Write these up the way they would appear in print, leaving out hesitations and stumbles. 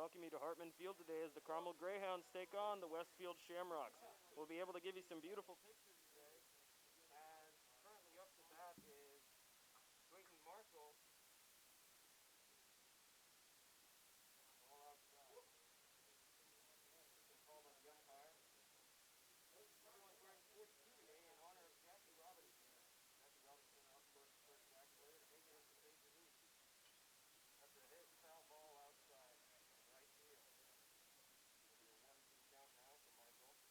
welcome you to Hartman Field today as the Carmel Greyhounds take on the Westfield Shamrocks. We'll be able to give you some beautiful pictures today. And currently up to bat is Clayton Marshall. All outside. He's been called on the umpire. Everyone's wearing 42 today in honor of Jackie Robinson. Jackie Robinson, of course, the first black player to make it into Major League. That's a hit, foul ball outside, right field. It'll be a 1-2 count now for Marshall.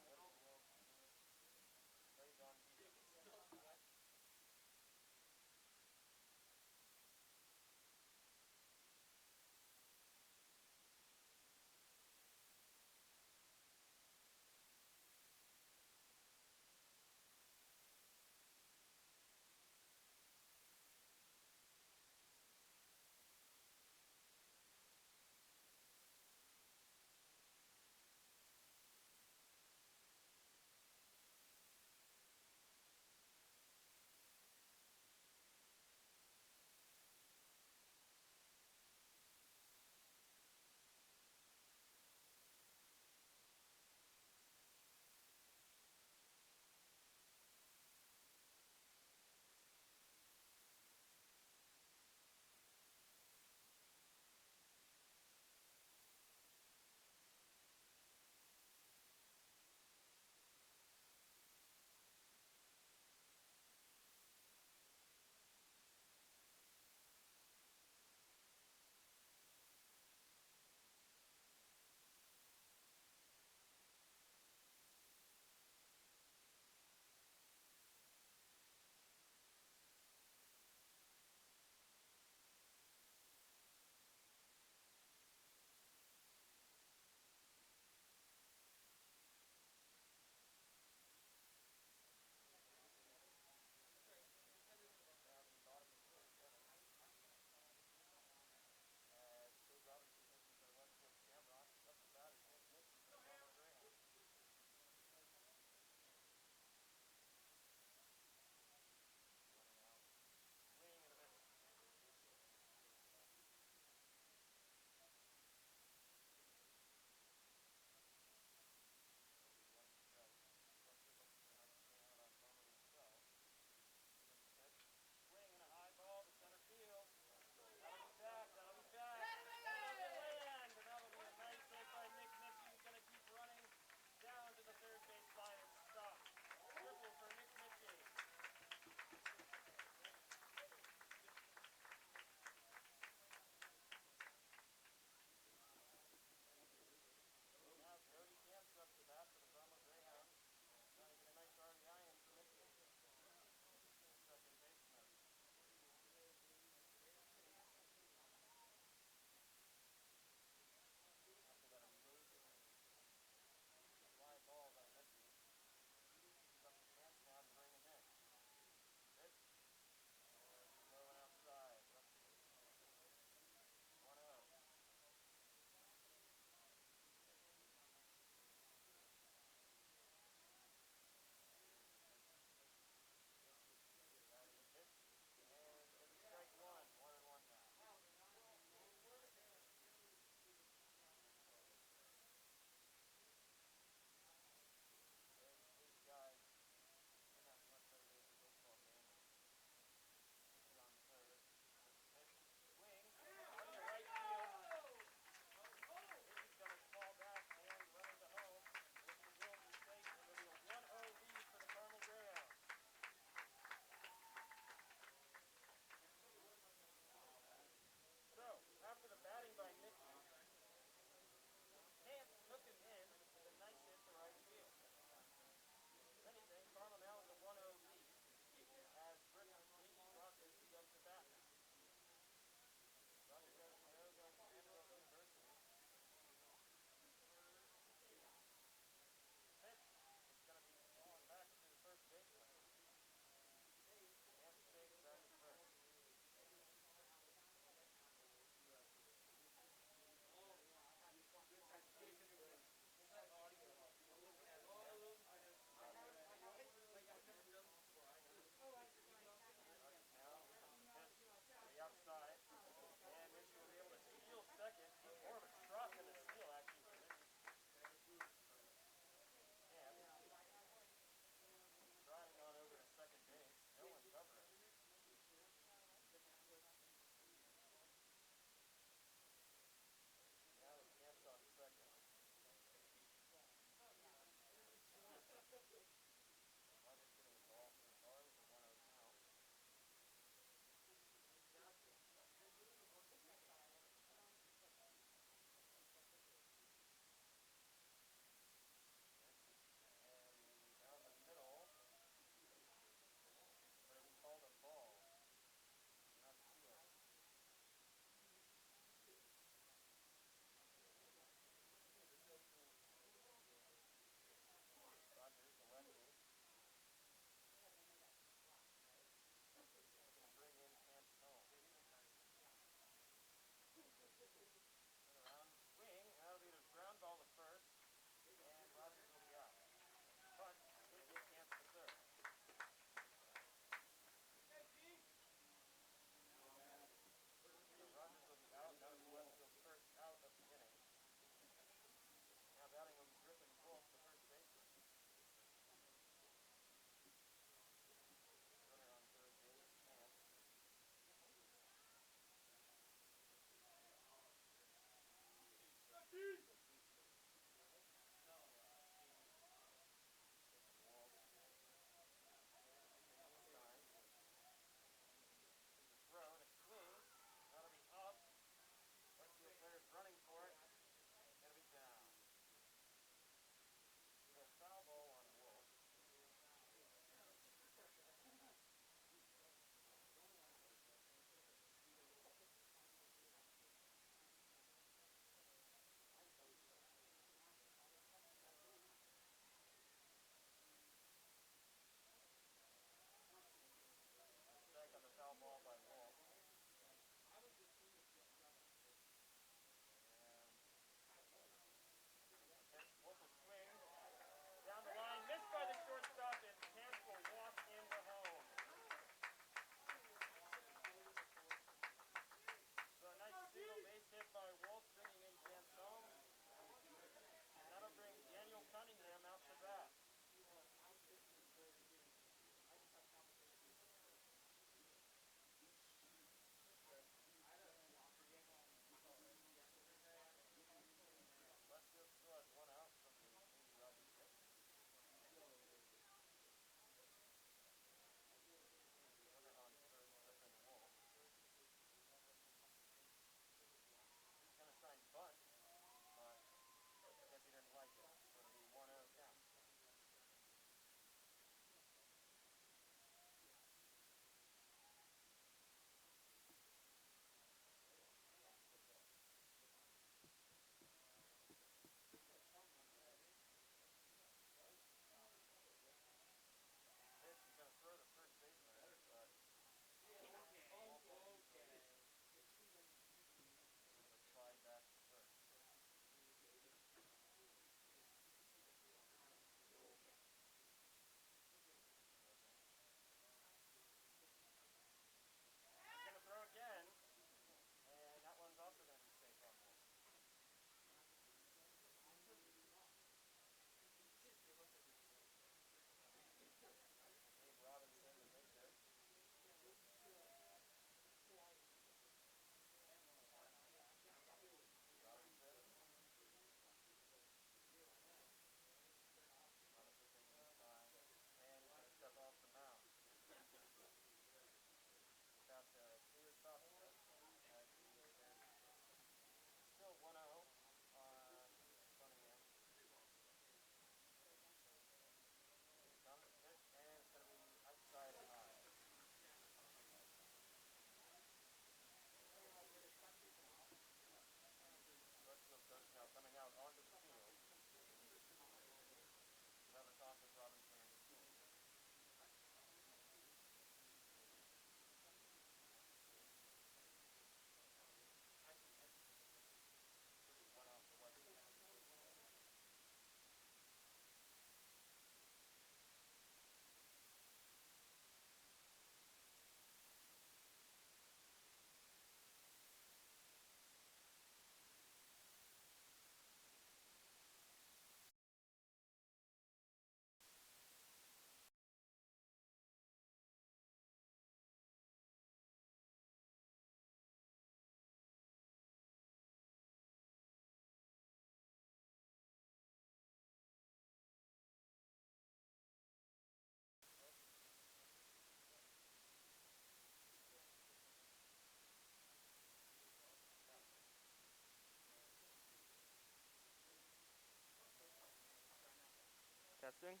Testing?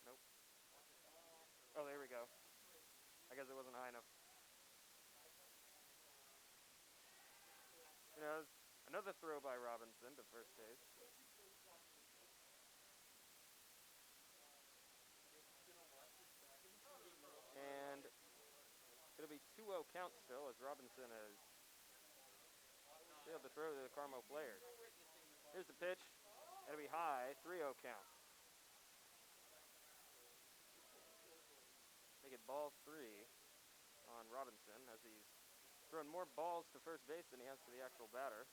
Nope. Oh, there we go. I guess it wasn't high enough. You know, another throw by Robinson to first base. And it'll be 2-0 count still as Robinson has failed to throw to the Carmel players. Here's the pitch. It'll be high, 3-0 count. Make it ball 3 on Robinson as he's thrown more balls to first base than he has to the actual batter.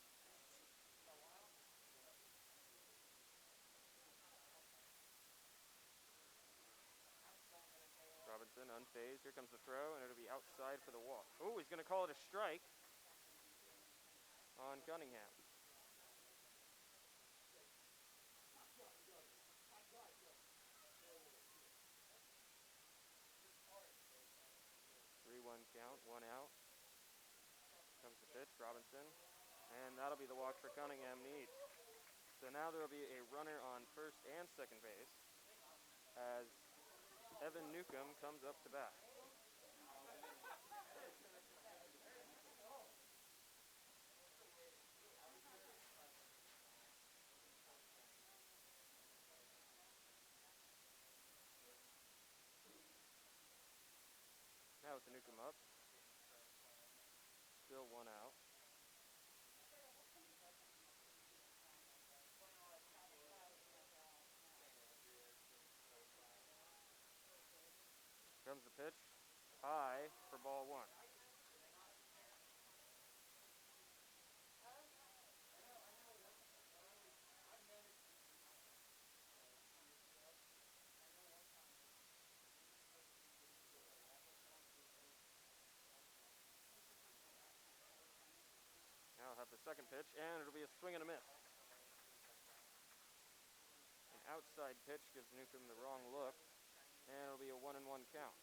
Robinson unfazed. Here comes the throw, and it'll be outside for the walk. Oh, he's going to call it a strike on Cunningham. One count, 1 out. Comes the pitch, Robinson. And that'll be the walk for Cunningham needs. So now there will be a runner on first and second base as Evan Newcomb comes up to bat. Now with the Newcomb up. Still 1 out. Comes the pitch. High for ball 1. Now I'll have the second pitch, and it'll be a swing and a miss. An outside pitch gives Newcomb the wrong look, and it'll be a 1-1 count.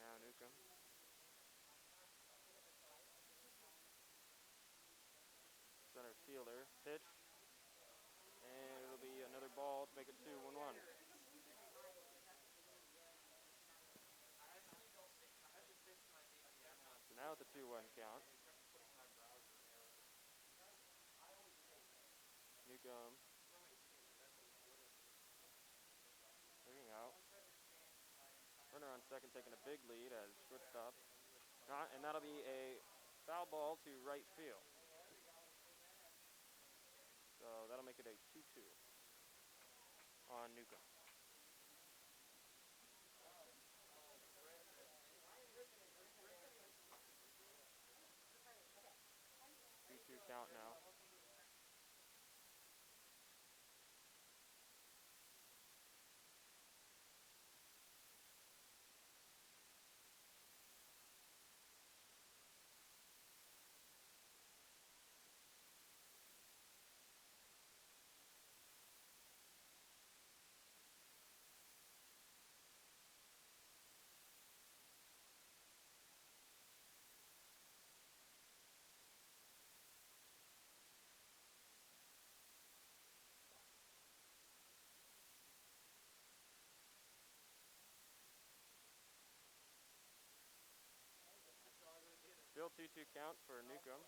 Now Newcomb. Center fielder, pitch, and it'll be another ball to make it 2-1. So now at the 2-1 count. Newcomb looking out. Runner on second taking a big lead as shortstop. And that'll be a foul ball to right field. So that'll make it a 2-2 on Newcomb. 2-2 count now. Still 2-2 count for Newcomb.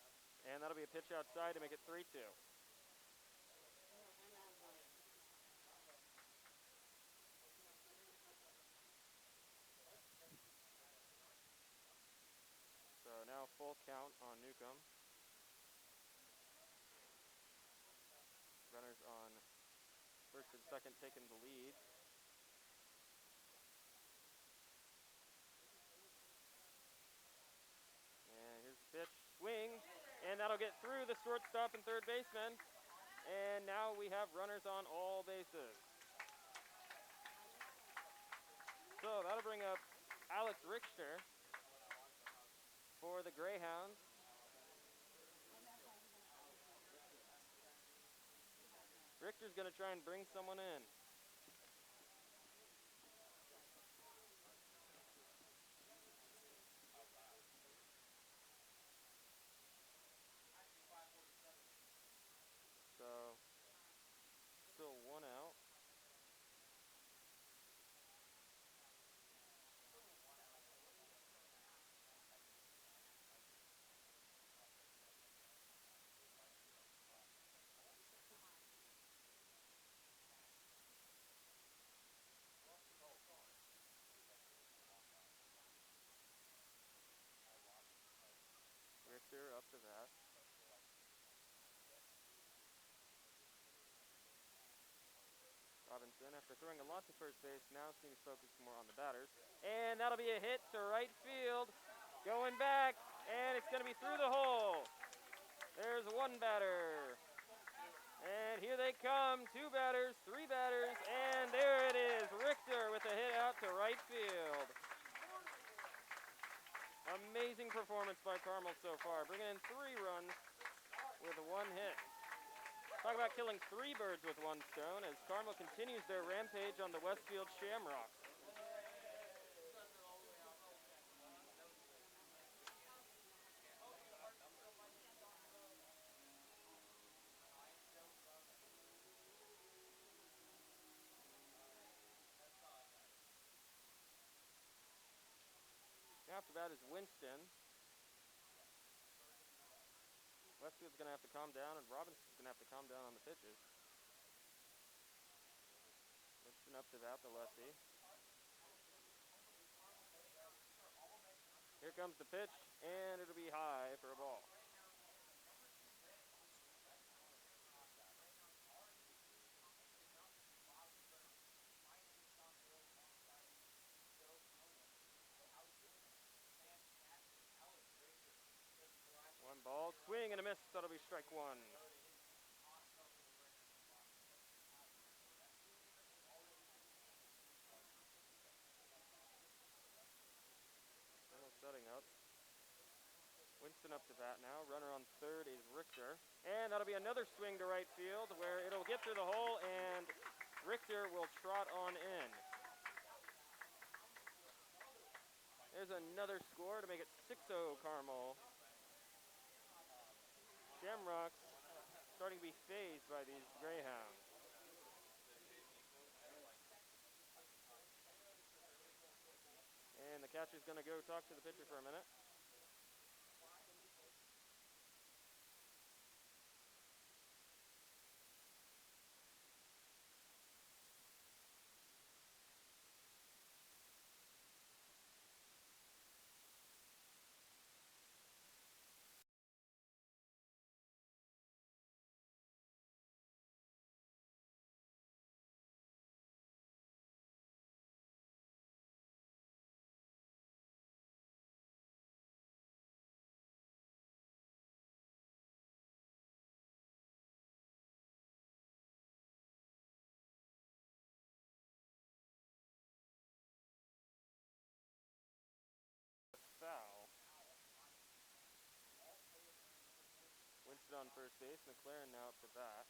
And that'll be a pitch outside to make it 3-2. So now full count on Newcomb. Runners on first and second taking the lead. And here's the pitch. Swing. And that'll get through the shortstop and third baseman. And now we have runners on all bases. So that'll bring up Alex Richter for the Greyhounds. Richter's going to try and bring someone in. Richter up to bat. Robinson, after throwing a lot to first base, now seems focused more on the batters. And that'll be a hit to right field. Going back, and it's going to be through the hole. There's one batter. And here they come, 2 batters, 3 batters, and there it is, Richter with a hit out to right field. Amazing performance by Carmel so far, bringing in 3 runs with 1 hit. Talk about killing 3 birds with 1 stone as Carmel continues their rampage on the Westfield Shamrocks. After that is Winston. Westfield's going to have to calm down, and Robinson's going to have to calm down on the pitches. Winston up to bat, the lefty. Here comes the pitch, and it'll be high for a ball. One ball, swing and a miss, that'll be strike 1. Setting up. Winston up to bat now. Runner on third is Richter. And that'll be another swing to right field where it'll get through the hole and Richter will trot on in. There's another score to make it 6-0 Carmel. Shamrocks starting to be phased by these Greyhounds. And the catcher's going to go talk to the pitcher for a minute. Foul. Winston on first base. McLaren now up to bat.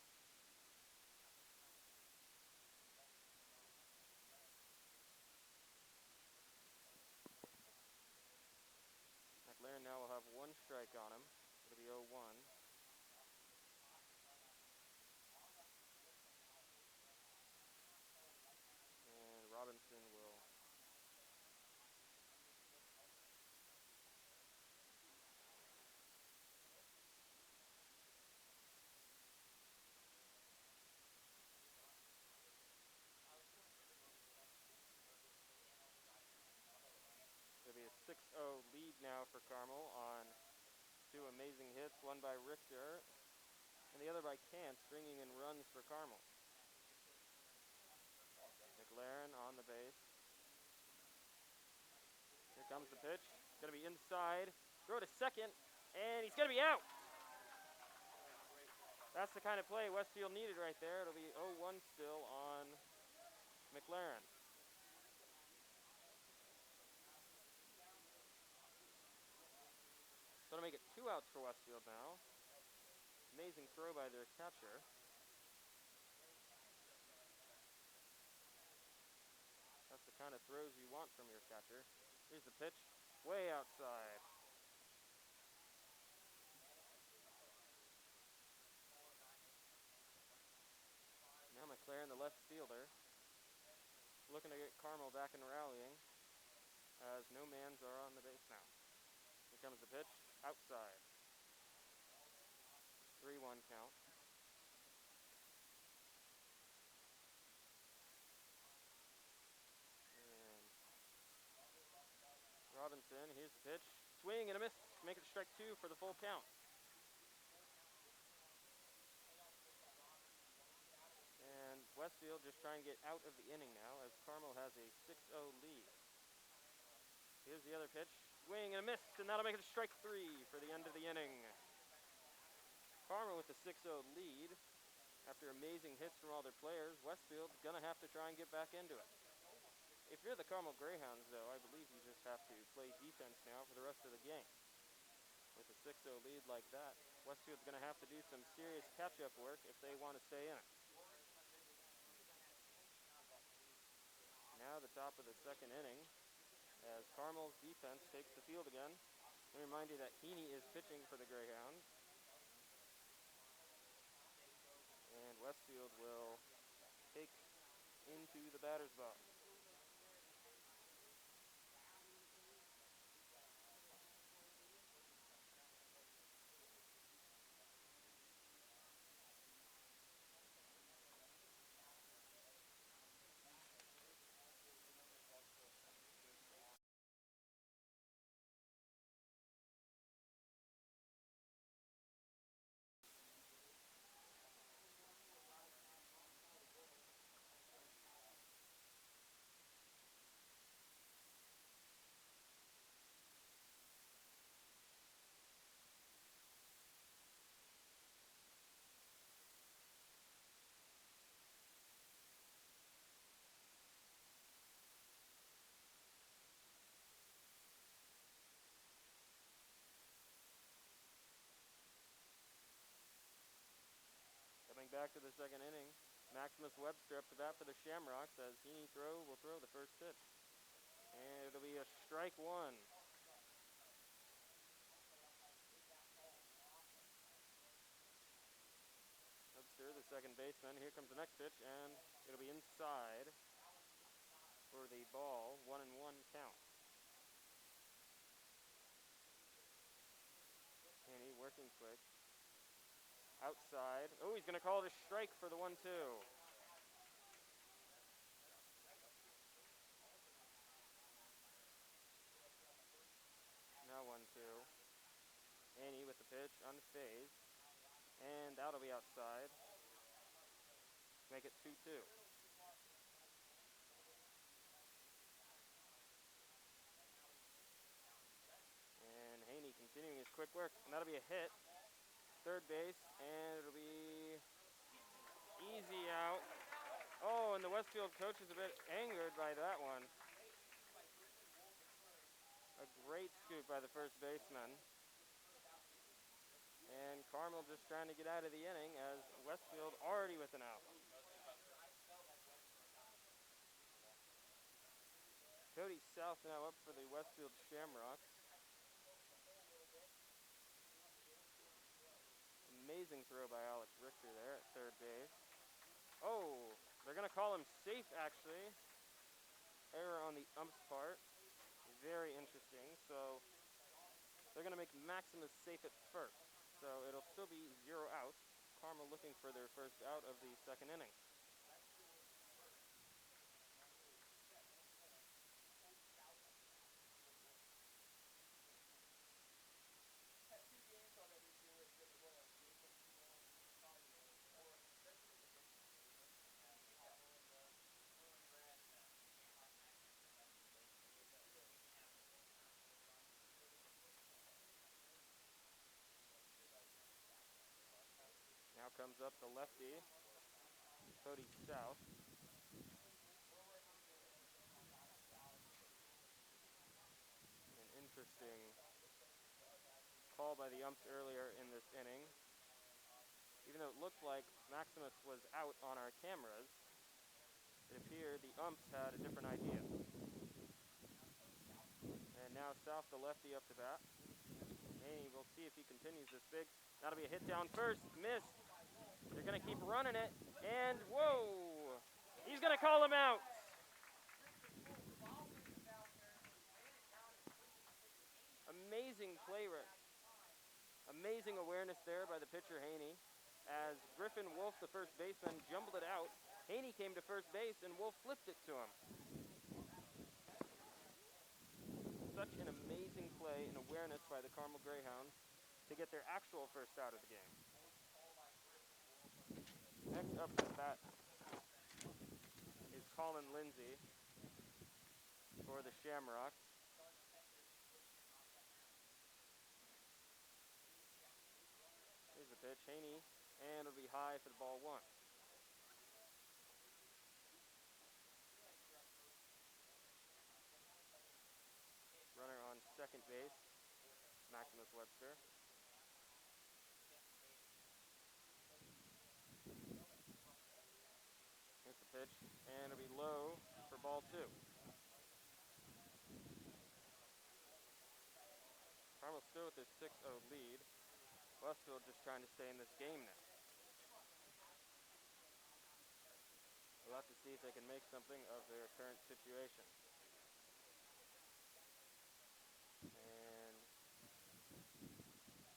McLaren now will have 1 strike on him. It'll be 0-1. And Robinson will be a 6-0 lead now for Carmel on 2 amazing hits, one by Richter and the other by Kant, bringing in runs for Carmel. McLaren on the base. Here comes the pitch. It's going to be inside. Throw to second, and he's going to be out. That's the kind of play Westfield needed right there. It'll be 0-1 still on McLaren. So to make it 2 outs for Westfield now. Amazing throw by their catcher. That's the kind of throws you want from your catcher. Here's the pitch, way outside. Now McLaren, the left fielder, looking to get Carmel back and rallying as no mans are on the base now. Here comes the pitch, outside. 3-1 count. And Robinson, here's the pitch. Swing and a miss. make it strike 2 for the full count. And Westfield just trying to get out of the inning now as Carmel has a 6-0 lead. Here's the other pitch. Swing and a miss, and that'll make it strike 3 for the end of the inning. Carmel with the 6-0 lead. After amazing hits from all their players, Westfield's going to have to try and get back into it. If you're the Carmel Greyhounds, though, I believe you just have to play defense now for the rest of the game. With a 6-0 lead like that, Westfield's going to have to do some serious catch-up work if they want to stay in it. Now the top of the second inning as Carmel's defense takes the field again. Let me remind you that Heaney is pitching for the Greyhounds. And Westfield will take into the batter's box. Coming back to the second inning, Maximus Webster up to bat for the Shamrocks as Heaney will throw the first pitch. And it'll be a strike 1. Webster, the second baseman. Here comes the next pitch, and it'll be inside for the ball. 1-1 count. Heaney working quick. Outside. Oh, he's going to call it a strike for the 1-2. Now 1-2. Heaney with the pitch, unfazed. And that'll be outside. Make it 2-2. And Heaney continuing his quick work, and that'll be a hit. Third base, and it'll be easy out. Oh, and the Westfield coach is a bit angered by that one. A great scoop by the first baseman. And Carmel just trying to get out of the inning as Westfield already with an out. Cody South now up for the Westfield Shamrocks. Amazing throw by Alex Richter there at third base. Oh, they're going to call him safe, actually. Error on the ump's part. Very interesting. So they're going to make Maximus safe at first. So it'll still be 0 outs. Carmel looking for their first out of the second inning. Now comes up the lefty, Cody South. An interesting call by the umps earlier in this inning. Even though it looked like Maximus was out on our cameras, it appeared the umps had a different idea. And now South, the lefty, up to bat. Heaney, we'll see if he continues this big. That'll be a hit down first, missed. They're going to keep running it, and whoa! He's going to call him out. Amazing play rate. Amazing awareness there by the pitcher, Heaney. As Griffin, Wolf, the first baseman, jumbled it out. Heaney came to first base, and Wolf flipped it to him. such an amazing play and awareness by the Carmel Greyhounds to get their actual first out of the game. Next up to bat is Colin Lindsay for the Shamrocks. Here's the pitch, Haney, and it'll be high for the ball one. Runner on second base, Maximus Webster. Here's the pitch, and it'll be low for ball two. Carmel still with their 6-0 lead. Westfield just trying to stay in this game now. We'll have to see if they can make something of their current situation. And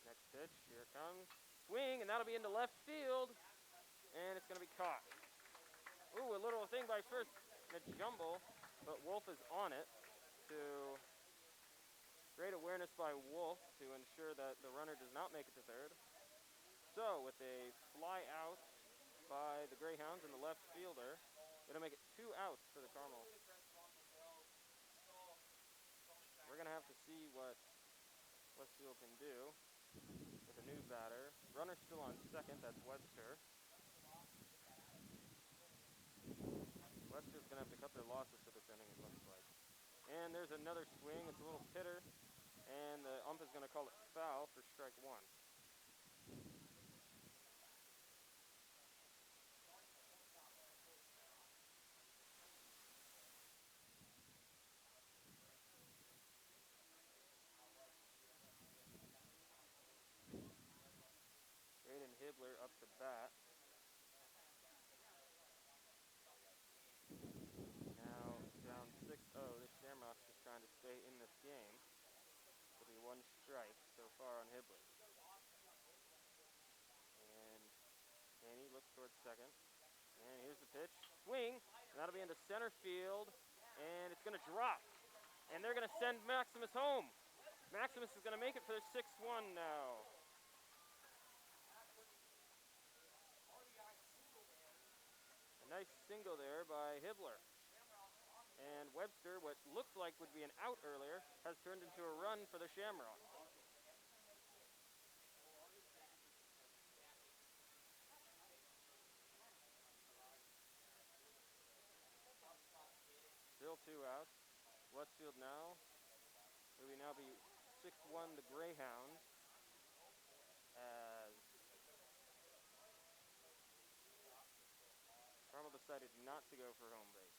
next pitch, here it comes. Swing, and that'll be into left field. And it's going to be caught. Ooh, a little thing by first in a jumble, but Wolf is on it to great awareness by Wolf to ensure that the runner does not make it to third. So with a fly out by the Greyhounds and the left fielder, it'll make it 2 outs for the Carmel. We're going to have to see what Westfield can do with a new batter. Runner still on second, that's Webster. Webster's going to have to cut their losses for this inning, it looks like. And there's another swing, it's a little hitter, and the ump is going to call it foul for strike one. Hibbler up to bat. Now down 6-0. The Shamrocks just trying to stay in this game. It'll be 1 strike so far on Hibbler. And Haney looks towards second. And here's the pitch. Swing. And that'll be into center field. And it's going to drop. And they're going to send Maximus home. Maximus is going to make it for their 6-1 now. Nice single there by Hibbler. And Webster, what looked like would be an out earlier, has turned into a run for the Shamrocks. Still 2 outs. Westfield now. It will now be 6-1 the Greyhounds. As Carmel decided not to go for home base.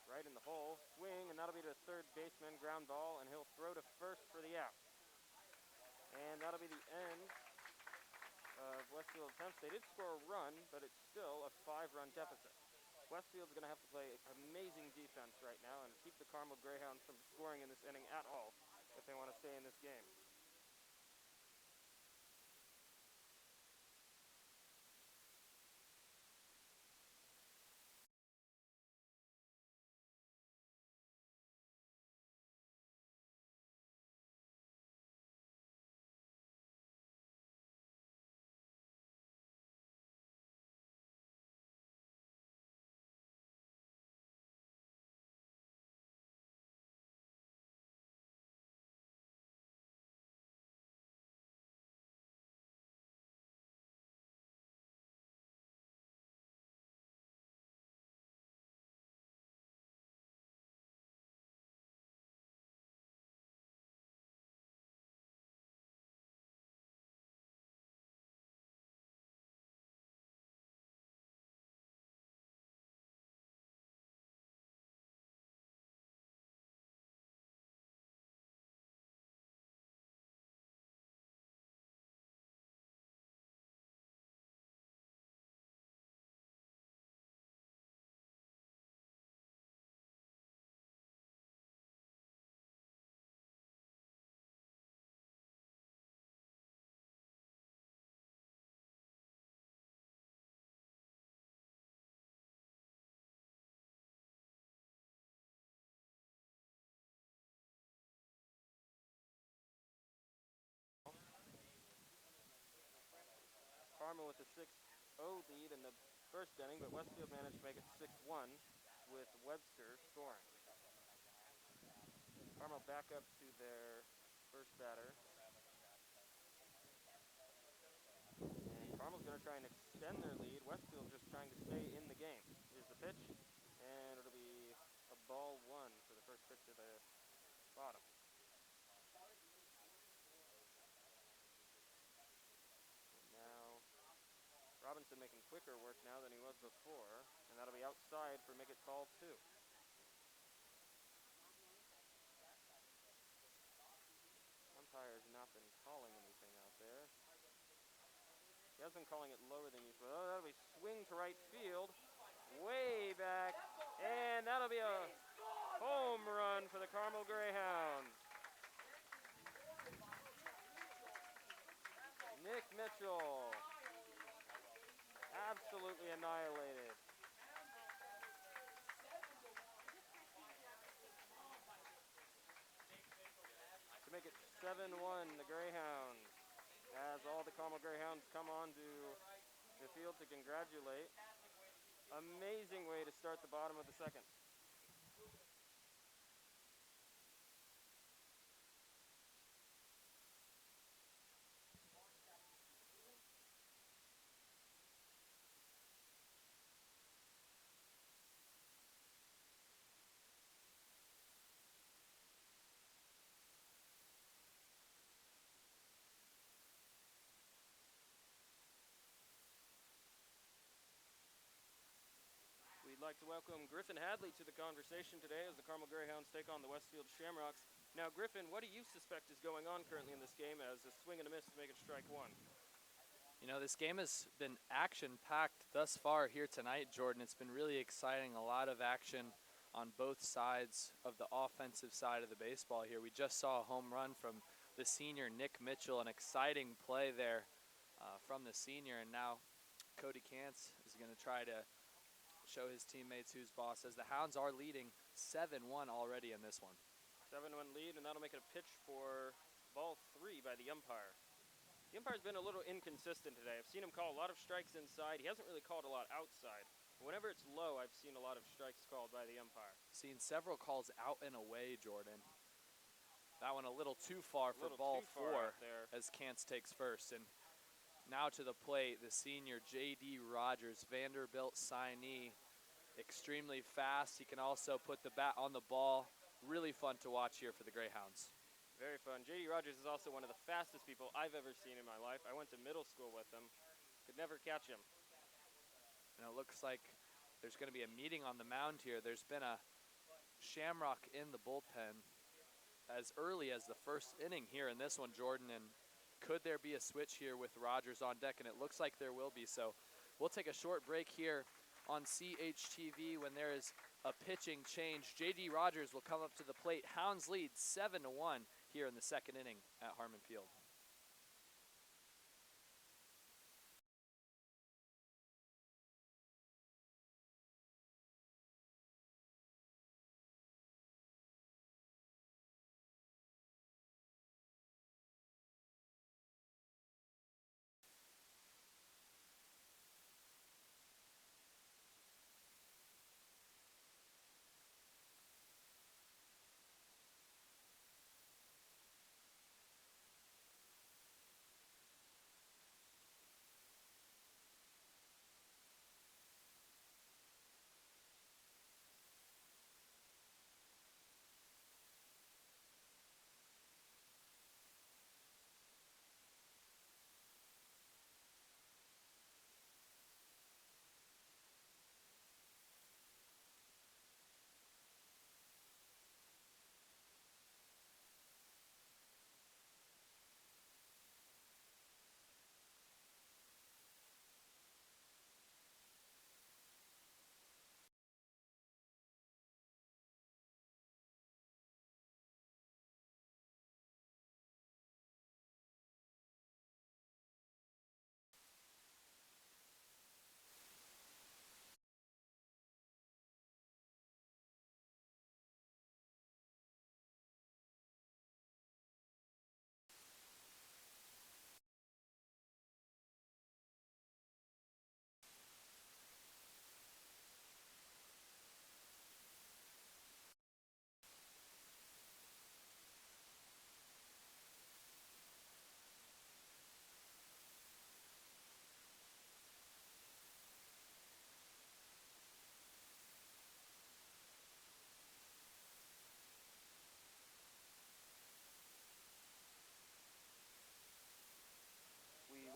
Right in the hole, swing, and that'll be to third baseman, ground ball, and he'll throw to first for the out. And that'll be the end of Westfield attempts. They did score a run, but it's still a 5-run deficit. Westfield's going to have to play amazing defense right now and keep the Carmel Greyhounds from scoring in this inning at all if they want to stay in this game. with a 6-0 lead in the first inning, but Westfield managed to make it 6-1 with Webster scoring. Carmel back up to their first batter. And Carmel's going to try and extend their lead. Westfield just trying to stay in the game. Here's the pitch, and it'll be a ball one for the first pitch of the bottom. Now, Robinson making quicker work now than he was before, and that'll be outside for make it ball two. Umpire has not been calling anything out there. He has been calling it lower than usual. Oh, that'll be swing to right field, way back, and that'll be a home run for the Carmel Greyhounds. Nick Mitchell, absolutely annihilated. To make it 7-1, the Greyhounds, as all the Carmel Greyhounds come on to the field to congratulate. Amazing way to start the bottom of the second. We'd like to welcome Griffin Hadley to the conversation today as the Carmel Greyhounds take on the Westfield Shamrocks. Now, Griffin, what do you suspect is going on currently in this game as a swing and a miss to make it strike one? You know, this game has been action-packed thus far here tonight, Jordan. It's been really exciting, a lot of action on both sides of the offensive side of the baseball here. We just saw a home run from the senior Nick Mitchell, an exciting play there from the senior, and now Cody Kantz is going to try to show his teammates who's boss, as the Hounds are leading 7-1 already in this one. 7-1 lead, and that'll make it a pitch for ball three by the umpire. The umpire's been a little inconsistent today. I've seen him call a lot of strikes inside. He hasn't really called a lot outside. But whenever it's low, I've seen a lot of strikes called by the umpire. Seen several calls out and away, Jordan. That one a little too far for ball four as Kantz takes first. And now to the plate, the senior J.D. Rogers, Vanderbilt signee, extremely fast. He can also put the bat on the ball. Really fun to watch here for the Greyhounds. Very fun. J.D. Rogers is also one of the fastest people I've ever seen in my life. I went to middle school with him. Could never catch him. And it looks like there's going to be a meeting on the mound here. There's been a Shamrock in the bullpen as early as the first inning here in this one, Jordan, and could there be a switch here with Rogers on deck? And it looks like there will be. So we'll take a short break here on CHTV when there is a pitching change. J.D. Rogers will come up to the plate. Hounds lead 7-1 here in the second inning at Harmon Field.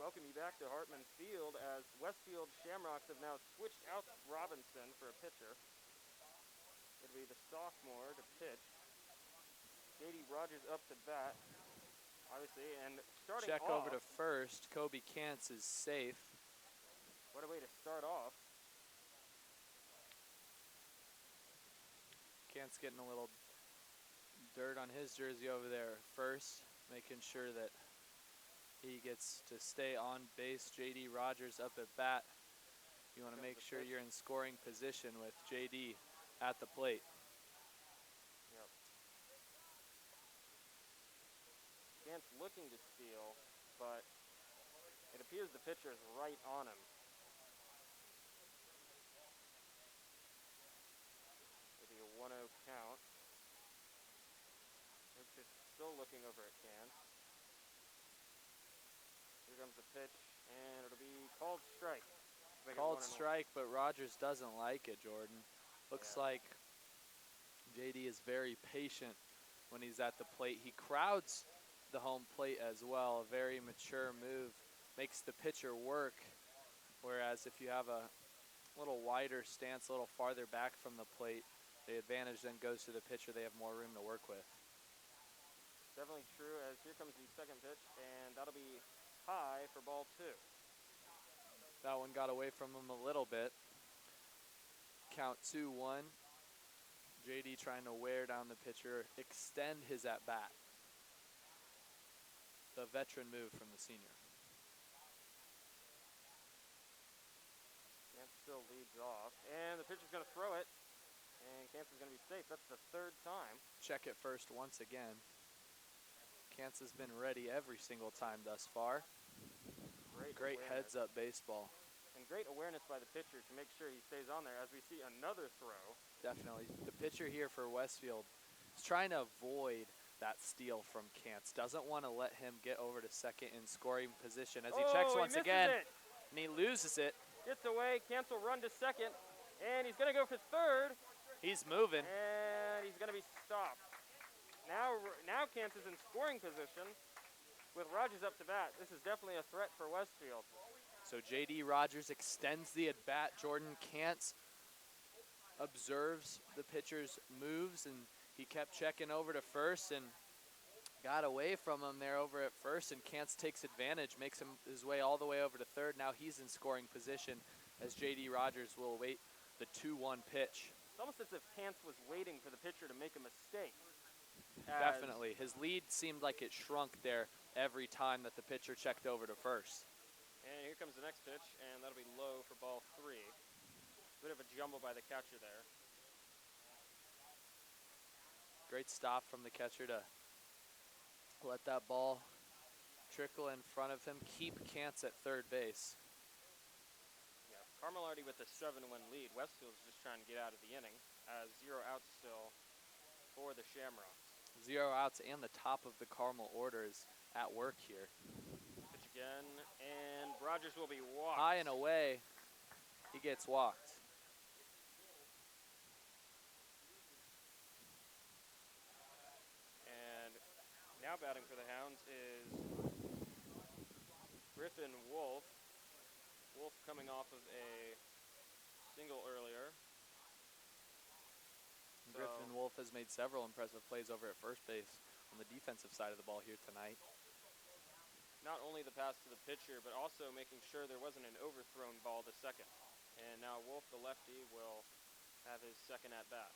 welcome you back to Hartman Field as Westfield Shamrocks have now switched out Robinson for a pitcher. It'll be the sophomore to pitch. J.D. Rogers up to bat, obviously, and starting Check off. over to first. Kobe Kantz is safe. What a way to start off. Kantz getting a little dirt on his jersey over there first, making sure that he gets to stay on base. J.D. Rogers up at bat. You want to make sure you're in scoring position with J.D. at the plate. Yep. Kant's looking to steal, but it appears the pitcher is right on him. It'll be a 1-0 count. Pitcher still looking over at Kantz. Here comes the pitch, and it'll be called strike. Called strike, but Rogers doesn't like it, Jordan. Looks like J.D. is very patient when he's at the plate. He crowds the home plate as well. A very mature move. Makes the pitcher work, whereas if you have a little wider stance, a little farther back from the plate, the advantage then goes to the pitcher. They have more room to work with. Definitely true, as here comes the second pitch, and that'll be high for ball 2. That one got away from him a little bit. Count 2-1. J.D. trying to wear down the pitcher, extend his at-bat. The veteran move from the senior. Kantz still leads off, and the pitcher's going to throw it, and Kantz is going to be safe. That's the third time. Check it first once again. Kantz has been ready every single time thus far. Great heads-up baseball. And great awareness by the pitcher to make sure he stays on there as we see another throw. Definitely. The pitcher here for Westfield is trying to avoid that steal from Kantz. Doesn't want to let him get over to second in scoring position as he checks once again. And he loses it. Gets away. Kantz will run to second. And he's going to go for third. He's moving. And he's going to be stopped. Now Kantz is in scoring position with Rogers up to bat. This is definitely a threat for Westfield. So J.D. Rogers extends the at-bat. Jordan Kantz observes the pitcher's moves, and he kept checking over to first and got away from him there over at first, and Kantz takes advantage, makes his way all the way over to third. Now he's in scoring position as J.D. Rogers will await the 2-1 pitch. It's almost as if Kantz was waiting for the pitcher to make a mistake. Definitely. His lead seemed like it shrunk there every time that the pitcher checked over to first. And here comes the next pitch, and that'll be low for ball 3. Bit of a jumble by the catcher there. Great stop from the catcher to let that ball trickle in front of him. Keep Kantz at third base. Yeah, Carmel already with a 7-1 lead. Westfield's just trying to get out of the inning as 0 outs still for the Shamrocks. 0 outs, and the top of the Carmel order is at work here. Pitch again, and Rogers will be walked. High and away, he gets walked. And now batting for the Hounds is Griffin Wolf. Wolf coming off of a single earlier. Griffin Wolf has made several impressive plays over at first base on the defensive side of the ball here tonight. Not only the pass to the pitcher, but also making sure there wasn't an overthrown ball to second. And now Wolf, the lefty, will have his second at bat.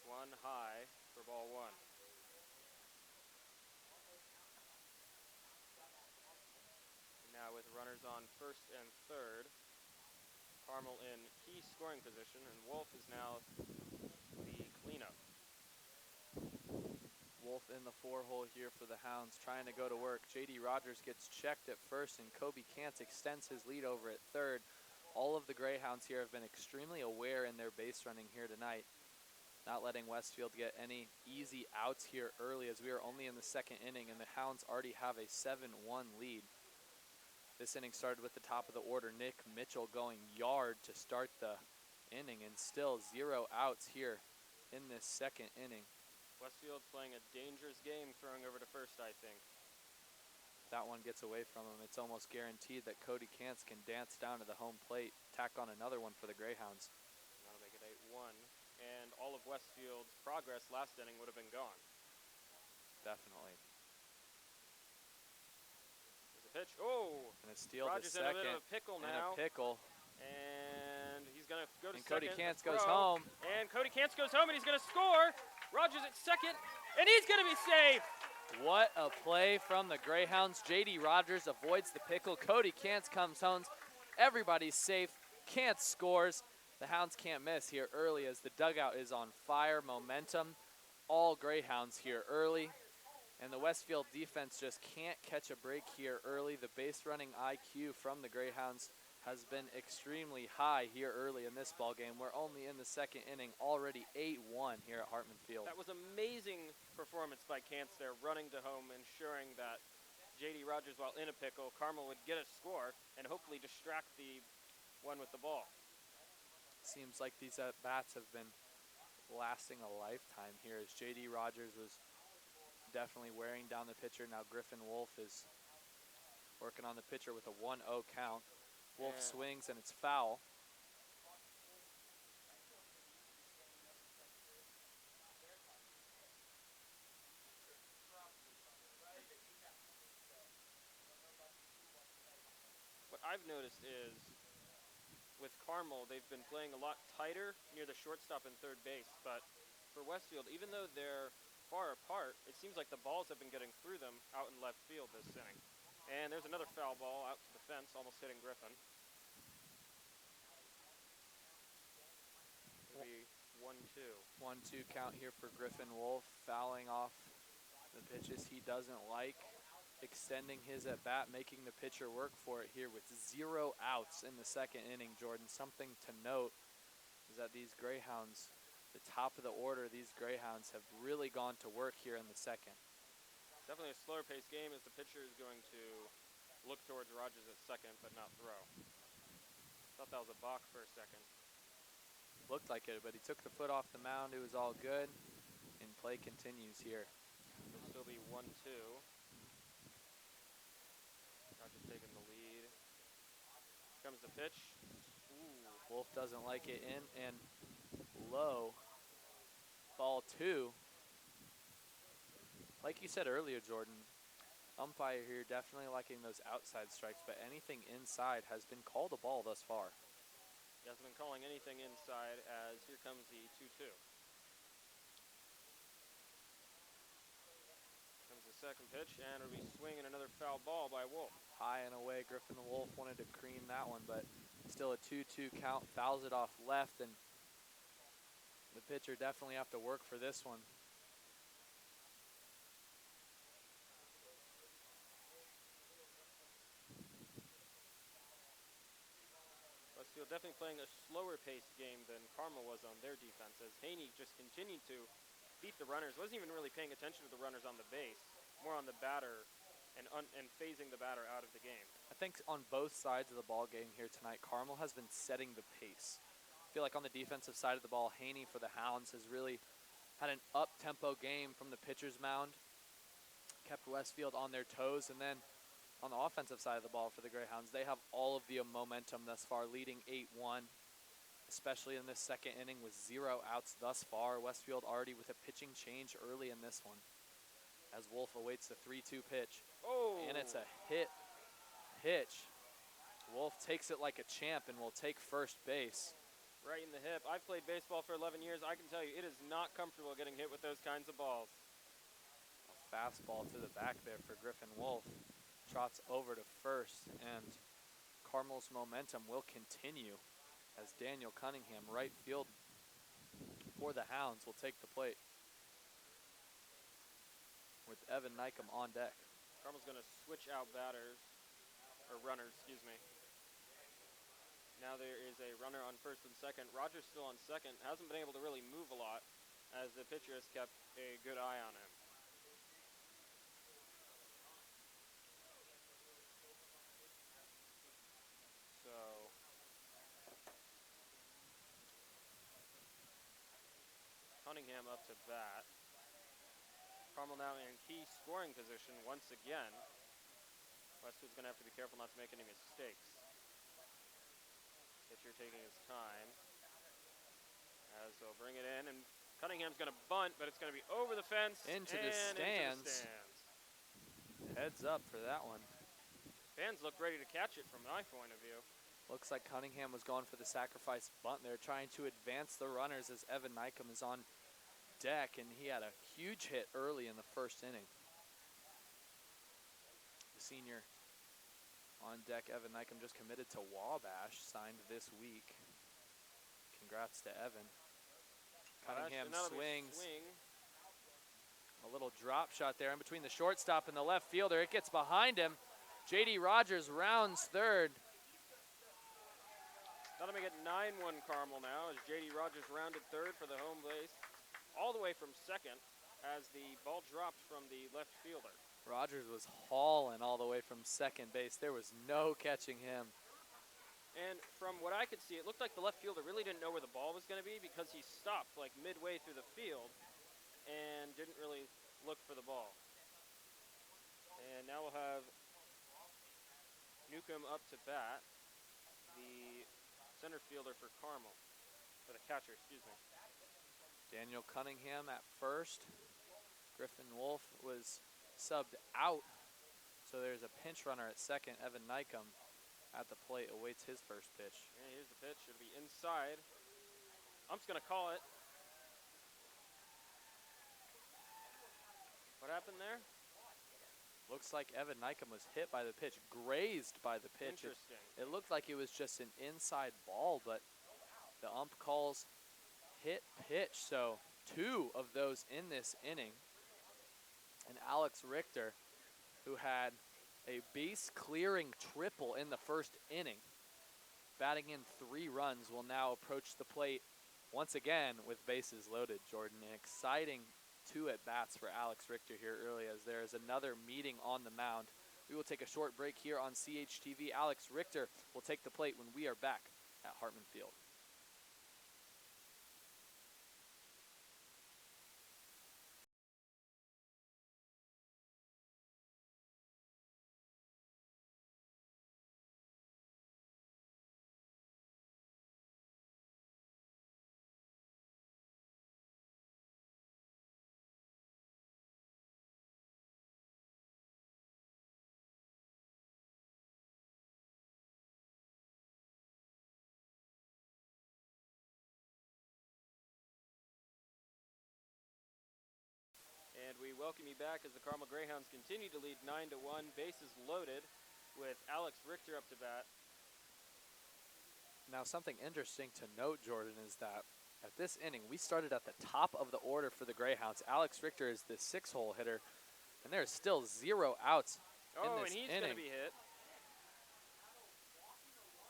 1 high for ball 1. Now with runners on first and third, Carmel in key scoring position, and Wolf is now the cleanup. Wolf in the 4-hole here for the Hounds, trying to go to work. J.D. Rogers gets checked at first, and Kobe Kantz extends his lead over at third. All of the Greyhounds here have been extremely aware in their base running here tonight, not letting Westfield get any easy outs here early, as we are only in the second inning, and the Hounds already have a 7-1 lead. This inning started with the top of the order, Nick Mitchell going yard to start the inning, and still 0 outs here in this second inning. Westfield's playing a dangerous game, throwing over to first, I think. that one gets away from him, it's almost guaranteed that Cody Kantz can dance down to the home plate, tack on another one for the Greyhounds. That'll make it 8-1. And all of Westfield's progress last inning would have been gone. Definitely. There's a pitch. Oh! And a steal Rogers to in a second. bit of a pickle And now. a pickle. And he's going to go to And second. Cody Kantz Throw. goes home. And Cody Kantz goes home, and he's going to score. Rogers at second, and he's going to be safe. What a play from the Greyhounds. J.D. Rogers avoids the pickle. Cody Kantz comes home. Everybody's safe. Kantz scores. The Hounds can't miss here early as the dugout is on fire. Momentum. All Greyhounds here early. And the Westfield defense just can't catch a break here early. The base running IQ from the Greyhounds has been extremely high here early in this ball game. We're only in the second inning, already 8-1 here at Hartman Field. That was amazing performance by Kantz there, running to home, ensuring that J.D. Rogers, while in a pickle, Carmel would get a score and hopefully distract the one with the ball. Seems like these at-bats have been lasting a lifetime here as J.D. Rogers was definitely wearing down the pitcher. Now Griffin Wolf is working on the pitcher with a 1-0 count. Wolf swings and it's foul. What I've noticed is with Carmel, they've been playing a lot tighter near the shortstop and third base, but for Westfield, even though they're far apart, it seems like the balls have been getting through them out in left field this inning. And there's another foul ball out to the fence, almost hitting Griffin. It'll be 1-2. 1-2 count here for Griffin Wolf, fouling off the pitches he doesn't like, extending his at-bat, making the pitcher work for it here with 0 outs in the second inning, Jordan. Something to note is that these Greyhounds, the top of the order, these Greyhounds have really gone to work here in the second. Definitely a slower paced game as the pitcher is going to look towards Rogers at second, but not throw. Thought that was a balk for a second. Looked like it, but he took the foot off the mound. It was all good, and play continues here. It'll still be 1-2. Rogers taking the lead. Here comes the pitch. Ooh. Wolf doesn't like it in and low. Ball 2. Like you said earlier, Jordan, umpire here definitely liking those outside strikes, but anything inside has been called a ball thus far. He hasn't been calling anything inside as here comes the 2-2. Comes the second pitch, and it'll be swinging another foul ball by Wolf. High and away, Griffin the Wolf wanted to cream that one, but still a 2-2 count, fouls it off left, and the pitcher definitely have to work for this one. Westfield definitely playing a slower paced game than Carmel was on their defense as Haney just continued to beat the runners. Wasn't even really paying attention to the runners on the base, more on the batter and phasing the batter out of the game. I think on both sides of the ball game here tonight, Carmel has been setting the pace. I feel like on the defensive side of the ball, Haney for the Hounds has really had an up-tempo game from the pitcher's mound, kept Westfield on their toes, and then on the offensive side of the ball for the Greyhounds, they have all of the momentum thus far, leading 8-1, especially in this second inning with 0 outs thus far. Westfield already with a pitching change early in this one as Wolf awaits the 3-2 pitch. Oh! And it's a hit pitch. Wolf takes it like a champ and will take first base. Right in the hip. I've played baseball for 11 years. I can tell you it is not comfortable getting hit with those kinds of balls. A fastball to the back there for Griffin Wolf. Trots over to first, and Carmel's momentum will continue as Daniel Cunningham, right field for the Hounds, will take the plate with Evan Nykum on deck. Carmel's going to switch out batters, or runners, excuse me. Now there is a runner on first and second. Rogers still on second. Hasn't been able to really move a lot as the pitcher has kept a good eye on him. So Cunningham up to bat. Carmel now in key scoring position once again. Westwood's going to have to be careful not to make any mistakes. Pitcher taking his time as they'll bring it in, and Cunningham's going to bunt, but it's going to be over the fence Into and the stands. Into the stands. Heads up for that one. Fans look ready to catch it from my point of view. Looks like Cunningham was going for the sacrifice bunt. They're trying to advance the runners as Evan Nykum is on deck, and he had a huge hit early in the first inning. The senior on deck, Evan Nykum, just committed to Wabash, signed this week. Congrats to Evan. Cunningham swings. A little drop shot there in between the shortstop and the left fielder. It gets behind him. J.D. Rogers rounds third. That'll make it 9-1 Carmel now as J.D. Rogers rounded third for the home base, all the way from second as the ball dropped from the left fielder. Rogers was hauling all the way from second base. There was no catching him. And from what I could see, it looked like the left fielder really didn't know where the ball was going to be because he stopped like midway through the field and didn't really look for the ball. And now we'll have Newcomb up to bat, the center fielder for Carmel, or the catcher, excuse me. Daniel Cunningham at first. Griffin Wolf was subbed out, so there's a pinch runner at second. Evan Nykum at the plate awaits his first pitch. And here's the pitch. It'll be inside. Ump's going to call it. What happened there? Looks like Evan Nykum was hit by the pitch, grazed by the pitch. Interesting. It looked like it was just an inside ball, but the ump calls hit pitch. So 2 of those in this inning. And Alex Richter, who had a base clearing triple in the first inning, batting in 3 runs, will now approach the plate once again with bases loaded, Jordan. An exciting 2 at-bats for Alex Richter here early as there is another meeting on the mound. We will take a short break here on CHTV. Alex Richter will take the plate when we are back at Hartman Field. And we welcome you back as the Carmel Greyhounds continue to lead 9-1, bases loaded, with Alex Richter up to bat. Now, something interesting to note, Jordan, is that at this inning, we started at the top of the order for the Greyhounds. Alex Richter is the 6-hole hitter, and there's still 0 outs in this and he's inning. going to be hit.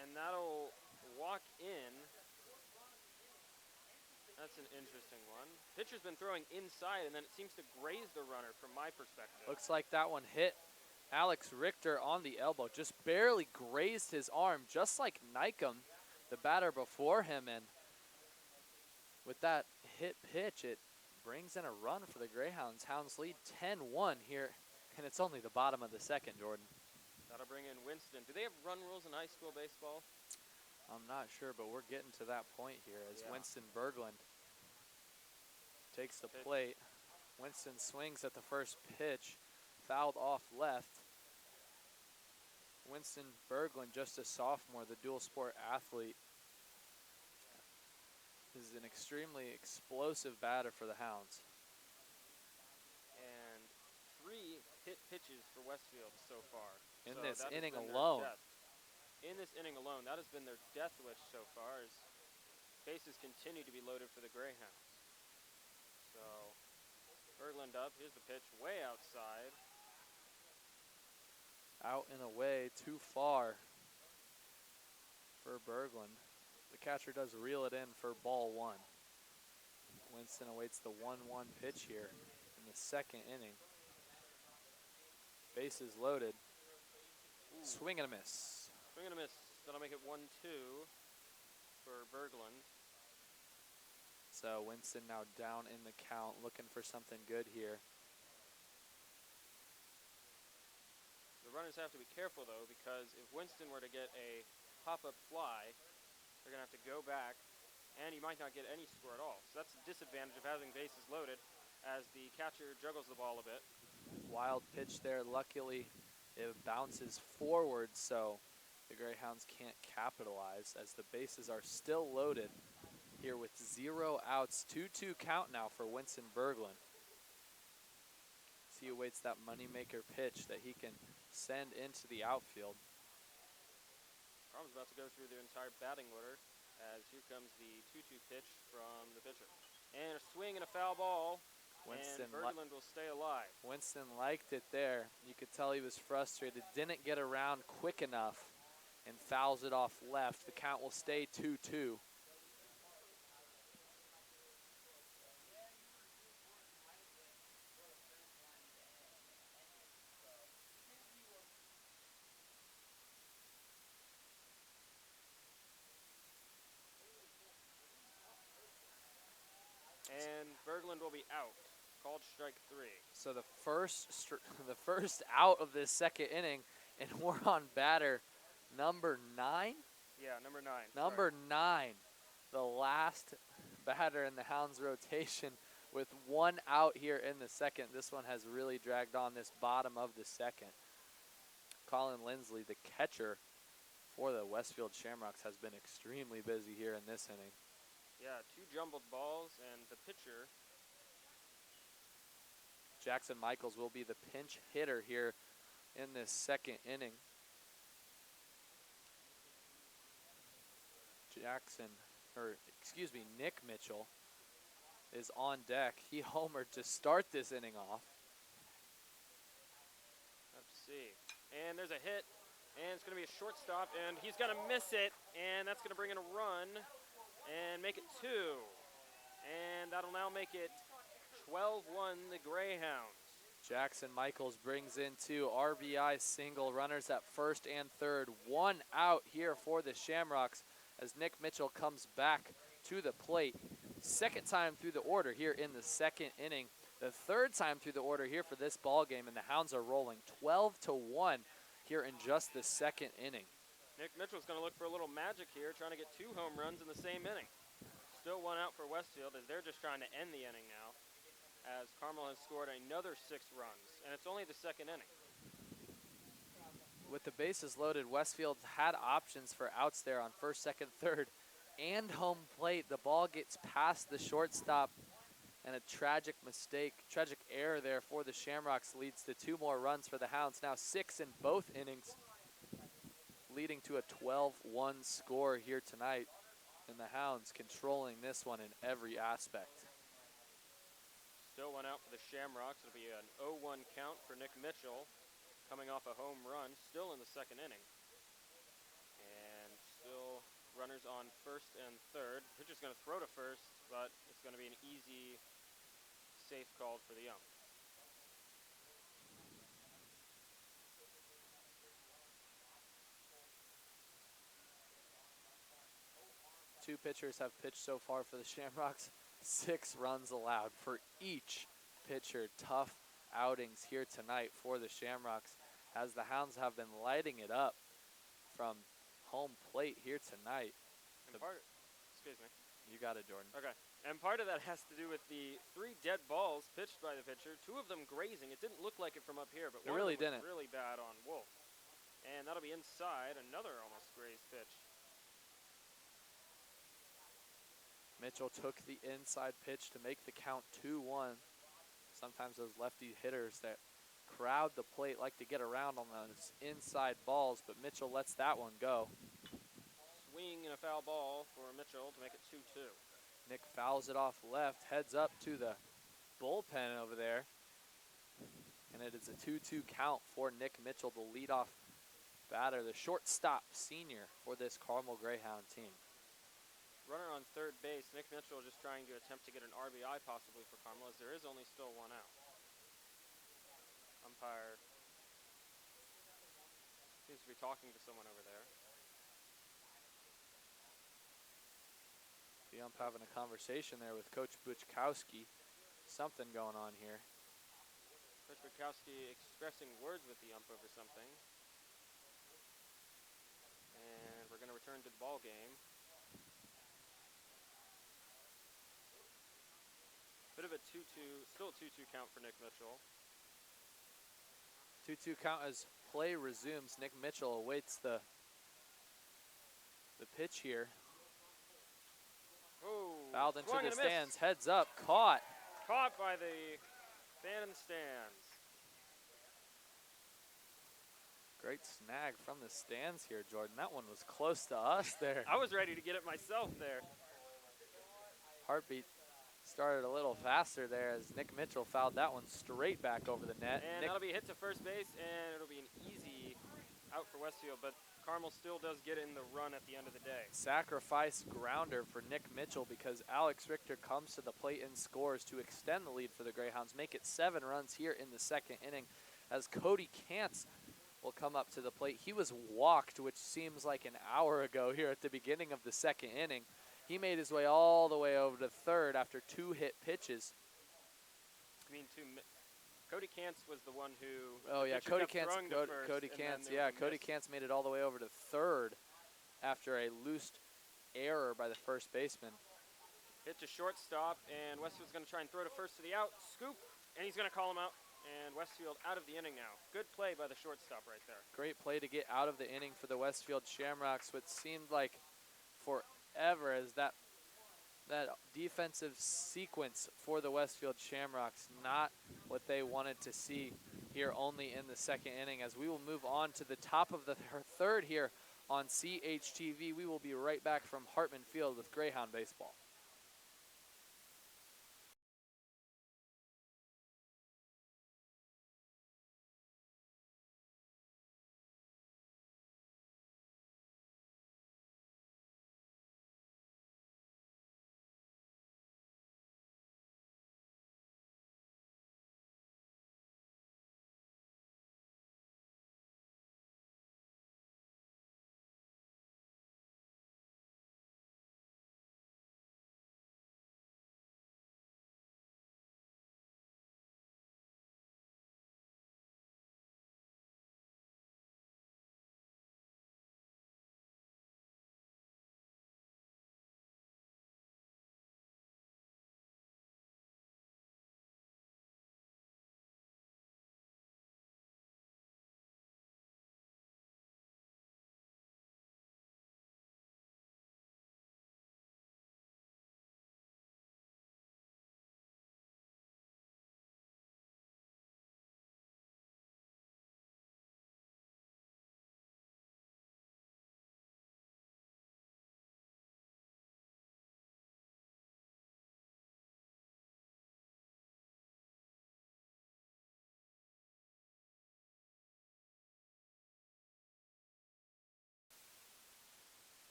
And that'll walk in. That's an interesting one. Pitcher's been throwing inside, and then it seems to graze the runner from my perspective. Looks like that one hit Alex Richter on the elbow. Just barely grazed his arm, just like Nykum, the batter before him. And with that hit pitch, it brings in a run for the Greyhounds. Hounds lead 10-1 here, and it's only the bottom of the second, Jordan. That'll bring in Winston. Do they have run rules in high school baseball? I'm not sure, but we're getting to that point here as Winston Berglund takes the plate. Winston swings at the first pitch, fouled off left. Winston Berglund, just a sophomore, the dual sport athlete, is an extremely explosive batter for the Hounds. And 3 hit pitches for Westfield so far. In this inning alone. In this inning alone, that has been their death wish so far as bases continue to be loaded for the Greyhounds. So, Berglund up. Here's the pitch way outside. Out and away, too far for Berglund. The catcher does reel it in for ball 1. Winston awaits the 1-1 pitch here in the second inning. Bases loaded. Ooh. Swing and a miss. Swing and a miss. That'll make it 1-2 for Berglund. So Winston now down in the count, looking for something good here. The runners have to be careful, though, because if Winston were to get a pop-up fly, they're going to have to go back, and you might not get any score at all. So that's the disadvantage of having bases loaded as the catcher juggles the ball a bit. Wild pitch there. Luckily, it bounces forward, so the Greyhounds can't capitalize as the bases are still loaded here with 0 outs. 2-2 count now for Winston Berglund. He awaits that moneymaker pitch that he can send into the outfield. Carmel's about to go through their entire batting order as here comes the 2-2 pitch from the pitcher. And a swing and a foul ball, Winston and Berglund will stay alive. Winston liked it there. You could tell he was frustrated. Didn't get around quick enough and fouls it off left. The count will stay 2-2. And Berglund will be out. Called strike 3. So the first out of this second inning, and we're on batter number 9? Yeah, number 9. Number 9, the last batter in the Hounds rotation with 1 out here in the second. This one has really dragged on this bottom of the second. Colin Lindsley, the catcher for the Westfield Shamrocks, has been extremely busy here in this inning. Yeah, 2 jumbled balls, and the pitcher, Jackson Michaels, will be the pinch hitter here in this second inning. Nick Mitchell is on deck. He homered to start this inning off. let's see. And there's a hit, and it's going to be a shortstop, and he's going to miss it, and that's going to bring in a run and make it 2. And that'll now make it 12-1 the Greyhounds. Jackson Michaels brings in 2 RBI single, runners at first and third. 1 out here for the Shamrocks as Nick Mitchell comes back to the plate. Second time through the order here in the second inning. The third time through the order here for this ball game, and the Hounds are rolling 12-1 here in just the second inning. Nick Mitchell's going to look for a little magic here, trying to get 2 home runs in the same inning. Still 1 out for Westfield as they're just trying to end the inning now, as Carmel has scored another 6 runs, and it's only the second inning. With the bases loaded, Westfield had options for outs there on first, second, third, and home plate. The ball gets past the shortstop, and a tragic error there for the Shamrocks leads to 2 more runs for the Hounds. Now 6 in both innings, leading to a 12-1 score here tonight, and the Hounds controlling this one in every aspect. Still 1 out for the Shamrocks. It'll be an 0-1 count for Nick Mitchell, coming off a home run, still in the second inning. And still runners on first and third. Pitcher's going to throw to first, but it's going to be an easy, safe call for the ump. Two pitchers have pitched so far for the Shamrocks. 6 runs allowed for each pitcher. Tough outings here tonight for the Shamrocks as the Hounds have been lighting it up from home plate here tonight. And excuse me. You got it, Jordan. Okay. And part of that has to do with the 3 dead balls pitched by the pitcher, 2 of them grazing. It didn't look like it from up here, but It one really of them didn't. was really bad on Wolf. And that'll be inside, another almost grazed pitch. Mitchell took the inside pitch to make the count 2-1. Sometimes those lefty hitters that crowd the plate like to get around on those inside balls, but Mitchell lets that one go. Swing and a foul ball for Mitchell to make it 2-2. Nick fouls it off left, heads up to the bullpen over there. And it is a 2-2 count for Nick Mitchell, the leadoff batter, the shortstop senior for this Carmel Greyhound team. Runner on third base, Nick Mitchell just trying to attempt to get an RBI possibly for Carmel, as there is only still 1 out. Umpire seems to be talking to someone over there. The ump having a conversation there with Coach Buchkowski. Something going on here. Chris Witkowski expressing words with the ump over something. And we're going to return to the ball game. Bit of a 2-2, still a 2-2 count for Nick Mitchell. 2-2 count as play resumes. Nick Mitchell awaits the pitch here. Oh, Fouled into swung the and a miss. stands, heads up, caught. Caught by the fan in the stands. Great snag from the stands here, Jordan. That one was close to us there. I was ready to get it myself there. Heartbeat started a little faster there as Nick Mitchell fouled that one straight back over the net. And that'll be a hit to first base, and it'll be an easy out for Westfield, but Carmel still does get in the run at the end of the day. Sacrifice grounder for Nick Mitchell because Alex Richter comes to the plate and scores to extend the lead for the Greyhounds, make it 7 runs here in the second inning as Cody Kantz will come up to the plate. He was walked, which seems like an hour ago here at the beginning of the second inning. He made his way all the way over to third after 2 hit pitches. I mean, Cody Kantz was the one who. Oh yeah, Cody Kantz. Cody Kantz. Yeah, Cody Kantz made it all the way over to third after a loose error by the first baseman. Hit to shortstop, and Westfield's going to try and throw to first to the out. Scoop, and he's going to call him out. And Westfield out of the inning now. Good play by the shortstop right there. Great play to get out of the inning for the Westfield Shamrocks, what seemed like forever as that defensive sequence for the Westfield Shamrocks, not what they wanted to see here only in the second inning. As we will move on to the top of the third here on CHTV. We will be right back from Hartman Field with Greyhound Baseball.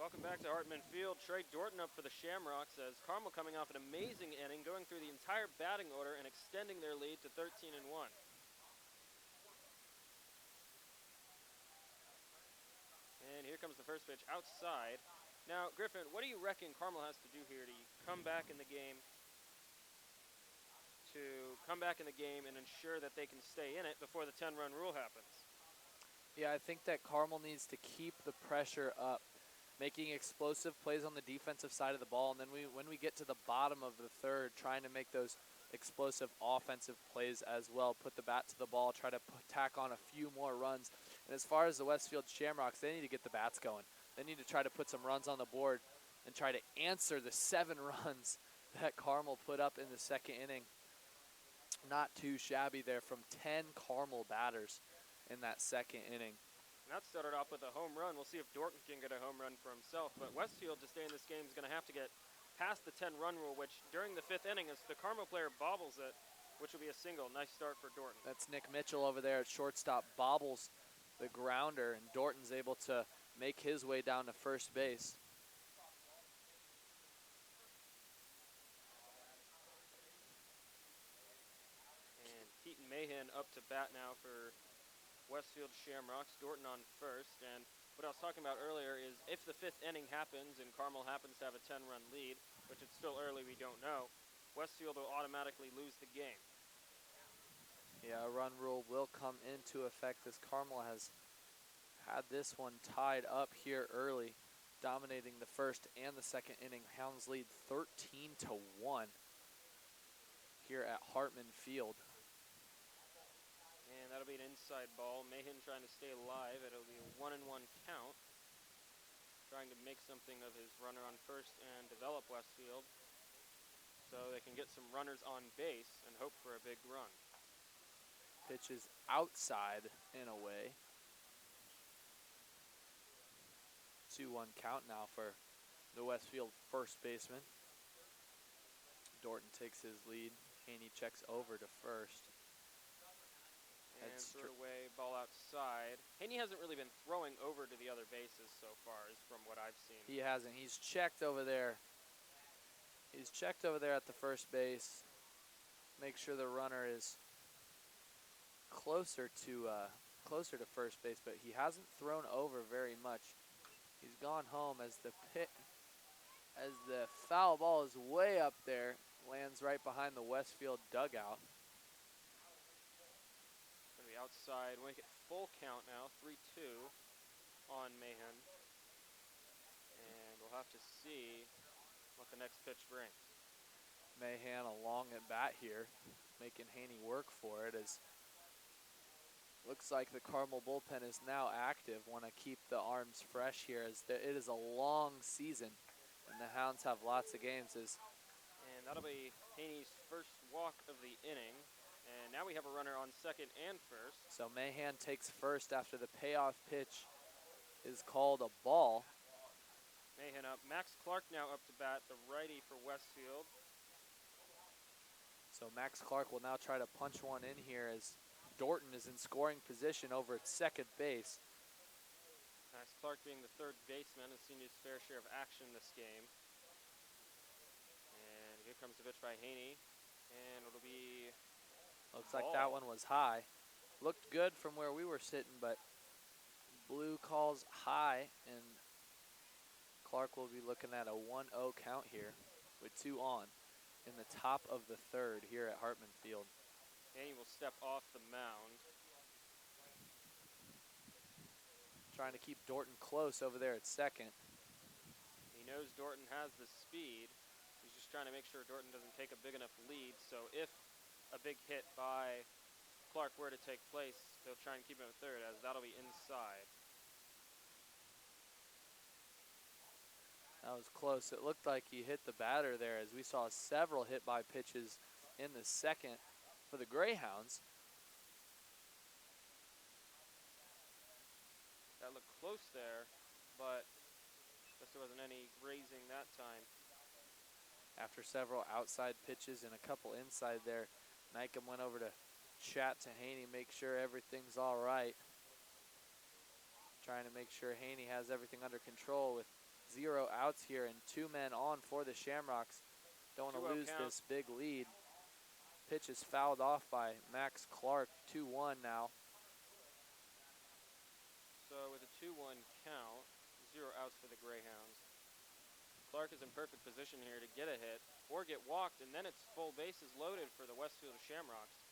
Welcome back to Hartman Field. Trey Dorton up for the Shamrocks as Carmel coming off an amazing inning, going through the entire batting order and extending their lead to 13-1. And here comes the first pitch outside. Now, Griffin, what do you reckon Carmel has to do here to come back in the game and ensure that they can stay in it before the 10-run rule happens? Yeah, I think that Carmel needs to keep the pressure up, making explosive plays on the defensive side of the ball, and then when we get to the bottom of the third, trying to make those explosive offensive plays as well, put the bat to the ball, try to tack on a few more runs. And as far as the Westfield Shamrocks, they need to get the bats going. They need to try to put some runs on the board and try to answer the 7 runs that Carmel put up in the second inning. Not too shabby there from 10 Carmel batters in that second inning. And that started off with a home run. We'll see if Dorton can get a home run for himself. But Westfield, to stay in this game, is going to have to get past the 10-run rule, which during the 5th inning, as the Carmel player bobbles it, which will be a single. Nice start for Dorton. That's Nick Mitchell over there at shortstop, bobbles the grounder, and Dorton's able to make his way down to first base. And Keaton Mahan up to bat now for Westfield Shamrocks. Dorton on first. And what I was talking about earlier is if the 5th inning happens and Carmel happens to have a 10-run lead, which it's still early, we don't know, Westfield will automatically lose the game. Yeah, a run rule will come into effect as Carmel has had this one tied up here early, dominating the first and the second inning. Hounds lead 13-1 here at Hartman Field. And that'll be an inside ball. Mahan trying to stay alive. It'll be a 1-1 count. Trying to make something of his runner on first and develop Westfield so they can get some runners on base and hope for a big run. Pitch is outside in a way. 2-1 count now for the Westfield first baseman. Dorton takes his lead. Haney checks over to first. And threw it away, ball outside. Haney hasn't really been throwing over to the other bases so far, is from what I've seen. He hasn't. He's checked over there. He's checked over there at the first base. Make sure the runner is closer to first base, but he hasn't thrown over very much. He's gone home as the foul ball is way up there, lands right behind the Westfield dugout. Outside, we'll make it full count now, 3-2 on Mahan. And we'll have to see what the next pitch brings. Mahan a long at bat here, making Haney work for it as looks like the Carmel bullpen is now active. Want to keep the arms fresh here as it is a long season and the Hounds have lots of games. And that'll be Haney's first walk of the inning. And now we have a runner on second and first. So Mahan takes first after the payoff pitch is called a ball. Mahan up. Max Clark now up to bat, the righty for Westfield. So Max Clark will now try to punch one in here as Dorton is in scoring position over at second base. Max Clark being the third baseman has seen his fair share of action this game. And here comes the pitch by Haney. And it'll be... Looks like that one was high. Looked good from where we were sitting, but Blue calls high, and Clark will be looking at a 1-0 count here with 2 on in the top of the third here at Hartman Field. Haney will step off the mound. Trying to keep Dorton close over there at second. He knows Dorton has the speed. He's just trying to make sure Dorton doesn't take a big enough lead, so if a big hit by Clark were to take place, they'll try and keep him at third, as that'll be inside. That was close. It looked like he hit the batter there as we saw several hit by pitches in the second for the Greyhounds. That looked close there, but I guess there wasn't any grazing that time. After several outside pitches and a couple inside there, Nykum went over to chat to Haney, make sure everything's all right. Trying to make sure Haney has everything under control with 0 outs here and 2 men on for the Shamrocks. Don't want to lose this big lead. Pitch is fouled off by Max Clark, 2-1 now. So with a 2-1 count, 0 outs for the Greyhounds. Clark is in perfect position here to get a hit or get walked, and then it's full bases loaded for the Westfield Shamrocks.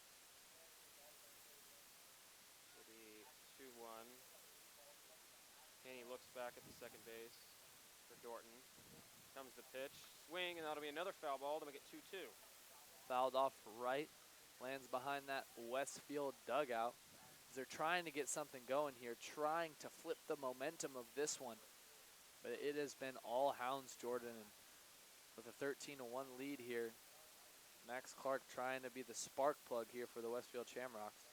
It'll be 2-1. Haney looks back at the second base for Dorton. Comes the pitch, swing, and that'll be another foul ball to make it 2-2. Fouled off right, lands behind that Westfield dugout. They're trying to get something going here, trying to flip the momentum of this one. But it has been all Hounds, Jordan, and with a 13-1 lead here, Max Clark trying to be the spark plug here for the Westfield Shamrocks.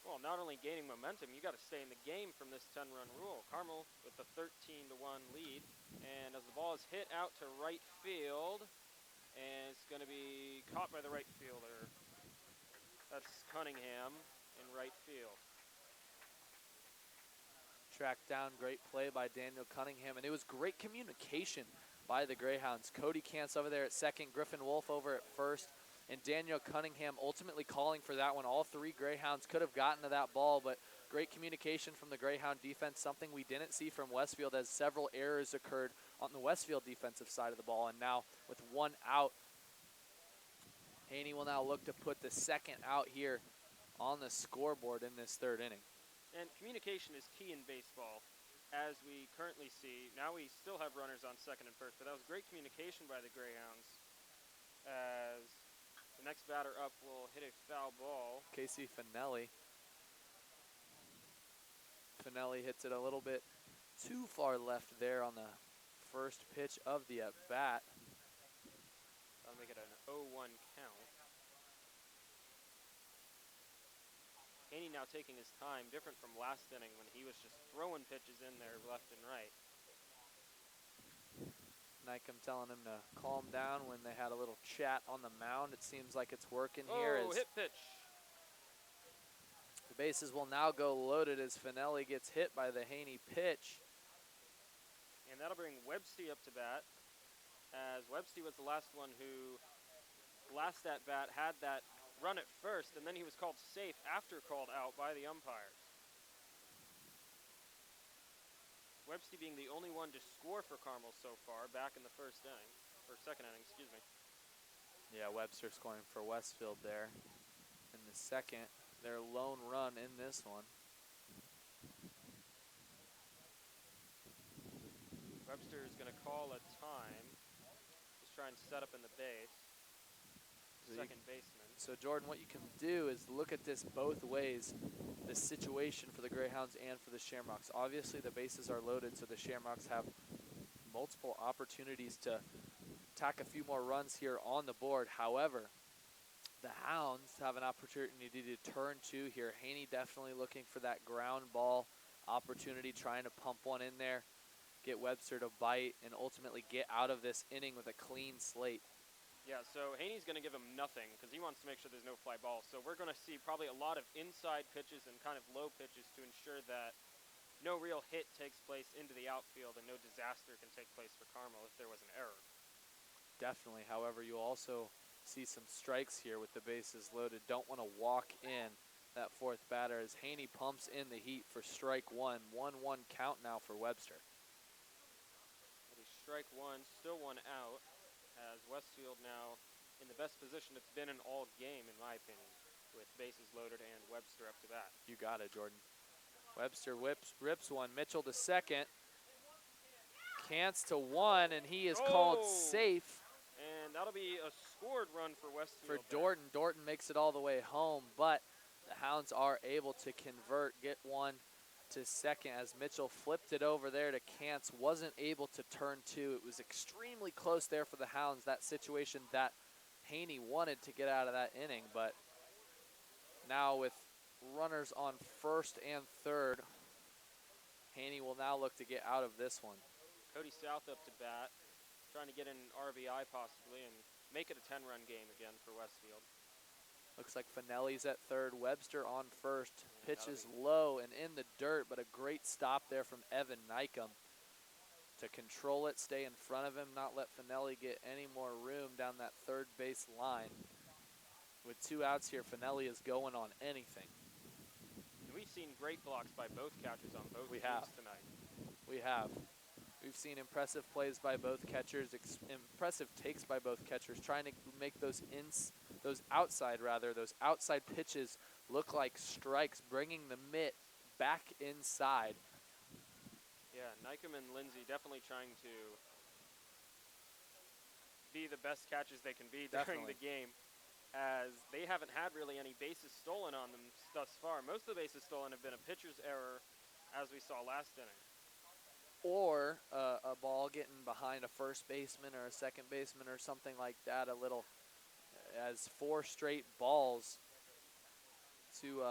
Well, not only gaining momentum, you got to stay in the game from this 10-run rule. Carmel with the 13-1 lead, and as the ball is hit out to right field, and it's going to be caught by the right fielder. That's Cunningham in right field. Tracked down, great play by Daniel Cunningham, and it was great communication by the Greyhounds. Cody Kantz over there at second, Griffin Wolf over at first, and Daniel Cunningham ultimately calling for that one. All 3 Greyhounds could have gotten to that ball, but great communication from the Greyhound defense, something we didn't see from Westfield as several errors occurred on the Westfield defensive side of the ball. And now with 1 out, Haney will now look to put the second out here on the scoreboard in this third inning. And communication is key in baseball, as we currently see. Now we still have runners on second and first, but that was great communication by the Greyhounds, as the next batter up will hit a foul ball. Casey Finelli. Finelli hits it a little bit too far left there on the first pitch of the at-bat. That'll make it an 0-1 count. Haney now taking his time, different from last inning when he was just throwing pitches in there left and right. Nykum telling him to calm down when they had a little chat on the mound. It seems like it's working here. Oh, hit pitch. The bases will now go loaded as Finelli gets hit by the Haney pitch. And that'll bring Webster up to bat, as Webster was the last one who, last at bat, had that run at first, and then he was called safe after called out by the umpires. Webster being the only one to score for Carmel so far, back in the first inning, or second inning, excuse me. Yeah, Webster scoring for Westfield there in the second. Their lone run in this one. Webster is going to call a time. Just try and set up in the base. Second baseman. So Jordan, what you can do is look at this both ways, the situation for the Greyhounds and for the Shamrocks. Obviously the bases are loaded, so the Shamrocks have multiple opportunities to tack a few more runs here on the board. However, the Hounds have an opportunity to turn two here. Haney definitely looking for that ground ball opportunity, trying to pump one in there, get Webster to bite, and ultimately get out of this inning with a clean slate. Yeah, so Haney's going to give him nothing because he wants to make sure there's no fly balls. So we're going to see probably a lot of inside pitches and kind of low pitches to ensure that no real hit takes place into the outfield and no disaster can take place for Carmel if there was an error. Definitely. However, you'll also see some strikes here with the bases loaded. Don't want to walk in that fourth batter as Haney pumps in the heat for strike one. 1-1 count now for Webster. It'll be strike one, still one out, as Westfield now in the best position it's been in all game, in my opinion, with bases loaded and Webster up to bat. You got it, Jordan. Webster rips one. Mitchell to second. Cants to one, and he is called safe. And that'll be a scored run for Westfield. For Dorton. Dorton makes it all the way home, but the Hounds are able to convert, get one to second as Mitchell flipped it over there to Cants. Wasn't able to turn two. It was extremely close there for the Hounds, that situation that Haney wanted to get out of that inning. But now with runners on first and third, Haney will now look to get out of this one. Cody South up to bat, trying to get an RBI possibly and make it a 10-run game again for Westfield. Looks like Finelli's at third, Webster on first. Pitches low and in the dirt, but a great stop there from Evan Nykum to control it, stay in front of him, not let Finelli get any more room down that third base line. With two outs here, Finelli is going on anything. And we've seen great blocks by both catchers on both teams tonight. We have. We've seen impressive plays by both catchers, impressive takes by both catchers, trying to make those outside pitches look like strikes, bringing the mitt back inside. Yeah, Nykum and Lindsay definitely trying to be the best catchers they can be during the game, as they haven't had really any bases stolen on them thus far. Most of the bases stolen have been a pitcher's error, as we saw last inning. Or a ball getting behind a first baseman or a second baseman or something like that, as 4 straight balls to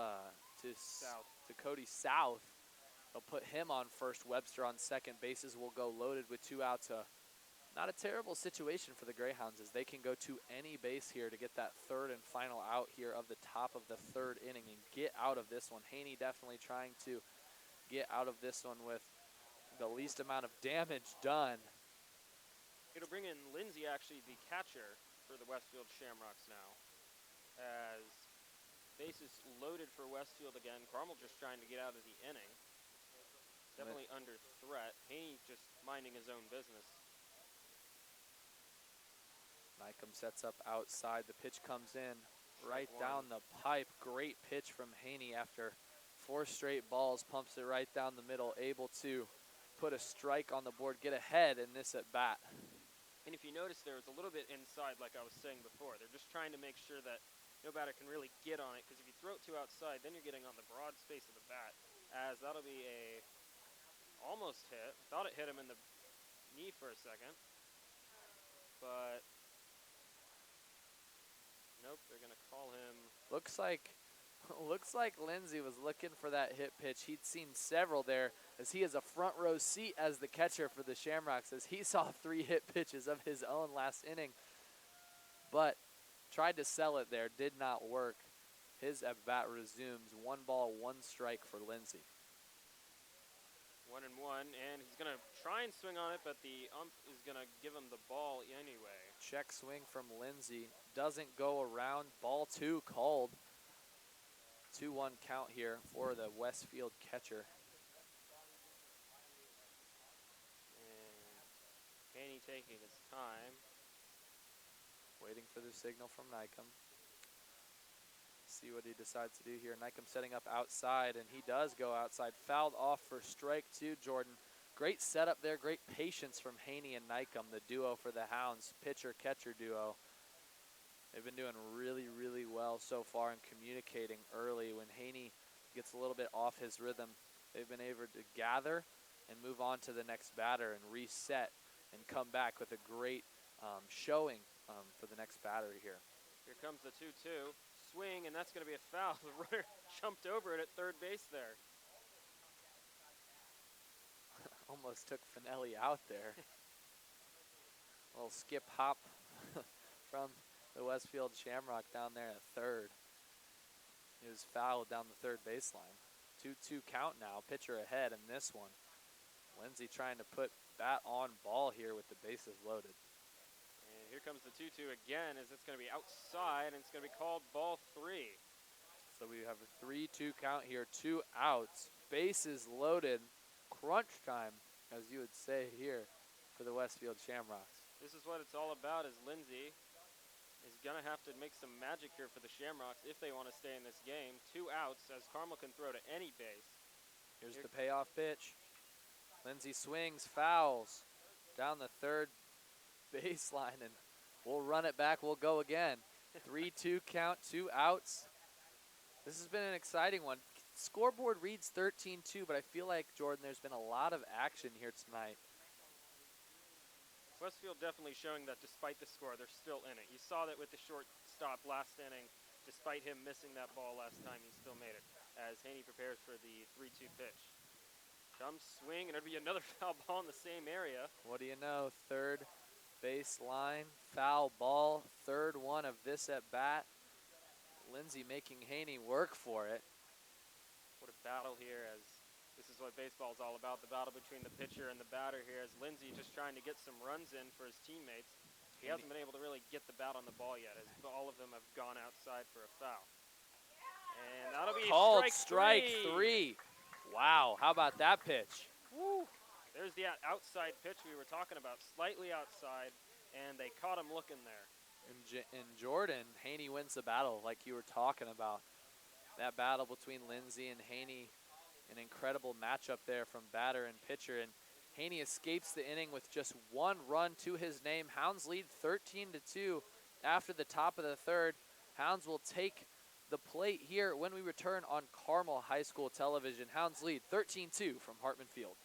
Cody South. They'll put him on first, Webster on second. Bases will go loaded with 2 outs. Not a terrible situation for the Greyhounds, as they can go to any base here to get that third and final out here of the top of the third inning and get out of this one. Haney definitely trying to get out of this one with the least amount of damage done. It'll bring in Lindsay, actually the catcher for the Westfield Shamrocks now, as bases loaded for Westfield again. Carmel just trying to get out of the inning. Definitely under threat. Haney just minding his own business. Nykum sets up outside. The pitch comes in right Strike down one. the pipe. Great pitch from Haney after 4 straight balls. Pumps it right down the middle. Able to put a strike on the board, get ahead in this at bat. And if you notice, there was a little bit inside, like I was saying before. They're just trying to make sure that no batter can really get on it, because if you throw it too outside, then you're getting on the broad space of the bat, as that'll be a almost hit. Thought it hit him in the knee for a second, but nope, they're going to call him. Looks like Lindsey was looking for that hit pitch. He'd seen several there, as he has a front row seat as the catcher for the Shamrocks, as he saw 3 hit pitches of his own last inning, but tried to sell it there, did not work. His at bat resumes. 1 ball, 1 strike for Lindsey. 1-1, and he's going to try and swing on it, but the ump is going to give him the ball anyway. Check swing from Lindsey. Doesn't go around. Ball 2 called. 2-1 count here for the Westfield catcher. And Haney taking his time. Waiting for the signal from Nykum. See what he decides to do here. Nykum setting up outside, and he does go outside. Fouled off for strike 2, Jordan. Great setup there, great patience from Haney and Nykum, the duo for the Hounds, pitcher-catcher duo. They've been doing really, really well so far in communicating early. When Haney gets a little bit off his rhythm, they've been able to gather and move on to the next batter and reset and come back with a great showing for the next batter here. Here comes the 2-2. Swing, and that's going to be a foul. The runner jumped over it at third base there. Almost took Finelli out there. A little skip hop from the Westfield Shamrock down there at third. He was fouled down the third baseline. 2-2 count now, pitcher ahead in this one. Lindsey trying to put bat on ball here with the bases loaded. And here comes the 2-2 again, as it's going to be outside, and it's going to be called ball 3. So we have a 3-2 count here, 2 outs, bases loaded, crunch time, as you would say here for the Westfield Shamrocks. This is what it's all about, is Lindsey is going to have to make some magic here for the Shamrocks if they want to stay in this game. 2 outs, as Carmel can throw to any base. Here's the payoff pitch. Lindsey swings, fouls down the third baseline, and we'll run it back, we'll go again. 3-2 count, 2 outs. This has been an exciting one. Scoreboard reads 13-2, but I feel like, Jordan, there's been a lot of action here tonight. Westfield definitely showing that despite the score, they're still in it. You saw that with the shortstop last inning. Despite him missing that ball last time, he still made it, as Haney prepares for the 3-2 pitch. Comes swing, and it'll be another foul ball in the same area. What do you know? Third baseline, foul ball, third one of this at bat. Lindsey making Haney work for it. What a battle here, as this is what baseball is all about, the battle between the pitcher and the batter here, as Lindsey just trying to get some runs in for his teammates. He hasn't been able to really get the bat on the ball yet, as all of them have gone outside for a foul. And that'll be called strike three. Wow, how about that pitch? Woo. There's the outside pitch we were talking about, slightly outside, and they caught him looking there. In Jordan, Haney wins the battle like you were talking about. That battle between Lindsey and Haney, an incredible matchup there from batter and pitcher. And Haney escapes the inning with just 1 run to his name. Hounds lead 13-2 after the top of the third. Hounds will take the plate here when we return on Carmel High School television. Hounds lead 13-2 from Hartman Field.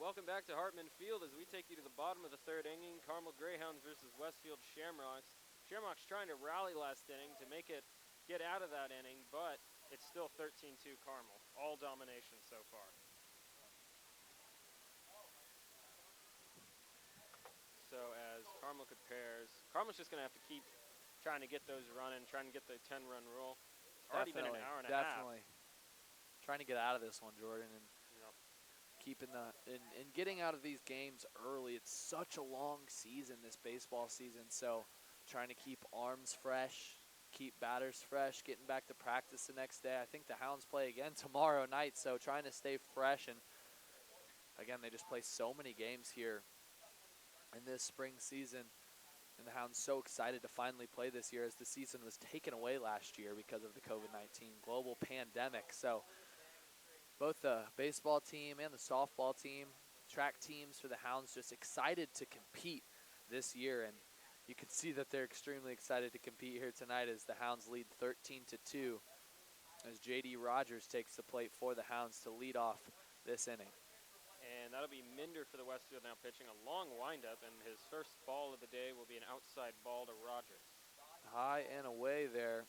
welcome back to Hartman Field as we take you to the bottom of the third inning. Carmel Greyhounds versus Westfield Shamrocks. Shamrocks trying to rally last inning to make it get out of that inning, but it's still 13-2 Carmel. All domination so far. So as Carmel prepares, Carmel's just going to have to keep trying to get those running, trying to get the 10-run rule. It's already been an hour and a half. Definitely. Trying to get out of this one, Jordan, and keeping and getting out of these games early. It's such a long season, this baseball season, so trying to keep arms fresh, keep batters fresh, getting back to practice the next day. I think the Hounds play again tomorrow night, so trying to stay fresh. And again, they just play so many games here in this spring season, and the Hounds so excited to finally play this year as the season was taken away last year because of the COVID-19 global pandemic. So both the baseball team and the softball team, track teams for the Hounds, just excited to compete this year. And you can see that they're extremely excited to compete here tonight as the Hounds lead 13-2 as J.D. Rogers takes the plate for the Hounds to lead off this inning. And that'll be Minder for the Westfield now pitching a long windup, and his first ball of the day will be an outside ball to Rogers. High and away there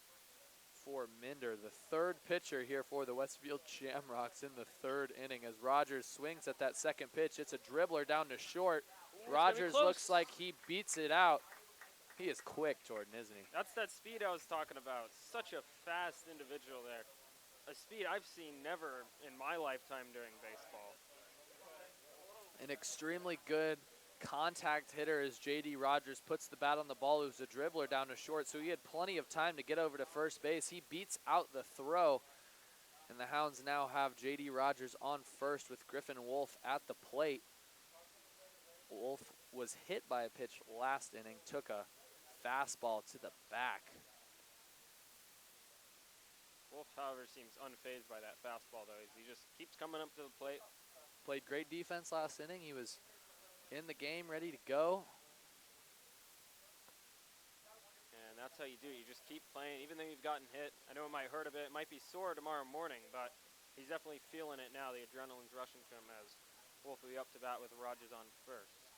for Minder, the third pitcher here for the Westfield Shamrocks in the third inning as Rogers swings at that second pitch. It's a dribbler down to short. Ooh, Rogers looks like he beats it out. He is quick, Jordan, isn't he? That's that speed I was talking about. Such a fast individual there. A speed I've seen never in my lifetime during baseball. An extremely good contact hitter as J.D. Rogers puts the bat on the ball. It was a dribbler down to short, so he had plenty of time to get over to first base. He beats out the throw, and the Hounds now have J.D. Rogers on first with Griffin Wolf at the plate. Wolf was hit by a pitch last inning, took a fastball to the back. Wolf, however, seems unfazed by that fastball, though. He just keeps coming up to the plate. Played great defense last inning. He was in the game, ready to go. And that's how you do it. You just keep playing, even though you've gotten hit. I know it might hurt a bit. It might be sore tomorrow morning, but he's definitely feeling it now. The adrenaline's rushing to him as Wolf will be up to bat with Rogers on first.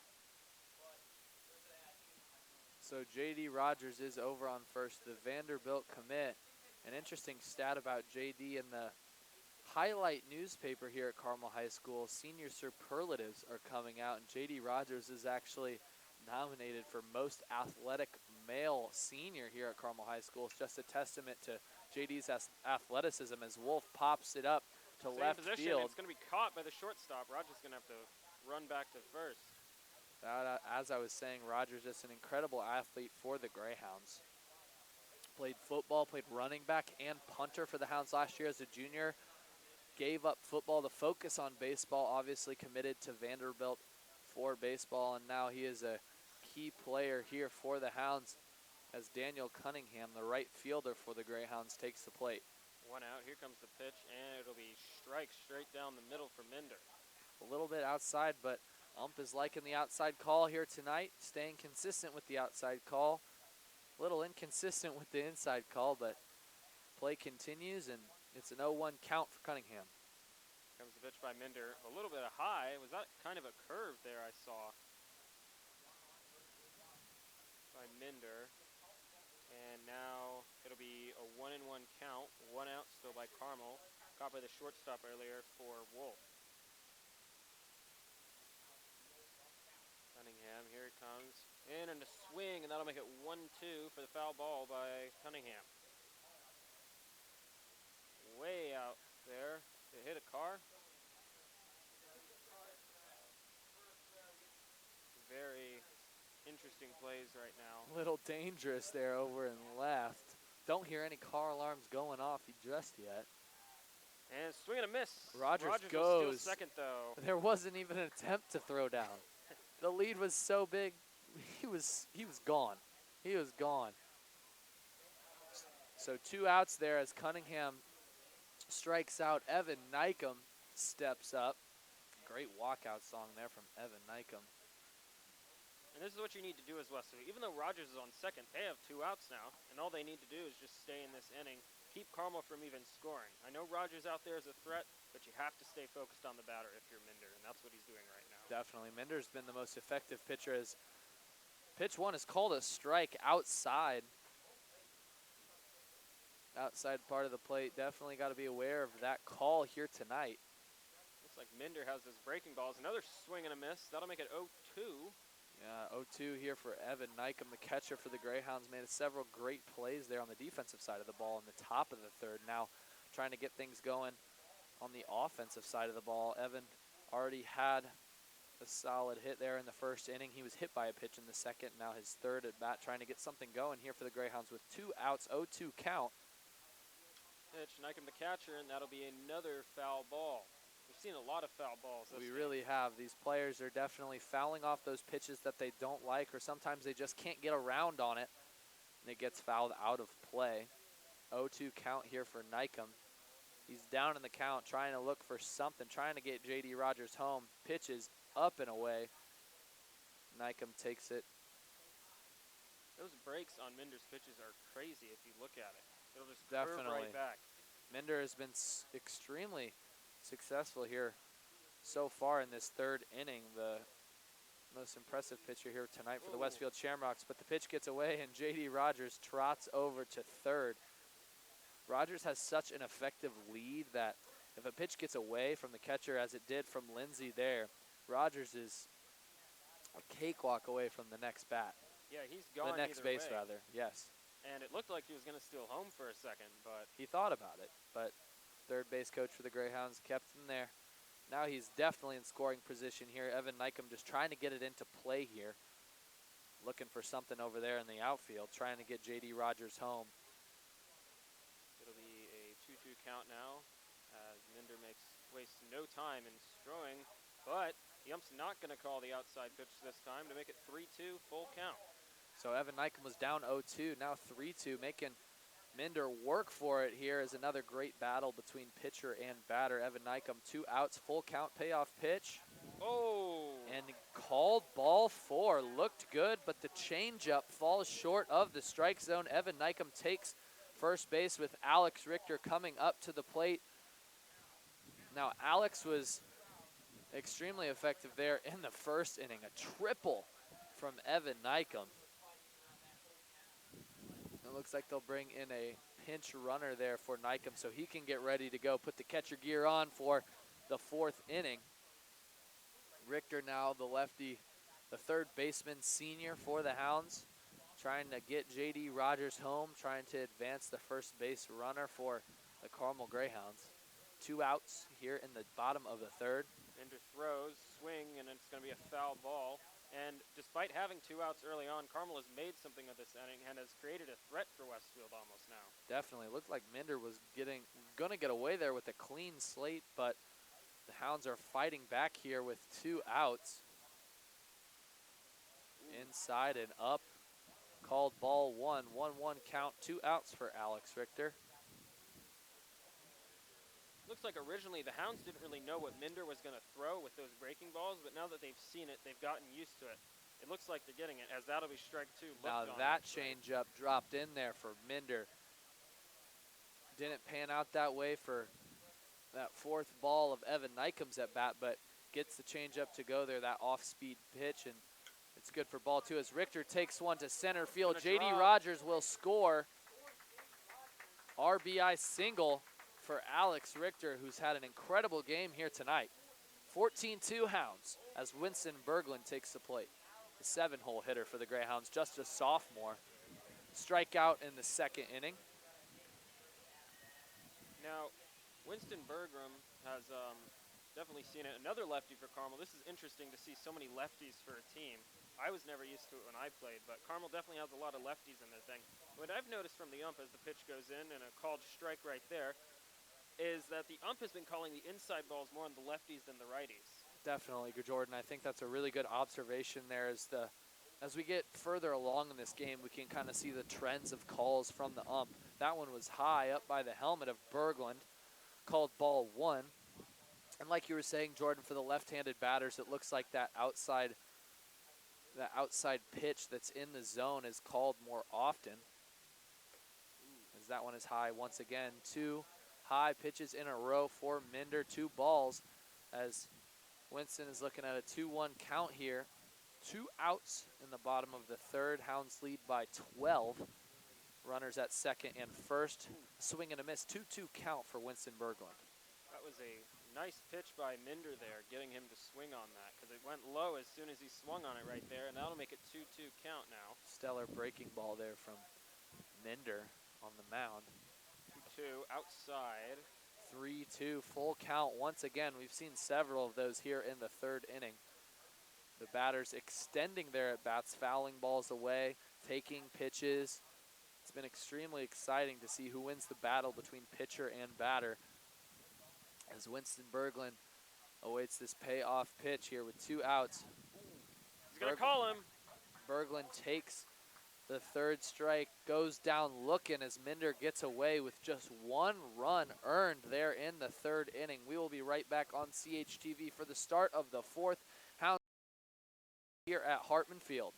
So J.D. Rogers is over on first. The Vanderbilt commit. An interesting stat about J.D. in the highlight newspaper here at Carmel High School. Senior superlatives are coming out, and J.D. Rogers is actually nominated for most athletic male senior here at Carmel High School. It's just a testament to J.D.'s athleticism as Wolf pops it up to left field. It's going to be caught by the shortstop. Rogers going to have to run back to first. As I was saying, Rogers is an incredible athlete for the Greyhounds. Played football, played running back and punter for the Hounds last year as a junior. Gave up football to focus on baseball, obviously committed to Vanderbilt for baseball, and now he is a key player here for the Hounds as Daniel Cunningham, the right fielder for the Greyhounds, takes the plate. One out, here comes the pitch, and it'll be strike straight down the middle for Minder. A little bit outside, but ump is liking the outside call here tonight, staying consistent with the outside call. A little inconsistent with the inside call, but play continues, and it's an 0-1 count for Cunningham. Comes the pitch by Minder. A little bit of high. Was that kind of a curve there I saw by Minder? And now it'll be a 1-1 count. One out still by Carmel. Caught by the shortstop earlier for Wolf. Cunningham, here it comes. In and a swing, and that'll make it 1-2 for the foul ball by Cunningham. Way out there to hit a car. Very interesting plays right now. A little dangerous there over and left. Don't hear any car alarms going off just yet. And swing and a miss. Rogers goes. goes. Second, though. There wasn't even an attempt to throw down. The lead was so big, he was gone. He was gone. So 2 outs there as Cunningham strikes out. Evan Nykum steps up. Great walkout song there from Evan Nykum. And this is what you need to do as Westfield. Even though Rogers is on second, they have 2 outs now, and all they need to do is just stay in this inning, keep Carmel from even scoring. I know Rogers out there is a threat, but you have to stay focused on the batter if you're Minder, and that's what he's doing right now. Definitely. Minder's been the most effective pitcher as pitch one is called a strike outside. Outside part of the plate. Definitely got to be aware of that call here tonight. Looks like Minder has his breaking balls. Another swing and a miss. That'll make it 0-2. Yeah, 0-2 here for Evan Nykum, the catcher for the Greyhounds. Made several great plays there on the defensive side of the ball in the top of the third. Now trying to get things going on the offensive side of the ball. Evan already had a solid hit there in the first inning. He was hit by a pitch in the second. Now his third at bat, trying to get something going here for the Greyhounds with 2 outs, 0-2 count. Pitch, Nykum the catcher, and that'll be another foul ball. We've seen a lot of foul balls this We game. really have. These players are definitely fouling off those pitches that they don't like, or sometimes they just can't get around on it, and it gets fouled out of play. 0-2 count here for Nykum. He's down in the count, trying to look for something, trying to get J.D. Rogers home. Pitches up and away. Nykum takes it. Those breaks on Minder's pitches are crazy if you look at it. It'll just curve Definitely. right back. Minder has been extremely successful here so far in this third inning. The most impressive pitcher here tonight for the Westfield Shamrocks, but the pitch gets away and J.D. Rogers trots over to third. Rogers has such an effective lead that if a pitch gets away from the catcher, as it did from Lindsey there, Rogers is a cakewalk away from the next bat. Yeah, he's gone The next either base, way. rather, yes. And it looked like he was going to steal home for a second, but He thought about it, but third base coach for the Greyhounds kept him there. Now he's definitely in scoring position here. Evan Nykum just trying to get it into play here. Looking for something over there in the outfield, trying to get J.D. Rogers home. it'll be a 2-2 count now as Minder wastes no time in throwing, but the ump's not going to call the outside pitch this time to make it 3-2 full count. So Evan Nykum was down 0-2, now 3-2, making Minder work for it here is another great battle between pitcher and batter. Evan Nykum, 2 outs, full count, payoff pitch. Oh! And called ball 4. Looked good, but the changeup falls short of the strike zone. Evan Nykum takes first base with Alex Richter coming up to the plate. Now, Alex was extremely effective there in the first inning. A triple from Evan Nykum. It looks like they'll bring in a pinch runner there for Nykum so he can get ready to go. Put the catcher gear on for the 4th inning. Richter now the lefty, the third baseman senior for the Hounds, trying to get J.D. Rogers home, trying to advance the first base runner for the Carmel Greyhounds. 2 outs here in the bottom of the third. Minder throws, swing, and it's going to be a foul ball. And despite having 2 outs early on, Carmel has made something of this inning and has created a threat for Westfield almost now. Definitely looked like Minder was going to get away there with a clean slate, but the Hounds are fighting back here with 2 outs. Inside and up, called ball 1, 1-1 count, 2 outs for Alex Richter. Looks like originally the Hounds didn't really know what Minder was going to throw with those breaking balls, but now that they've seen it, they've gotten used to it. It looks like they're getting it, as that'll be strike 2. Now that changeup dropped in there for Minder. Didn't pan out that way for that 4th ball of Evan Nykum's at bat, but gets the changeup to go there, that off-speed pitch, and it's good for ball 2 as Richter takes one to center field. J.D. Rogers will score. RBI single for Alex Richter, who's had an incredible game here tonight. 14-2 Hounds as Winston Berglund takes the plate. The 7-hole hitter for the Greyhounds, just a sophomore. Strikeout in the 2nd inning. Now, Winston Bergrum has definitely seen it. Another lefty for Carmel. This is interesting to see so many lefties for a team. I was never used to it when I played, but Carmel definitely has a lot of lefties in their thing. What I've noticed from the ump as the pitch goes in and a called strike right there is that the ump has been calling the inside balls more on the lefties than the righties. Definitely, Jordan. I think that's a really good observation there. As we get further along in this game, we can kind of see the trends of calls from the ump. That one was high up by the helmet of Berglund, called ball 1. And like you were saying, Jordan, for the left-handed batters, it looks like that outside pitch that's in the zone is called more often. As that one is high once again. 2 high pitches in a row for Minder, 2 balls as Winston is looking at a 2-1 count here. 2 outs in the bottom of the third. Hounds lead by 12. Runners at second and first. Swing and a miss. 2-2 count for Winston Berglund. That was a nice pitch by Minder there, getting him to swing on that, because it went low as soon as he swung on it right there, and that'll make it 2-2 count now. Stellar breaking ball there from Minder on the mound. 2-2 outside. 3-2 full count. Once again, we've seen several of those here in the third inning. The batters extending their at-bats, fouling balls away, taking pitches. It's been extremely exciting to see who wins the battle between pitcher and batter as Winston Berglund awaits this payoff pitch here with 2 outs. He's going to call him. Berglund takes the third strike, goes down looking as Minder gets away with just 1 run earned there in the third inning. We will be right back on CHTV for the start of the fourth. Hounds here at Hartman Field.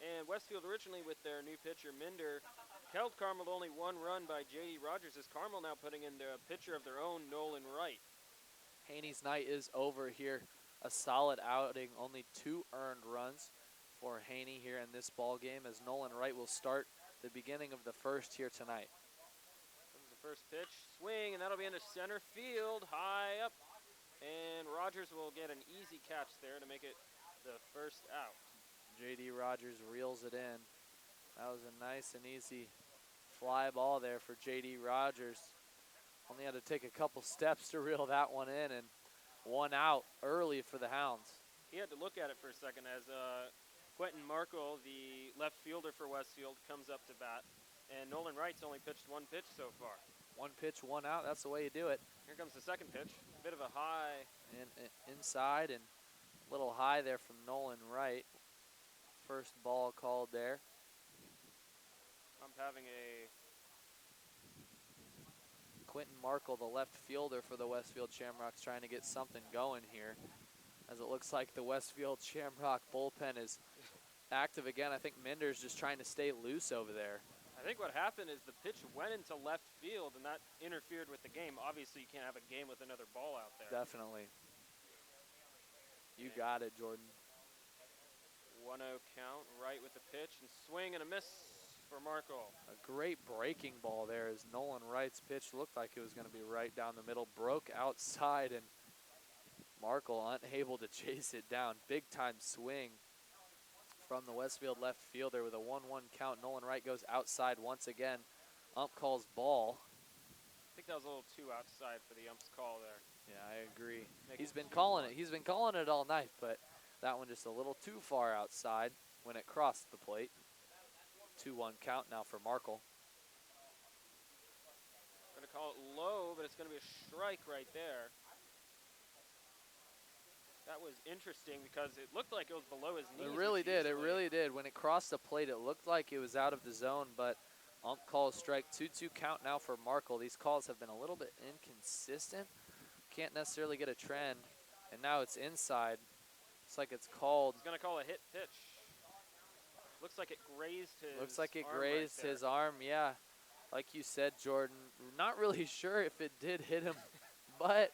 And Westfield originally with their new pitcher Minder held Carmel to only 1 run by J.D. Rogers, as Carmel now putting in the pitcher of their own, Nolan Wright. Haney's night is over here. A solid outing, only 2 earned runs for Haney here in this ball game as Nolan Wright will start the beginning of the first here tonight. Comes the first pitch, swing, and that'll be into center field, high up. And Rogers will get an easy catch there to make it the first out. J.D. Rogers reels it in. That was a nice and easy fly ball there for J.D. Rogers. Only had to take a couple steps to reel that one in, and 1 out early for the Hounds. He had to look at it for a second as Quentin Markle, the left fielder for Westfield, comes up to bat. And Nolan Wright's only pitched 1 pitch so far. 1 pitch, 1 out. That's the way you do it. Here comes the second pitch. A bit of a high. And inside and a little high there from Nolan Wright. First ball called there. I'm having a... Quentin Markle, the left fielder for the Westfield Shamrocks, trying to get something going here, as it looks like the Westfield Shamrock bullpen is active again. I think Minder's just trying to stay loose over there. I think what happened is the pitch went into left field, and that interfered with the game. Obviously, you can't have a game with another ball out there. Definitely. You got it, Jordan. 1-0 count, Wright with the pitch, and swing and a miss for Markle. A great breaking ball there as Nolan Wright's pitch looked like it was going to be right down the middle, broke outside, and Markle unable to chase it down. Big time swing from the Westfield left fielder with a 1-1 count. Nolan Wright goes outside once again. Ump calls ball. I think that was a little too outside for the ump's call there. Yeah, I agree. He's been calling it. He's been calling it all night, but that one just a little too far outside when it crossed the plate. 2-1 count now for Markle. Going to call it low, but it's going to be a strike right there. That was interesting because it looked like it was below his knees. It really did. It really did. When it crossed the plate, it looked like it was out of the zone, but ump calls strike. 2-2 count now for Markle. These calls have been a little bit inconsistent. Can't necessarily get a trend. And now it's inside. Looks like it's called. He's going to call a hit pitch. Looks like it grazed his Looks like it arm grazed right there. his arm, yeah. Like you said, Jordan, not really sure if it did hit him, but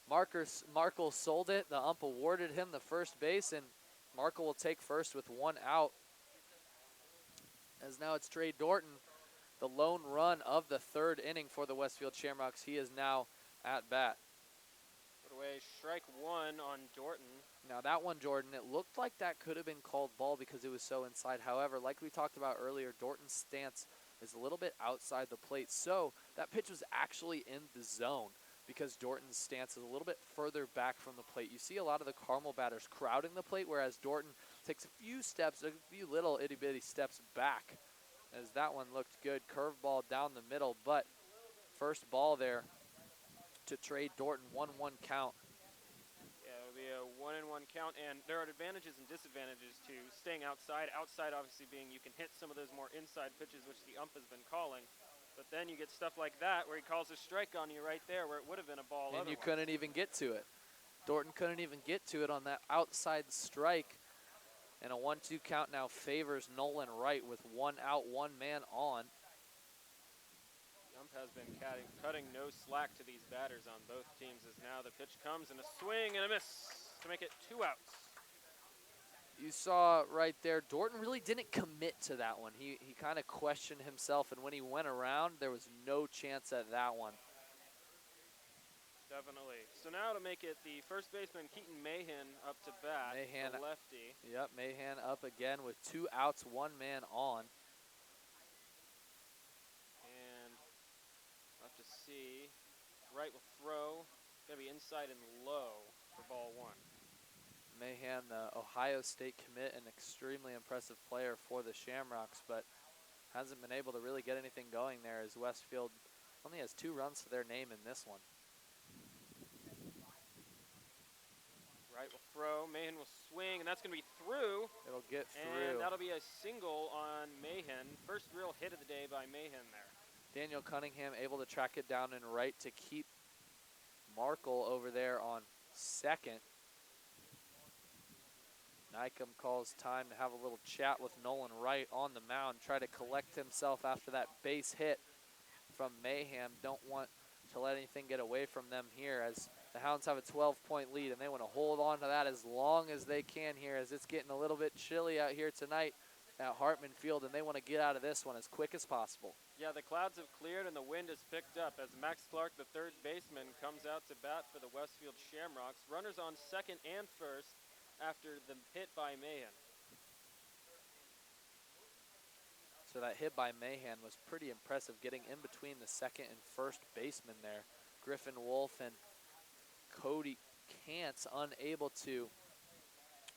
Markle sold it. The ump awarded him the first base, and Markle will take first with 1 out. As now it's Trey Dorton, the lone run of the 3rd inning for the Westfield Shamrocks. He is now at bat. Put away strike 1 on Dorton. Now that one, Jordan, it looked like that could have been called ball because it was so inside. However, like we talked about earlier, Dorton's stance is a little bit outside the plate. So that pitch was actually in the zone because Dorton's stance is a little bit further back from the plate. You see a lot of the Carmel batters crowding the plate, whereas Dorton takes a few steps, a few little itty-bitty steps back, as that one looked good. Curveball down the middle, but first ball there to Trey Dorton, 1-1 count. Yeah, it'll be a 1-1 count, and there are advantages and disadvantages to staying outside. Outside, obviously, being you can hit some of those more inside pitches, which the ump has been calling. But then you get stuff like that where he calls a strike on you right there where it would have been a ball And otherwise. you couldn't even get to it. Dorton couldn't even get to it on that outside strike. And a 1-2 count now favors Nolan Wright with 1 out, 1 man on. The ump has been cutting no slack to these batters on both teams as now the pitch comes and a swing and a miss to make it 2 outs. You saw right there, Dorton really didn't commit to that one. He kind of questioned himself, and when he went around, there was no chance at that one. Definitely. So now to make it the first baseman, Keaton Mahan, up to bat, Mahan, the lefty. Yep, Mahan up again with 2 outs, 1 man on. And we'll have to see. Wright will throw. Going to be inside and low for ball 1. Mahan, the Ohio State commit, an extremely impressive player for the Shamrocks, but hasn't been able to really get anything going there as Westfield only has 2 runs to their name in this one. Wright will throw. Mahan will swing, and that's going to be through. It'll get through. And that'll be a single on Mahan. First real hit of the day by Mahan there. Daniel Cunningham able to track it down and right to keep Markle over there on second. Nykum calls time to have a little chat with Nolan Wright on the mound, try to collect himself after that base hit from Mayhem. Don't want to let anything get away from them here as the Hounds have a 12-point lead, and they want to hold on to that as long as they can here as it's getting a little bit chilly out here tonight at Hartman Field, and they want to get out of this one as quick as possible. Yeah, the clouds have cleared and the wind has picked up as Max Clark, the third baseman, comes out to bat for the Westfield Shamrocks. Runners on second and first after the hit by Mahan. So that hit by Mahan was pretty impressive, getting in between the second and first baseman there. Griffin Wolf and Cody Kantz unable to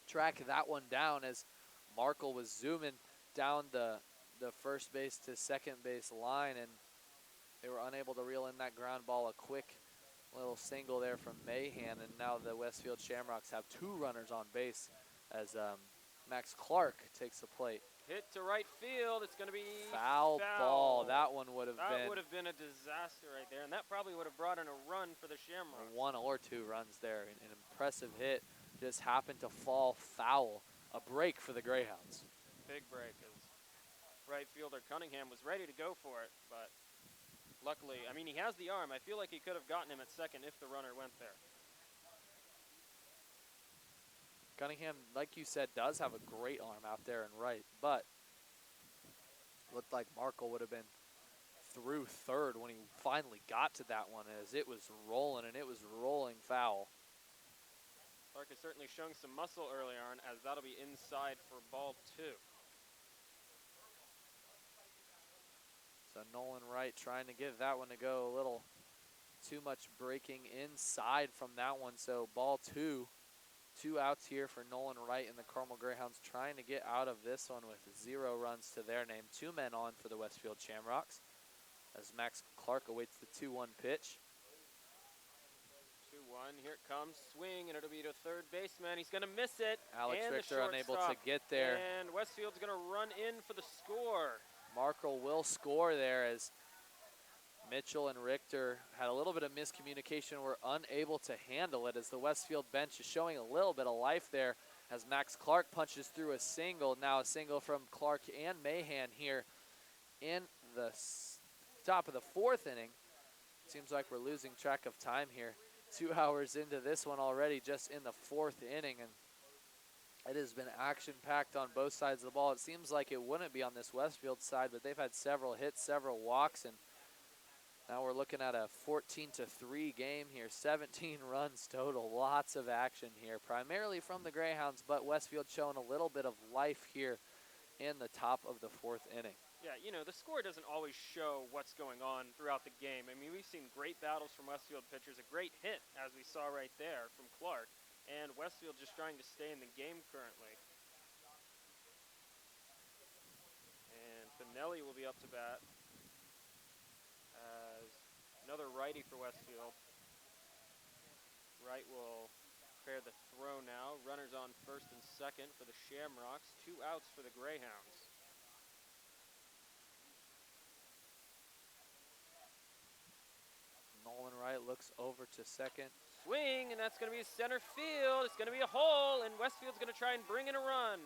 track that one down as Markle was zooming down the first base to second base line, and they were unable to reel in that ground ball. A quick little single there from Mahan, and now the Westfield Shamrocks have 2 runners on base as Max Clark takes the plate. Hit to right field. It's going to be foul ball. That one would have been a disaster right there, and that probably would have brought in a run for the Shamrocks. 1 or 2 runs there. An impressive hit just happened to fall foul. A break for the Greyhounds. Big break as right fielder Cunningham was ready to go for it, but luckily, I mean, he has the arm. I feel like he could have gotten him at second if the runner went there. Cunningham, like you said, does have a great arm out there and right, but looked like Markle would have been through third when he finally got to that one as it was rolling, and it was rolling foul. Clark is certainly showing some muscle early on as that'll be inside for ball 2. So Nolan Wright trying to give that one to go. A little too much breaking inside from that one. So ball 2. 2 outs here for Nolan Wright and the Carmel Greyhounds trying to get out of this one with 0 runs to their name. 2 men on for the Westfield Shamrocks. as Max Clark awaits the 2-1 pitch. 2-1, here it comes, swing, and it'll be to third baseman. He's going to miss it. Alex and Richter the unable to shortstop. get there. And Westfield's going to run in for the score. Markle will score there as Mitchell and Richter had a little bit of miscommunication, were unable to handle it as the Westfield bench is showing a little bit of life there as Max Clark punches through a single. Now a single from Clark and Mahan here in the top of the 4th inning. Seems like we're losing track of time here. 2 hours into this one already, just in the 4th inning, and it has been action-packed on both sides of the ball. It seems like it wouldn't be on this Westfield side, but they've had several hits, several walks, and now we're looking at a 14-3 game here. 17 runs total, lots of action here, primarily from the Greyhounds, but Westfield showing a little bit of life here in the top of the 4th inning. Yeah, you know, the score doesn't always show what's going on throughout the game. I mean, we've seen great battles from Westfield pitchers, a great hit, as we saw right there, from Clark, and Westfield just trying to stay in the game currently. And Finelli will be up to bat as another righty for Westfield. Wright will prepare the throw now. Runners on first and second for the Shamrocks. 2 outs for the Greyhounds. Nolan Wright looks over to second. Swing, and that's going to be center field. It's going to be a hole, and Westfield's going to try and bring in a run.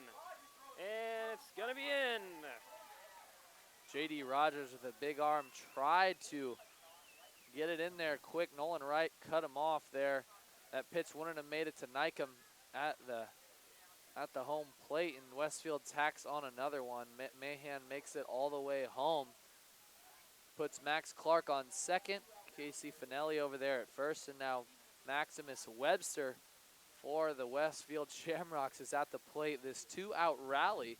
And it's going to be in. J.D. Rogers with a big arm tried to get it in there quick. Nolan Wright cut him off there. That pitch wouldn't have made it to Nykum at the home plate, and Westfield tacks on another one. Mahan makes it all the way home. Puts Max Clark on second. Casey Finelli over there at first, and now Maximus Webster for the Westfield Shamrocks is at the plate. This 2-out rally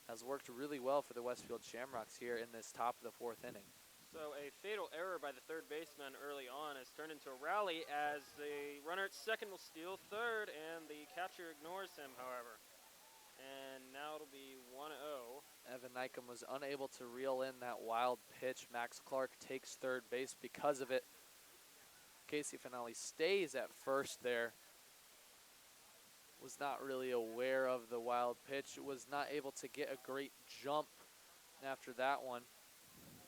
has worked really well for the Westfield Shamrocks here in this top of the 4th inning. So a fatal error by the third baseman early on has turned into a rally as the runner at second will steal third, and the catcher ignores him, however. And now it'll be 1-0. Evan Nykum was unable to reel in that wild pitch. Max Clark takes third base because of it. Casey Finelli stays at first there. Was not really aware of the wild pitch. Was not able to get a great jump after that one.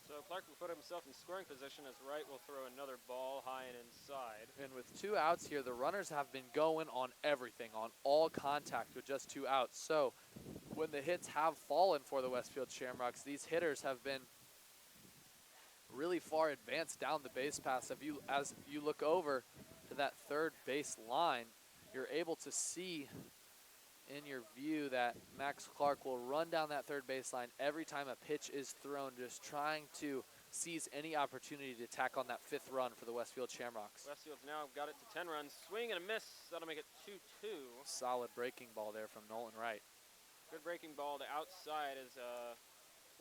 So Clark will put himself in scoring position as Wright will throw another ball high and inside. And with 2 outs here, the runners have been going on everything, on all contact with just 2 outs. So when the hits have fallen for the Westfield Shamrocks, these hitters have been really far advanced down the base paths. As you look over to that third base line, you're able to see in your view that Max Clark will run down that third baseline every time a pitch is thrown, just trying to seize any opportunity to tack on that 5th run for the Westfield Shamrocks. Westfield's now got it to 10 runs. Swing and a miss. That'll make it 2-2. Solid breaking ball there from Nolan Wright. Good breaking ball to outside as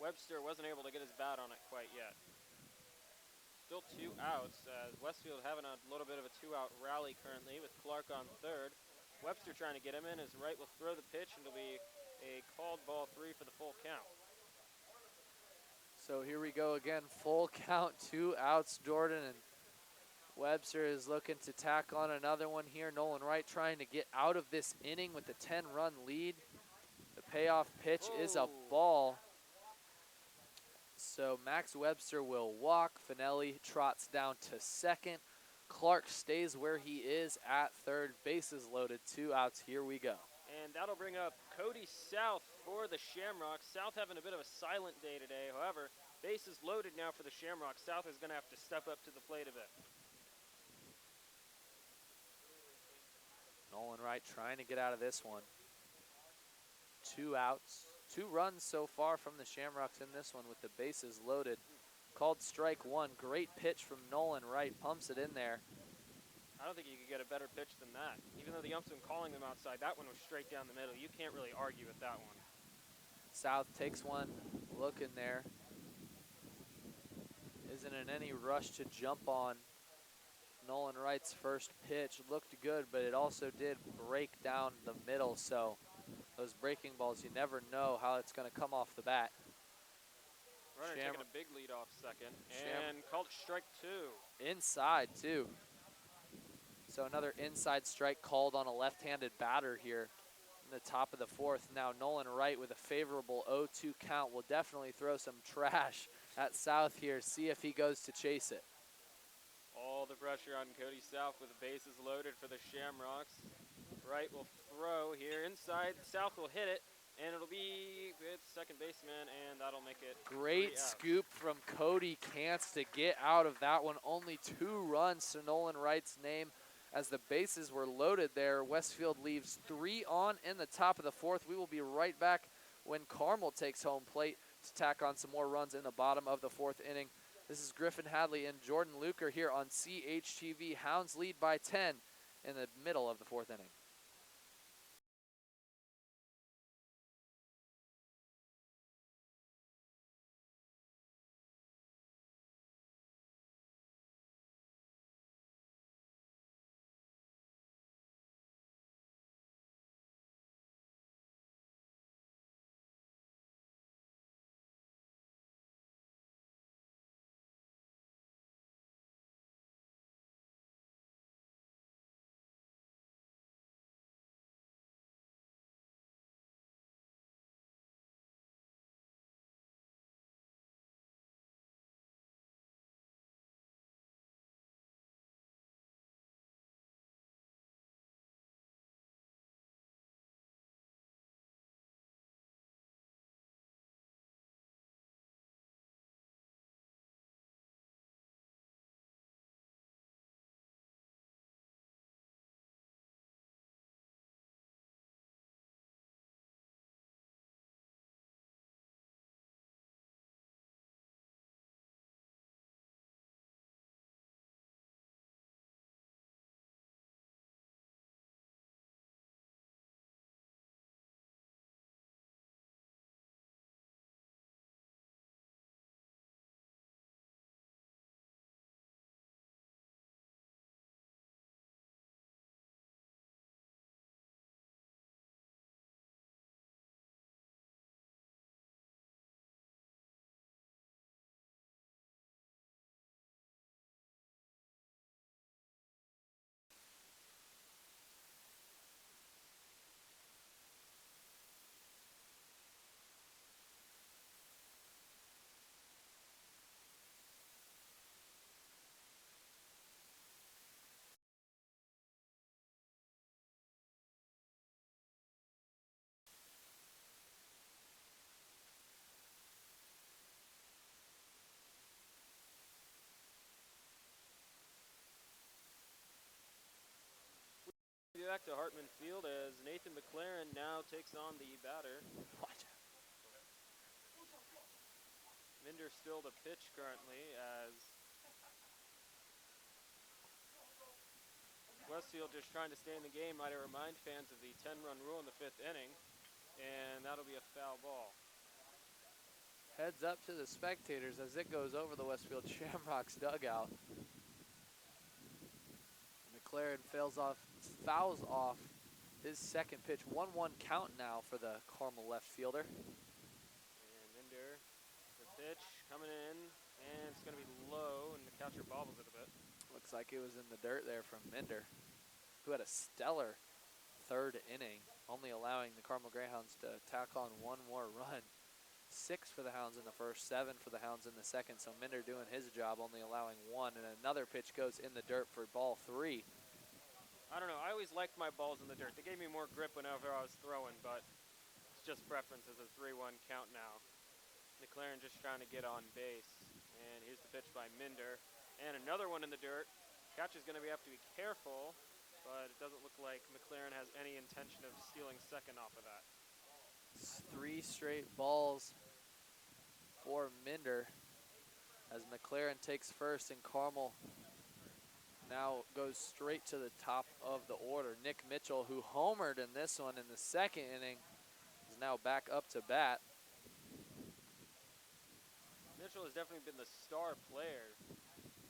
Webster wasn't able to get his bat on it quite yet. Still 2 outs as Westfield having a little bit of a 2-out rally currently with Clark on third. Webster trying to get him in as Wright will throw the pitch, and it'll be a called ball 3 for the full count. So here we go again, full count, 2 outs, Jordan, and Webster is looking to tack on another one here. Nolan Wright trying to get out of this inning with the 10-run lead. The payoff pitch is a ball. So Max Webster will walk. Finelli trots down to second. Clark stays where he is at third. Bases loaded, 2 outs. Here we go. And that'll bring up Cody South for the Shamrocks. South having a bit of a silent day today. However, bases loaded now for the Shamrocks. South is going to have to step up to the plate a bit. Nolan Wright trying to get out of this one. 2 outs. 2 runs so far from the Shamrocks in this one with the bases loaded. Called strike 1. Great pitch from Nolan Wright. Pumps it in there. I don't think you could get a better pitch than that. Even though the ump's been calling them outside, that one was straight down the middle. You can't really argue with that one. South takes one look in there. Isn't in any rush to jump on Nolan Wright's first pitch. Looked good, but it also did break down the middle. So those breaking balls, you never know how it's going to come off the bat. Runner taking a big lead off second and called it strike 2. Inside, too. So another inside strike called on a left-handed batter here in the top of the 4th. Now Nolan Wright with a favorable 0-2 count will definitely throw some trash at South here, see if he goes to chase it. All the pressure on Cody South with the bases loaded for the Shamrocks. Wright will throw here inside. South will hit it, and it'll be with second baseman, and that'll make it Great scoop from Cody Kantz to get out of that one. Only 2 runs to Nolan Wright's name as the bases were loaded there. Westfield leaves 3 on in the top of the 4th. We will be right back when Carmel takes home plate to tack on some more runs in the bottom of the 4th inning. This is Griffin Hadley and Jordan Luker here on CHTV. Hounds lead by 10 in the middle of the 4th inning. Back to Hartman Field as Nathan McLaren now takes on the batter. Watch out. Minder still the pitch currently as Westfield just trying to stay in the game. Might I remind fans of the 10-run rule in the 5th inning, and that'll be a foul ball. Heads up to the spectators as it goes over the Westfield Shamrocks dugout. McLaren fouls off his second pitch. 1-1 count now for the Carmel left fielder. And Minder, the pitch coming in, and it's going to be low, and the catcher bobbles it a bit. Looks like it was in the dirt there from Minder, who had a stellar 3rd inning, only allowing the Carmel Greyhounds to tack on 1 more run. 6 for the Hounds in the 1st, 7 for the Hounds in the 2nd. So Minder doing his job, only allowing 1, and another pitch goes in the dirt for ball 3. I don't know. I always liked my balls in the dirt. They gave me more grip whenever I was throwing, but it's just preference as a 3-1 count now. McLaren just trying to get on base. And here's the pitch by Minder. And another one in the dirt. Catcher's going to have to be careful, but it doesn't look like McLaren has any intention of stealing second off of that. It's 3 straight balls for Minder as McLaren takes first and Carmel now goes straight to the top of the order. Nick Mitchell, who homered in this one in the 2nd inning, is now back up to bat. Mitchell has definitely been the star player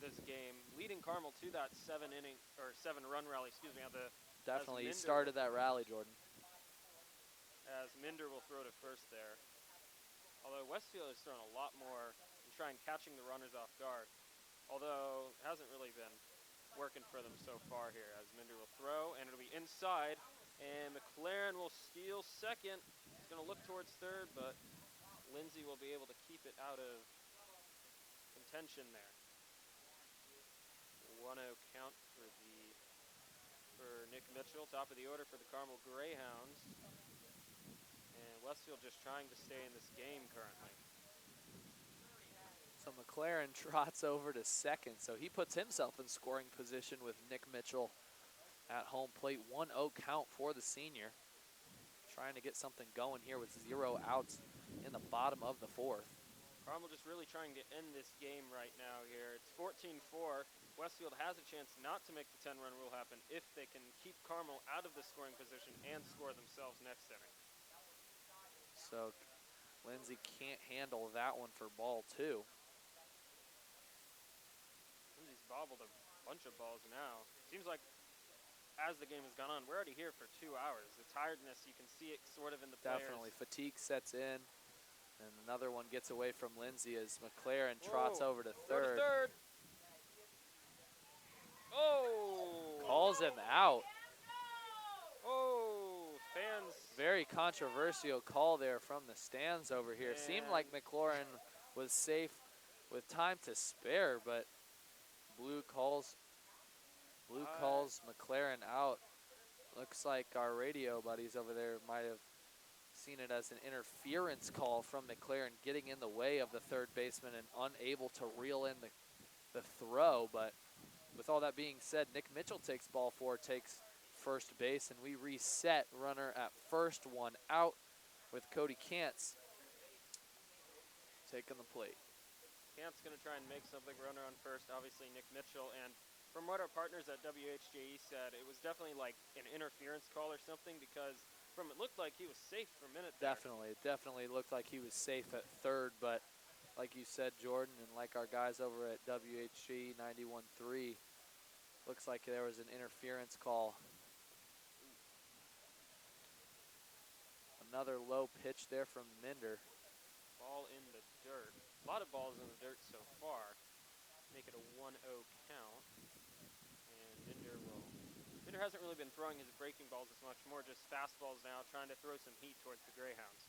this game, leading Carmel to that 7-run rally, Definitely, he started that rally, Jordan. As Minder will throw to first there. Although Westfield has thrown a lot more to try and catching the runners off guard. Although it hasn't really been working for them so far here, as Minder will throw, and it'll be inside, and McLaren will steal second. He's going to look towards third, but Lindsay will be able to keep it out of contention there. 1-0 count for Nick Mitchell, top of the order for the Carmel Greyhounds. And Westfield just trying to stay in this game currently. So McLaren trots over to second, so he puts himself in scoring position with Nick Mitchell at home plate. 1-0 count for the senior. Trying to get something going here with 0 outs in the bottom of the fourth. Carmel just really trying to end this game right now here. It's 14-4. Westfield has a chance not to make the 10-run rule happen if they can keep Carmel out of the scoring position and score themselves next inning. So Lindsay can't handle that one for ball 2. Lindsay's bobbled a bunch of balls now. Seems like as the game has gone on, we're already here for 2 hours. The tiredness, you can see it sort of in the players. Definitely, fatigue sets in. And another one gets away from Lindsay as McLaren trots over to third. Oh! Calls him out. Oh, fans. Very controversial call there from the stands over here. Seemed like McLaren was safe with time to spare, but Blue calls McLaren out. Looks like our radio buddies over there might have seen it as an interference call from McLaren getting in the way of the third baseman and unable to reel in the throw. But with all that being said, Nick Mitchell takes ball 4, takes first base, and we reset runner at first, 1 out with Cody Kantz taking the plate. Kant's going to try and make something, runner on first, obviously Nick Mitchell, and from what our partners at WHJE said, it was definitely like an interference call or something, because it looked like he was safe for a minute there. Definitely, it definitely looked like he was safe at third, but like you said, Jordan, and like our guys over at WHG 91.3, looks like there was an interference call. Another low pitch there from Minder. Ball in the dirt. A lot of balls in the dirt so far. Make it a 1-0 count. And Minder hasn't really been throwing his breaking balls as much, more just fastballs now, trying to throw some heat towards the Greyhounds.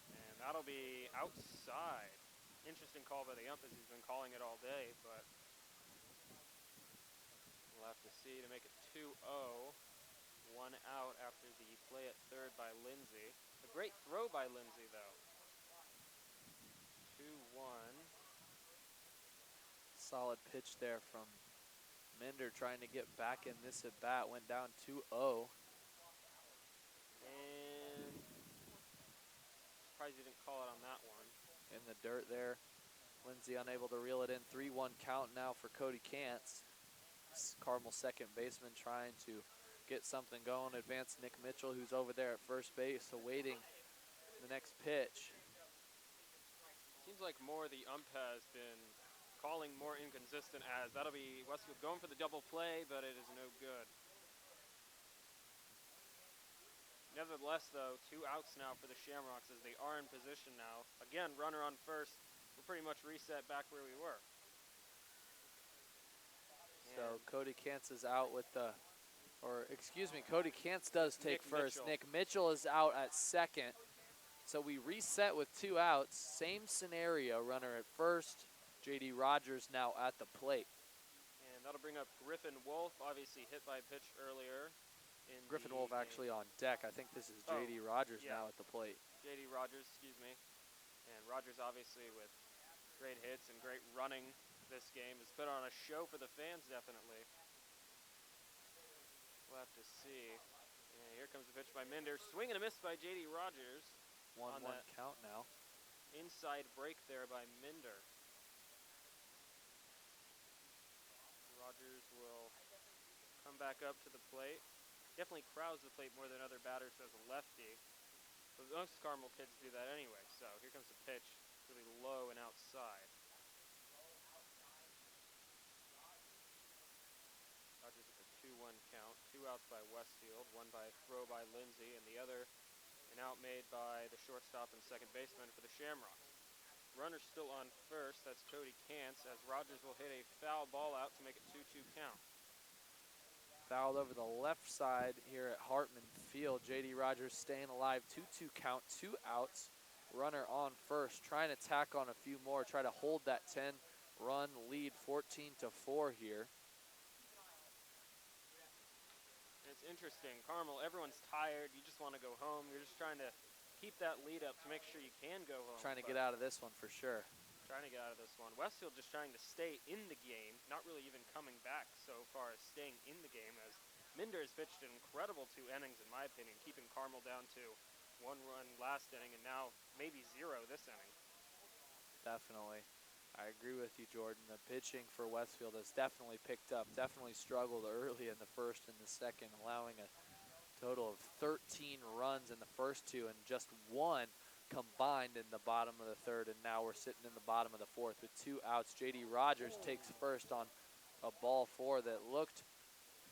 And that'll be outside. Interesting call by the ump, as he's been calling it all day, but we'll have to see to make it 2-0. 1 out after the play at third by Lindsay. A great throw by Lindsay, though. 2-1. Solid pitch there from Minder trying to get back in this at bat. Went down 2-0. And surprised he didn't call it on that one. In the dirt there. Lindsay unable to reel it in. 3-1 count now for Cody Kantz. Carmel second baseman trying to get something going. Advance Nick Mitchell, who's over there at first base, awaiting the next pitch. Seems like more the ump has been calling more inconsistent, as that'll be Westfield going for the double play, but it is no good. Nevertheless, though, 2 outs now for the Shamrocks as they are in position now. Again, runner on first. We're pretty much reset back where we were. So Cody Kantz is out with the, Cody Kantz does take first. Nick Mitchell is out at second. So we reset with 2 outs. Same scenario, runner at first. J.D. Rogers now at the plate. And that'll bring up Griffin Wolf, obviously hit by pitch earlier. Griffin Wolf actually on deck. I think this is J.D. Rogers now at the plate. J.D. Rogers, excuse me. And Rogers obviously with great hits and great running this game has put on a show for the fans, definitely. We'll have to see. And here comes the pitch by Minder. Swing and a miss by J.D. Rogers. 1-1 count now. Inside break there by Minder. Rogers will come back up to the plate. Definitely crowds the plate more than other batters as a lefty. But most Carmel kids do that anyway. So here comes the pitch. Really low and outside. Rogers with a 2-1 count. 2 outs by Westfield. One by throw by Lindsay, and the other An out made by the shortstop and second baseman for the Shamrocks. Runner still on first, that's Cody Kantz, as Rogers will hit a foul ball out to make it 2-2 count. Fouled over the left side here at Hartman Field. J.D. Rogers staying alive, 2-2 count, 2 outs. Runner on first, trying to tack on a few more, try to hold that 10-run lead, 14-4 here. It's interesting, Carmel, everyone's tired, you just want to go home. You're just trying to keep that lead up to make sure you can go home. Trying to get out of this one for sure. Trying to get out of this one. Westfield just trying to stay in the game, not really even coming back so far as staying in the game, as Minder has pitched an incredible 2 innings, in my opinion, keeping Carmel down to 1 run last inning and now maybe 0 this inning. Definitely. I agree with you, Jordan. The pitching for Westfield has definitely picked up, definitely struggled early in the first and the second, allowing a total of 13 runs in the first 2 and just 1 combined in the bottom of the third, and now we're sitting in the bottom of the fourth with 2 outs. J.D. Rogers takes first on a ball 4 that looked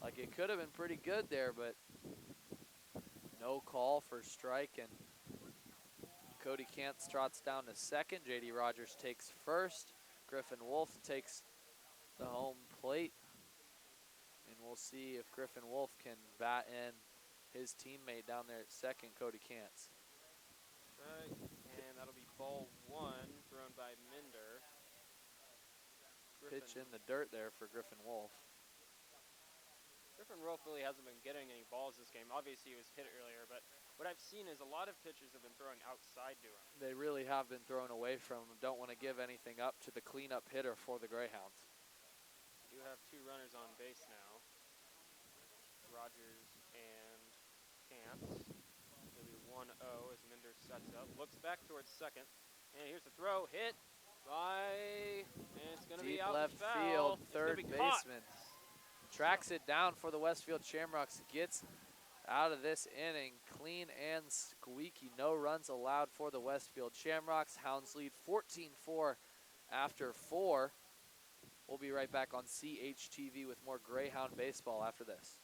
like it could have been pretty good there, but no call for strike, and Cody Kantz trots down to second. J.D. Rogers takes first. Griffin Wolf takes the home plate, and we'll see if Griffin Wolf can bat in his teammate down there at second, Cody Kantz. Right, and that'll be ball 1 thrown by Minder. Pitch in the dirt there for Griffin Wolf. Griffin Wolf really hasn't been getting any balls this game. Obviously, he was hit earlier, but what I've seen is a lot of pitchers have been throwing outside to him. They really have been thrown away from him. Don't want to give anything up to the cleanup hitter for the Greyhounds. We do have 2 runners on base now. Rogers and Kantz. It'll be 1-0 as Minder sets up. Looks back towards second. And here's the throw. Hit by, and it's going to be Deep out left the foul. field, It's third gonna be caught. baseman. Tracks it down for the Westfield Shamrocks. Gets out of this inning clean and squeaky. No runs allowed for the Westfield Shamrocks. Hounds lead 14-4 after 4. We'll be right back on CHTV with more Greyhound baseball after this.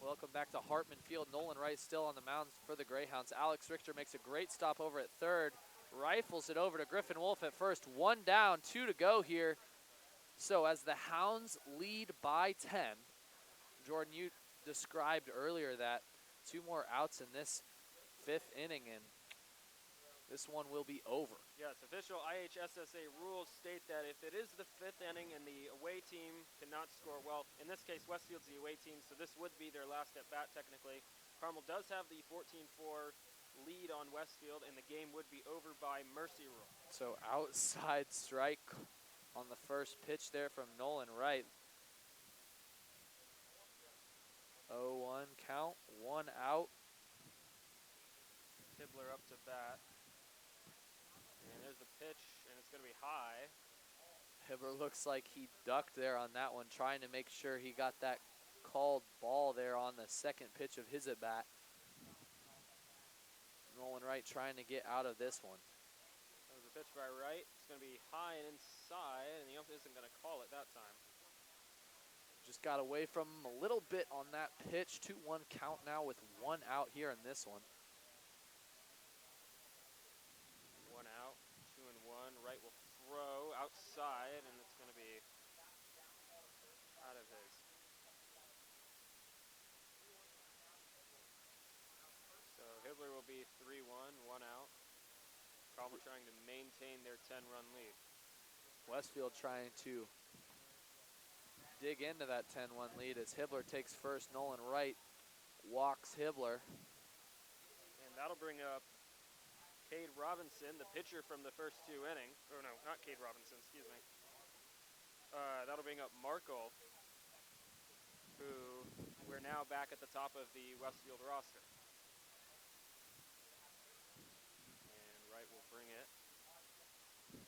Welcome back to Hartman Field. Nolan Wright still on the mound for the Greyhounds. Alex Richter makes a great stop over at third. Rifles it over to Griffin Wolf at first. 1 down, 2 to go here. So as the Hounds lead by 10, Jordan, you described earlier that 2 more outs in this 5th inning, and this one will be over. Yes, official IHSSA rules state that if it is the 5th inning and the away team cannot score, well, in this case, Westfield's the away team, so this would be their last at bat technically. Carmel does have the 14-4 lead on Westfield, and the game would be over by mercy rule. So outside strike on the first pitch there from Nolan Wright. 0-1 count, 1 out. Tibbler up to bat. And there's the pitch, and it's going to be high. Hibbler looks like he ducked there on that one, trying to make sure he got that called ball there on the second pitch of his at bat. Nolan Wright trying to get out of this one. That was a pitch by Wright. It's going to be high and inside, and the ump isn't going to call it that time. Just got away from him a little bit on that pitch. 2-1 count now with 1 out here in this one. 1 out, 2-1. Wright will throw outside, and it's going to be out of his. So Hibbler will be 3-1, 1 out. Carmel trying to maintain their 10-run lead. Westfield trying to dig into that 10-1 lead as Hibbler takes first. Nolan Wright walks Hibbler. And that'll bring up Cade Robinson, the pitcher from the first 2 innings. Oh, no, not Cade Robinson, excuse me. That'll bring up Markle, who we're now back at the top of the Westfield roster. And Wright will bring it.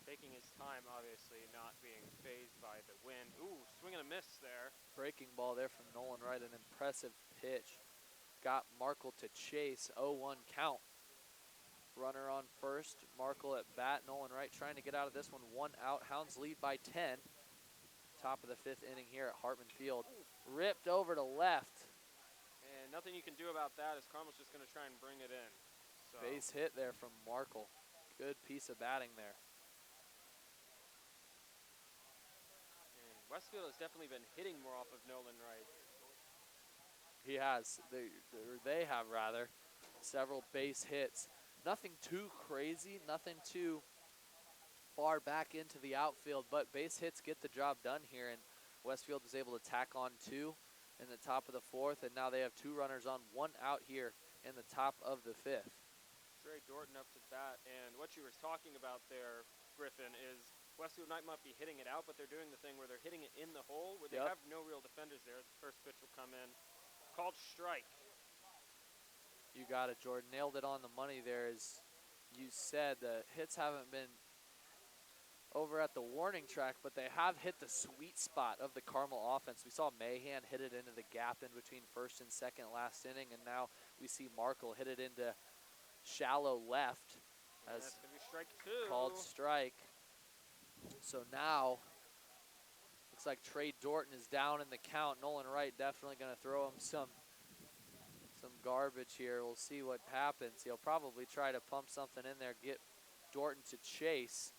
Taking his time, obviously, not being fazed by the wind. Ooh, swing and a miss there. Breaking ball there from Nolan Wright, an impressive pitch. Got Markle to chase, 0-1 count. Runner on first, Markle at bat. Nolan Wright trying to get out of this one, 1 out. Hounds lead by 10. Top of the 5th inning here at Hartman Field. Ripped over to left. And nothing you can do about that as Carmel's just going to try and bring it in. So. Base hit there from Markle. Good piece of batting there. Westfield has definitely been hitting more off of Nolan Wright. He has. They have, rather. Several base hits. Nothing too crazy, nothing too far back into the outfield, but base hits get the job done here, and Westfield was able to tack on 2 in the top of the 4th, and now they have 2 runners on, 1 out here in the top of the 5th. Trey Dorton up to bat, and what you were talking about there, Griffin, is Westfield might not be hitting it out, but they're doing the thing where they're hitting it in the hole, where they have no real defenders there. The first pitch will come in. Called strike. You got it, Jordan. Nailed it on the money there. As you said, the hits haven't been over at the warning track, but they have hit the sweet spot of the Carmel offense. We saw Mahan hit it into the gap in between first and second last inning, and now we see Markle hit it into shallow left. And that's going to be strike 2. Called strike. So now, looks like Trey Dorton is down in the count. Nolan Wright definitely going to throw him some garbage here. We'll see what happens. He'll probably try to pump something in there, get Dorton to chase.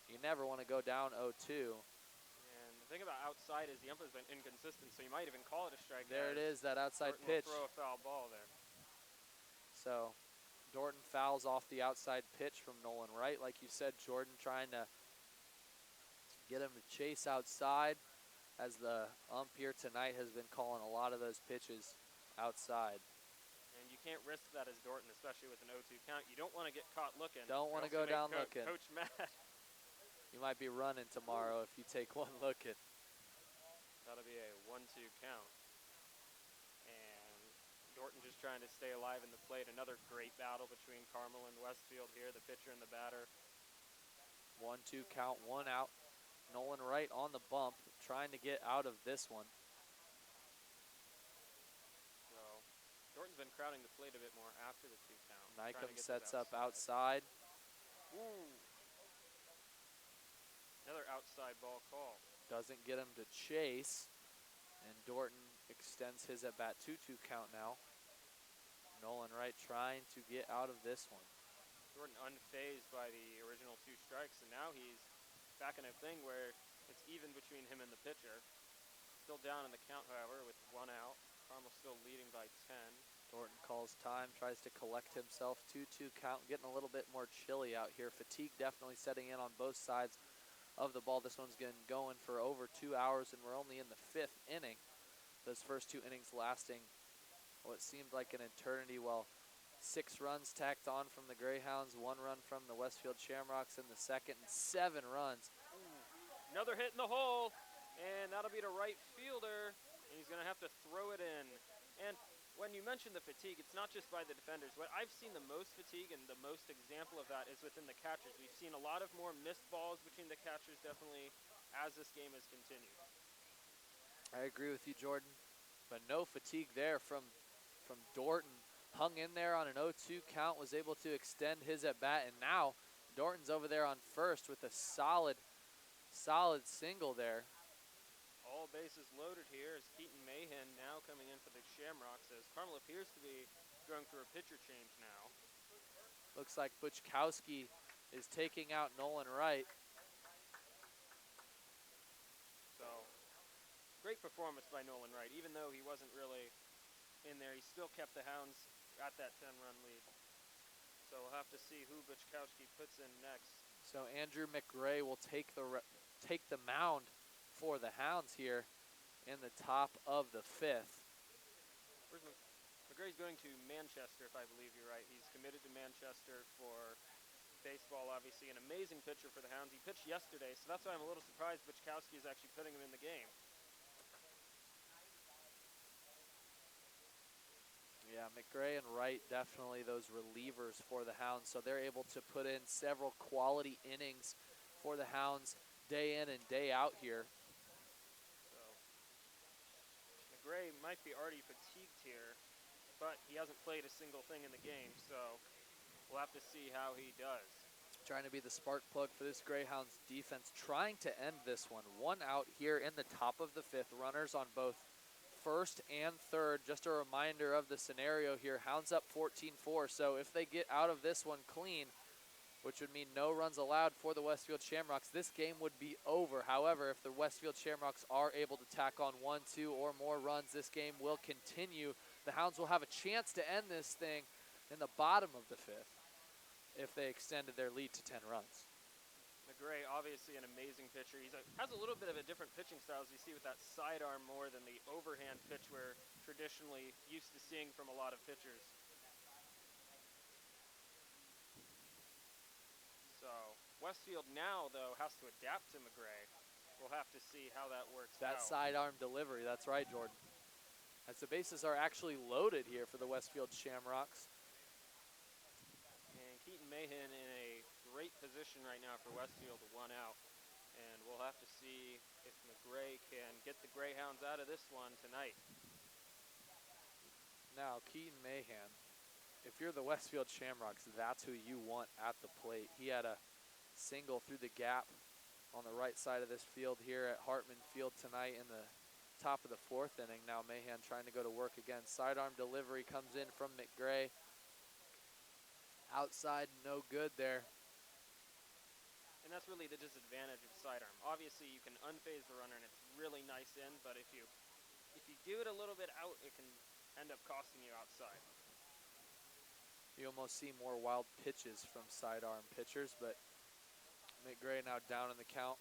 You never want to go down 0-2. And the thing about outside is the ump has been inconsistent, so you might even call it a strike. There it is, that outside Dorton pitch. Will throw a foul ball there. So Dorton fouls off the outside pitch from Nolan Wright. Like you said, Jordan trying to get him to chase outside, as the ump here tonight has been calling a lot of those pitches outside. And you can't risk that as Dorton, especially with an 0-2 count. You don't want to get caught looking. Don't want to go down looking. Coach mad. You might be running tomorrow if you take one looking. That'll be a 1-2 count. And Dorton just trying to stay alive in the plate. Another great battle between Carmel and Westfield here, the pitcher and the batter. 1-2 count, 1 out. Nolan Wright on the bump, trying to get out of this one. So Dorton's been crowding the plate a bit more after the 2 count. Nycom sets up outside. Ooh. Another outside ball call. Doesn't get him to chase, and Dorton extends his at bat. 2-2 count now. Nolan Wright trying to get out of this one. Dorton unfazed by the original 2 strikes, and now he's back in a thing where it's even between him and the pitcher. Still down in the count, however, with 1 out. Carmel still leading by 10. Dorton calls time, tries to collect himself. 2-2 count, getting a little bit more chilly out here. Fatigue definitely setting in on both sides of the ball. This one's been going for over 2 hours, and we're only in the 5th inning. Those first 2 innings lasting what seemed like an eternity. Well, 6 runs tacked on from the Greyhounds, 1 run from the Westfield Shamrocks in the second, and 7 runs. Another hit in the hole, and that'll be to right fielder, and he's going to have to throw it in. And when you mention the fatigue, it's not just by the defenders. What I've seen the most fatigue and the most example of that is within the catchers. We've seen a lot of more missed balls between the catchers, definitely, as this game has continued. I agree with you, Jordan, but no fatigue there from Dorton hung in there on an 0-2 count, was able to extend his at bat, and now Dorton's over there on first with a solid single there. All bases loaded here as Keaton Mahan now coming in for the Shamrocks, as Carmel appears to be going through a pitcher change now. Looks like Buchkowski is taking out Nolan Wright. So, great performance by Nolan Wright. Even though he wasn't really in there, he still kept the Hounds at that 10-run lead. So we'll have to see who Buchkowski puts in next. So Andrew McGray will take the mound for the Hounds here in the top of the 5th. Where's McGray's going to Manchester, if I believe you're right. He's committed to Manchester for baseball, obviously. An amazing pitcher for the Hounds. He pitched yesterday, so that's why I'm a little surprised Buchkowski is actually putting him in the game. Yeah, McGray and Wright definitely those relievers for the Hounds, so they're able to put in several quality innings for the Hounds day in and day out here. So McGray might be already fatigued here, but he hasn't played a single thing in the game, so we'll have to see how he does. Trying to be the spark plug for this Greyhounds defense, trying to end this one. One out here in the top of the 5th, runners on both first and third. Just a reminder of the scenario here. Hounds up 14-4, so if they get out of this one clean, which would mean no runs allowed for the Westfield Shamrocks, this game would be over. However, if the Westfield Shamrocks are able to tack on 1, 2, or more runs, this game will continue. The Hounds will have a chance to end this thing in the bottom of the 5th if they extended their lead to 10 runs. McGray, obviously an amazing pitcher. He has a little bit of a different pitching style, as you see with that sidearm more than the overhand pitch we're traditionally used to seeing from a lot of pitchers. So Westfield now, though, has to adapt to McGray. We'll have to see how that works out. That sidearm delivery, that's right, Jordan. As the bases are actually loaded here for the Westfield Shamrocks. And Keaton Mahan in a great position right now for Westfield to 1 out. And we'll have to see if McGray can get the Greyhounds out of this one tonight. Now, Keaton Mahan, if you're the Westfield Shamrocks, that's who you want at the plate. He had a single through the gap on the right side of this field here at Hartman Field tonight in the top of the 4th inning. Now Mahan trying to go to work again. Sidearm delivery comes in from McGray. Outside, no good there. And that's really the disadvantage of sidearm. Obviously, you can unphase the runner, and it's really nice in, but if you do it a little bit out, it can end up costing you outside. You almost see more wild pitches from sidearm pitchers, but McGray now down in the count.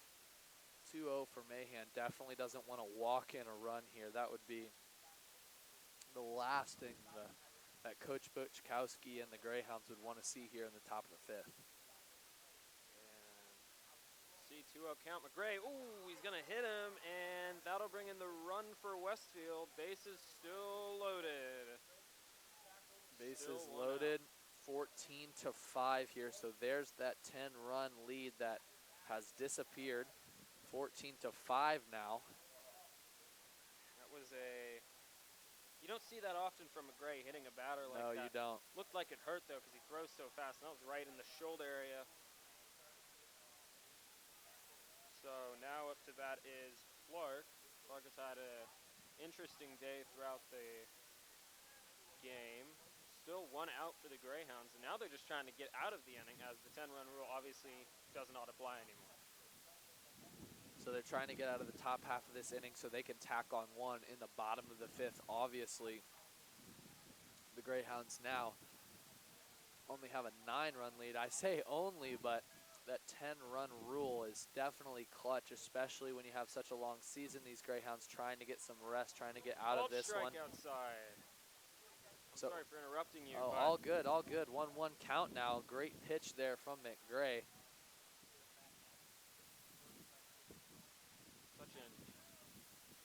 2-0 for Mahan. Definitely doesn't want to walk in a run here. That would be the last thing that Coach Buchkowski and the Greyhounds would want to see here in the top of the 5th. See, 2-0 count. McGray, ooh, he's going to hit him, and that'll bring in the run for Westfield. Bases still loaded. Bases loaded, 14-5 here, so there's that 10-run lead that has disappeared. 14-5 now. That was you don't see that often from McGray hitting a batter like that. No, you don't. Looked like it hurt, though, because he throws so fast, and that was right in the shoulder area. So now up to bat is Clark. Clark has had an interesting day throughout the game. Still 1 out for the Greyhounds, and now they're just trying to get out of the inning, as the 10-run rule obviously does not apply anymore. So they're trying to get out of the top half of this inning so they can tack on 1 in the bottom of the 5th. Obviously, the Greyhounds now only have a 9-run lead. I say only, but that 10-run rule is definitely clutch, especially when you have such a long season. These Greyhounds trying to get some rest, trying to get out of this one. Outside. So, sorry for interrupting you. Oh, all good, all good. 1-1 count now. Great pitch there from McGray. Such an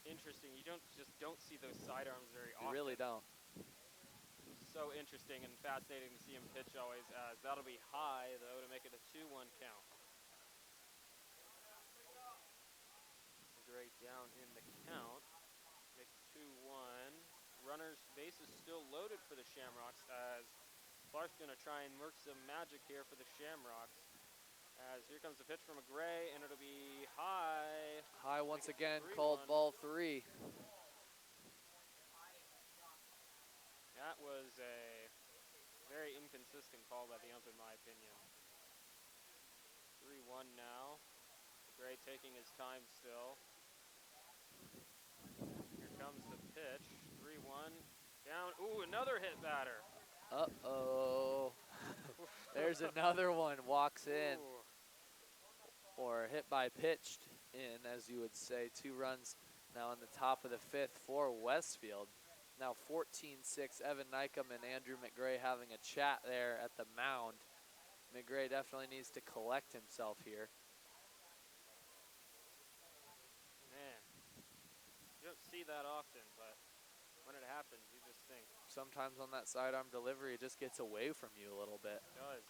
interesting. You just don't see those sidearms very often. You really don't. So interesting and fascinating to see him pitch always, as that'll be high, though, to make it a 2-1 count. McGray down in the count. Makes 2-1. Runners base is still loaded for the Shamrocks as Clark's going to try and work some magic here for the Shamrocks. As here comes the pitch from McGray, and it'll be high. High once Make it again, 3-1. called ball 3. That was a very inconsistent call by the ump, in my opinion. 3-1 now. McGray taking his time still. Here comes the pitch. 3-1. Down. Ooh, another hit batter. Uh-oh. There's another one, walks in. Ooh. Or hit by pitched in, as you would say. 2 runs now in the top of the 5th for Westfield. Now 14-6, Evan Nykum and Andrew McGray having a chat there at the mound. McGray definitely needs to collect himself here. Man, you don't see that often, but when it happens, you just think. Sometimes on that sidearm delivery, it just gets away from you a little bit. It does.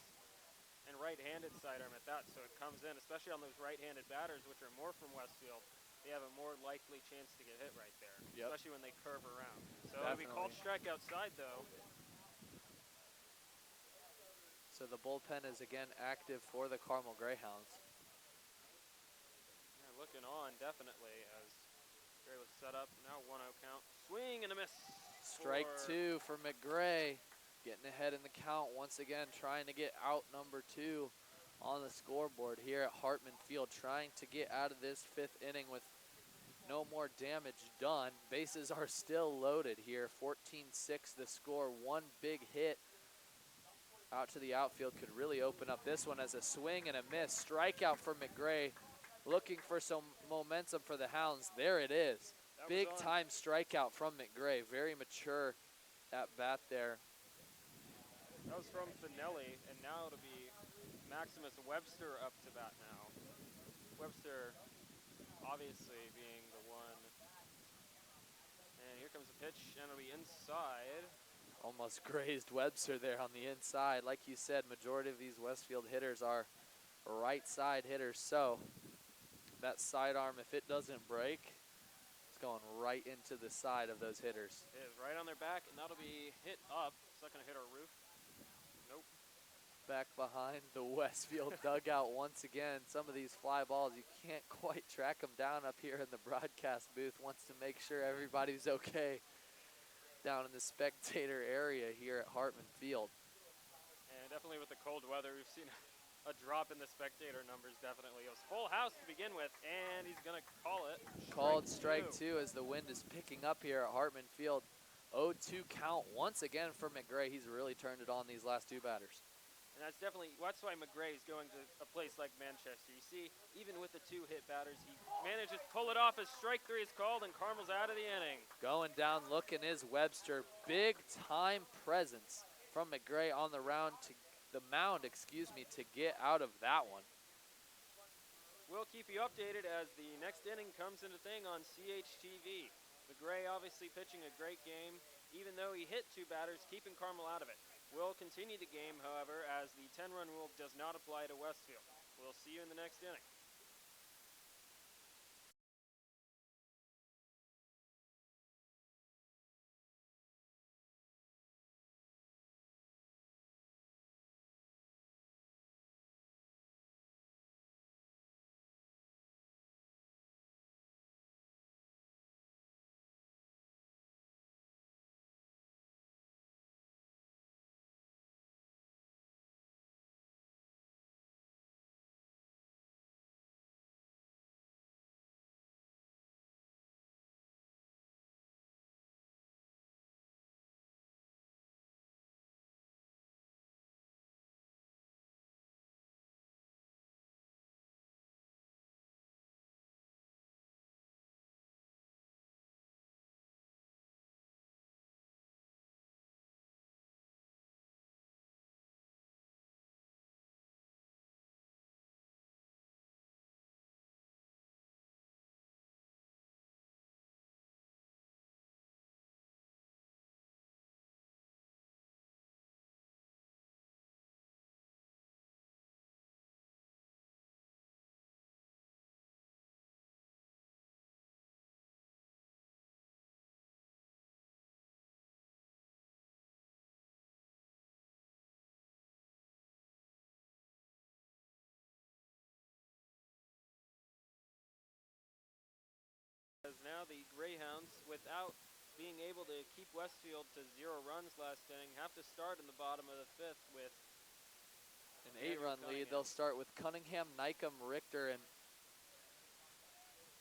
And right-handed sidearm at that, so it comes in, especially on those right-handed batters, which are more from Westfield. They have a more likely chance to get hit right there, especially when they curve around. So it'll be called strike outside, though. So the bullpen is again active for the Carmel Greyhounds. Yeah, looking on, definitely, as Gray was set up. Now 1-0 count. Swing and a miss. Strike 2 for McGray. Getting ahead in the count once again, trying to get out number 2 on the scoreboard here at Hartman Field, trying to get out of this 5th inning with no more damage done. Bases are still loaded here. 14-6 the score. One big hit out to the outfield could really open up this one as a swing and a miss. Strikeout for McGray, looking for some momentum for the Hounds. There it is. Big time strikeout from McGray. Very mature at bat there. That was from Finelli, and now it'll be Maximus Webster up to bat now. Webster obviously being the one. And here comes the pitch, and it'll be inside. Almost grazed Webster there on the inside. Like you said, majority of these Westfield hitters are right side hitters, so that sidearm, if it doesn't break, it's going right into the side of those hitters. It is right on their back, and that'll be hit up. It's not going to hit our roof. Nope. Back behind the Westfield dugout once again. Some of these fly balls, you can't quite track them down up here in the broadcast booth. Wants to make sure everybody's okay down in the spectator area here at Hartman Field. And definitely with the cold weather, we've seen a drop in the spectator numbers, definitely. It was full house to begin with, and he's going to call it. Called strike 2 as the wind is picking up here at Hartman Field. 0-2 count once again for McGray. He's really turned it on these last 2 batters. And that's why McGray is going to a place like Manchester. You see, even with the 2 hit batters, he manages to pull it off as strike 3 is called, and Carmel's out of the inning. Going down looking is Webster. Big time presence from McGray on the mound to get out of that one. We'll keep you updated as the next inning comes into thing on CHTV. McGray obviously pitching a great game, even though he hit 2 batters, keeping Carmel out of it. We'll continue the game, however, as the 10-run rule does not apply to Westfield. We'll see you in the next inning. now the Greyhounds, without being able to keep Westfield to 0 runs last inning, have to start in the bottom of the 5th with an Daniel 8-run lead. Cunningham. They'll start with Cunningham, Nykum, Richter, and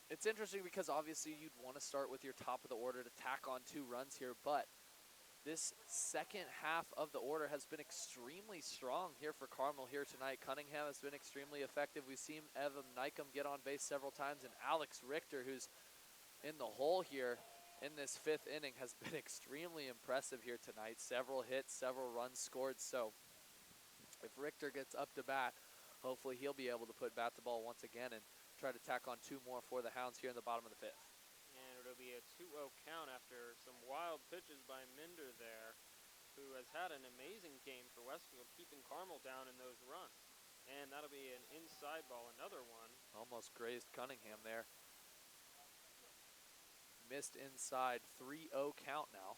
it's interesting because obviously you'd want to start with your top of the order to tack on 2 runs here, but this second half of the order has been extremely strong here for Carmel here tonight. Cunningham has been extremely effective. We've seen Evan Nykum get on base several times, and Alex Richter, who's in the hole here in this 5th inning, has been extremely impressive here tonight. Several hits, several runs scored. So if Richter gets up to bat, hopefully he'll be able to put bat to ball once again and try to tack on 2 more for the Hounds here in the bottom of the 5th. And it'll be a 2-0 count after some wild pitches by Minder there, who has had an amazing game for Westfield, keeping Carmel down in those runs. And that'll be an inside ball, another one. Almost grazed Cunningham there. Missed inside, 3-0 count now.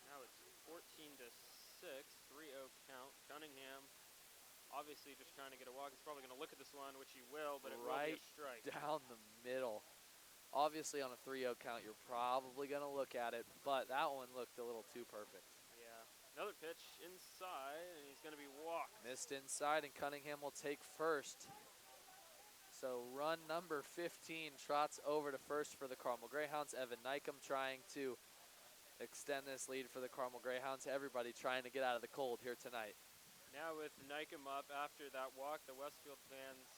Now it's 14-6, 3-0 count. Cunningham obviously just trying to get a walk. He's probably going to look at this one, which he will, but it will be a strike. Down the middle. Obviously on a 3-0 count, you're probably going to look at it, but that one looked a little too perfect. Yeah. Another pitch inside, and he's going to be walked. Missed inside, and Cunningham will take first. So run number 15 trots over to first for the Carmel Greyhounds. Evan Nykum trying to extend this lead for the Carmel Greyhounds. Everybody trying to get out of the cold here tonight. Now with Nykum up after that walk, the Westfield fans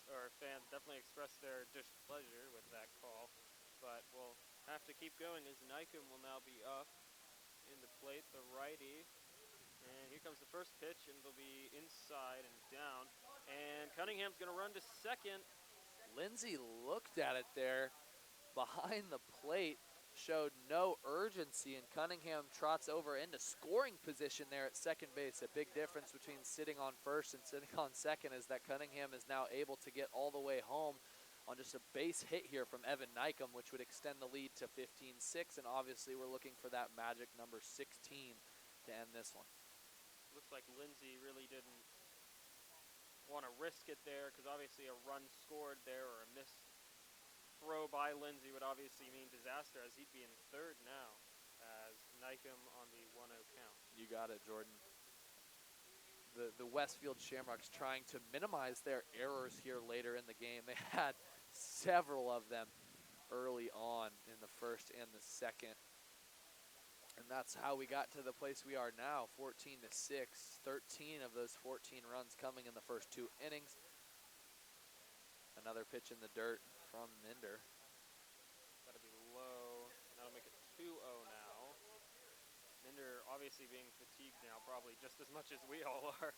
definitely expressed their displeasure with that call. But we'll have to keep going as Nykum will now be up in the plate, the righty. And here comes the first pitch, and it'll be inside and down. And Cunningham's going to run to second. Lindsay looked at it there behind the plate, showed no urgency, and Cunningham trots over into scoring position there at second base. A big difference between sitting on first and sitting on second is that Cunningham is now able to get all the way home on just a base hit here from Evan Nykum, which would extend the lead to 15-6, and obviously we're looking for that magic number 16 to end this one. Looks like Lindsay really didn't want to risk it there, because obviously a run scored there or a missed throw by Lindsay would obviously mean disaster, as he'd be in third now as Nykum on the 1-0 count. You got it, Jordan. The Westfield Shamrocks trying to minimize their errors here later in the game. They had several of them early on in the first and the second. And that's how we got to the place we are now, 14-6. 13 of those 14 runs coming in the first 2 innings. Another pitch in the dirt from Minder. That'll be low. That'll make it 2-0 now. Minder obviously being fatigued now, probably just as much as we all are.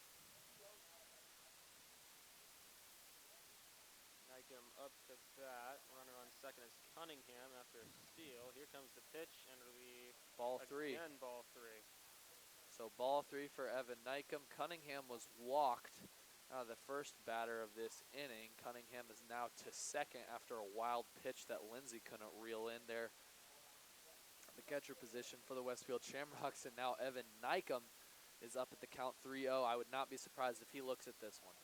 Nykum up to bat. Runner on second is Cunningham after a steal. Here comes the pitch, and it'll be ball 3. Again, ball 3. So ball 3 for Evan Nykum. Cunningham was walked out of the first batter of this inning. Cunningham is now to second after a wild pitch that Lindsay couldn't reel in there. The catcher position for the Westfield Shamrocks, and now Evan Nykum is up at the count 3-0. I would not be surprised if he looks at this one.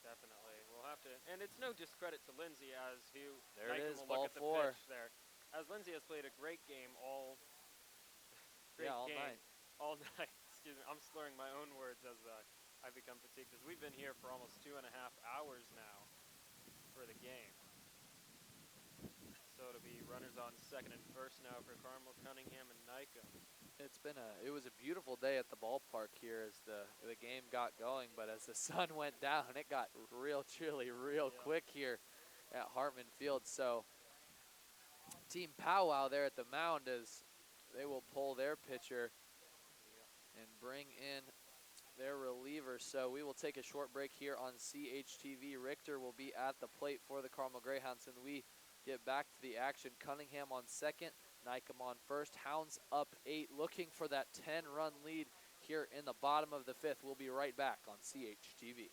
Definitely. We'll have to, and it's no discredit to Lindsay as there it is, will ball look at 4. The pitch there. As Lindsay has played a great game all night. All night. Excuse me, I'm slurring my own words as I become fatigued, as we've been here for almost 2.5 hours now for the game. So it'll be runners on second and first now for Carmel, Cunningham, and Nykum. It was a beautiful day at the ballpark here as the game got going, but as the sun went down, it got real chilly real quick here at Hartman Field. So Team Powwow there at the mound as they will pull their pitcher and bring in their reliever. So we will take a short break here on CHTV. Richter will be at the plate for the Carmel Greyhounds, and we get back to the action. Cunningham on second, Nykum on first. Hounds up 8, looking for that 10-run lead here in the bottom of the 5th. We'll be right back on CHTV.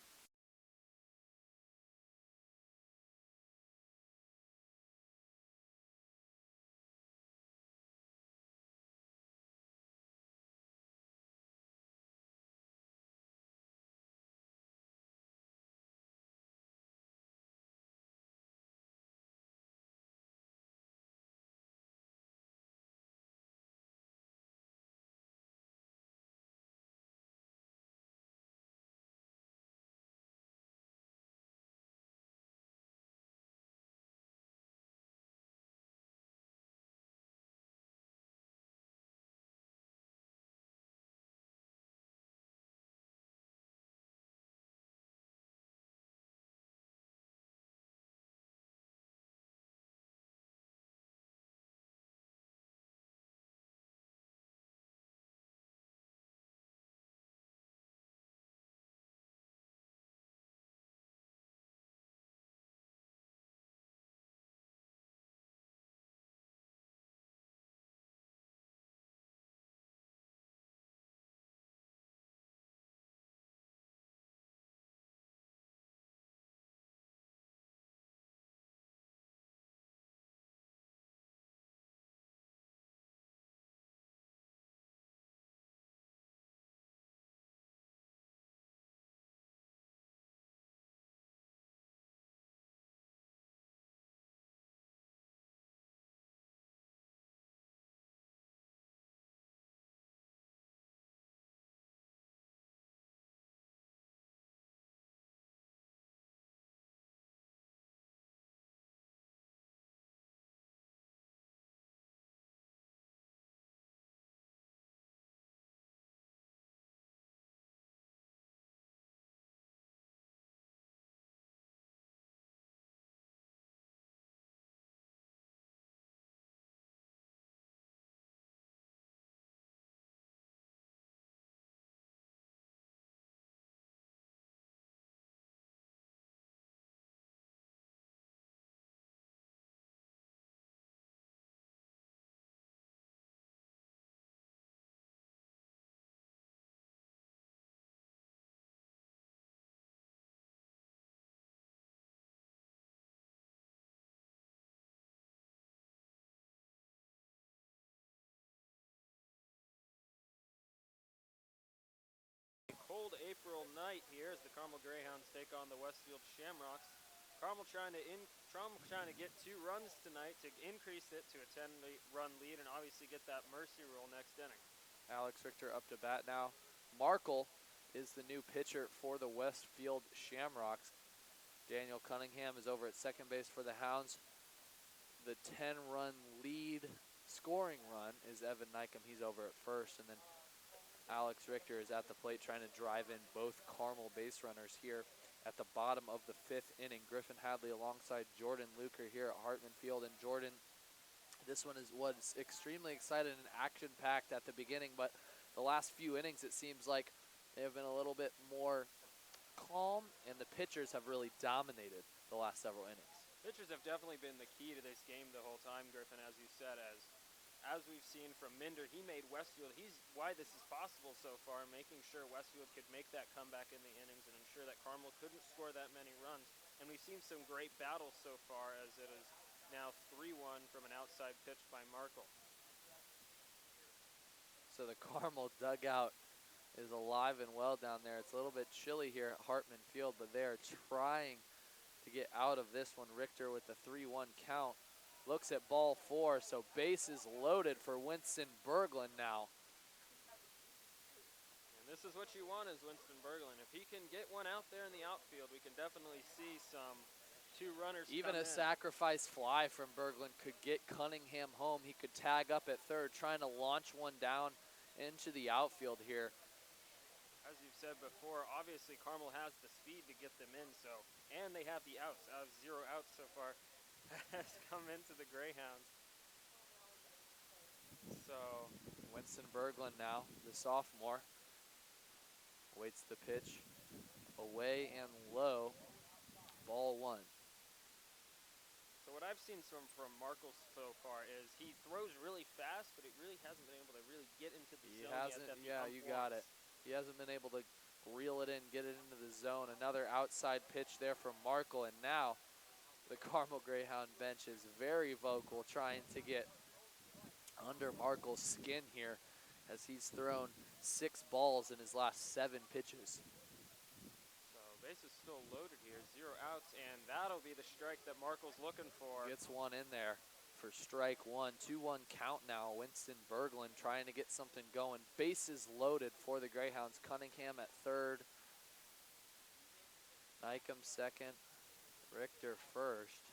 cold April night here as the Carmel Greyhounds take on the Westfield Shamrocks. Carmel trying to get 2 runs tonight to increase it to a 10-run lead and obviously get that mercy rule next inning. Alex Richter up to bat now. Markle is the new pitcher for the Westfield Shamrocks. Daniel Cunningham is over at second base for the Hounds. The 10-run lead scoring run is Evan Nykum. He's over at first, and then Alex Richter is at the plate trying to drive in both Carmel base runners here at the bottom of the 5th inning. Griffin Hadley alongside Jordan Luker here at Hartman Field. And Jordan, this one was extremely exciting and action-packed at the beginning, but the last few innings it seems like they have been a little bit more calm, and the pitchers have really dominated the last several innings. Pitchers have definitely been the key to this game the whole time, Griffin, as you said, as we've seen from Minder. He made Westfield, he's why this is possible so far, making sure Westfield could make that comeback in the innings and ensure that Carmel couldn't score that many runs. And we've seen some great battles so far, as it is now 3-1 from an outside pitch by Markle. So the Carmel dugout is alive and well down there. It's a little bit chilly here at Hartman Field, but they are trying to get out of this one. Richter with the 3-1 count. Looks at ball 4, so bases loaded for Winston Berglund now. And this is what you want as Winston Berglund. If he can get one out there in the outfield, we can definitely see some 2 runners Even come a in. sacrifice fly from Berglund could get Cunningham home. He could tag up at third, trying to launch one down into the outfield here. As you've said before, obviously Carmel has the speed to get them in, and they have the outs. Out of 0 outs so far has come into the Greyhounds. So Winston Berglund now, the sophomore, waits the pitch away and low, ball 1. So what I've seen from Markle so far is he throws really fast, but he really hasn't been able to really get into the zone yet. Yeah, you got it. He hasn't been able to reel it in, get it into the zone. Another outside pitch there from Markle, and now the Carmel Greyhound bench is very vocal, trying to get under Markle's skin here as he's thrown 6 balls in his last 7 pitches. So base is still loaded here, 0 outs, and that'll be the strike that Markle's looking for. Gets one in there for strike 1. 2-1 count now. Winston Berglund trying to get something going. Bases loaded for the Greyhounds. Cunningham at third. Nykum second. Richter first.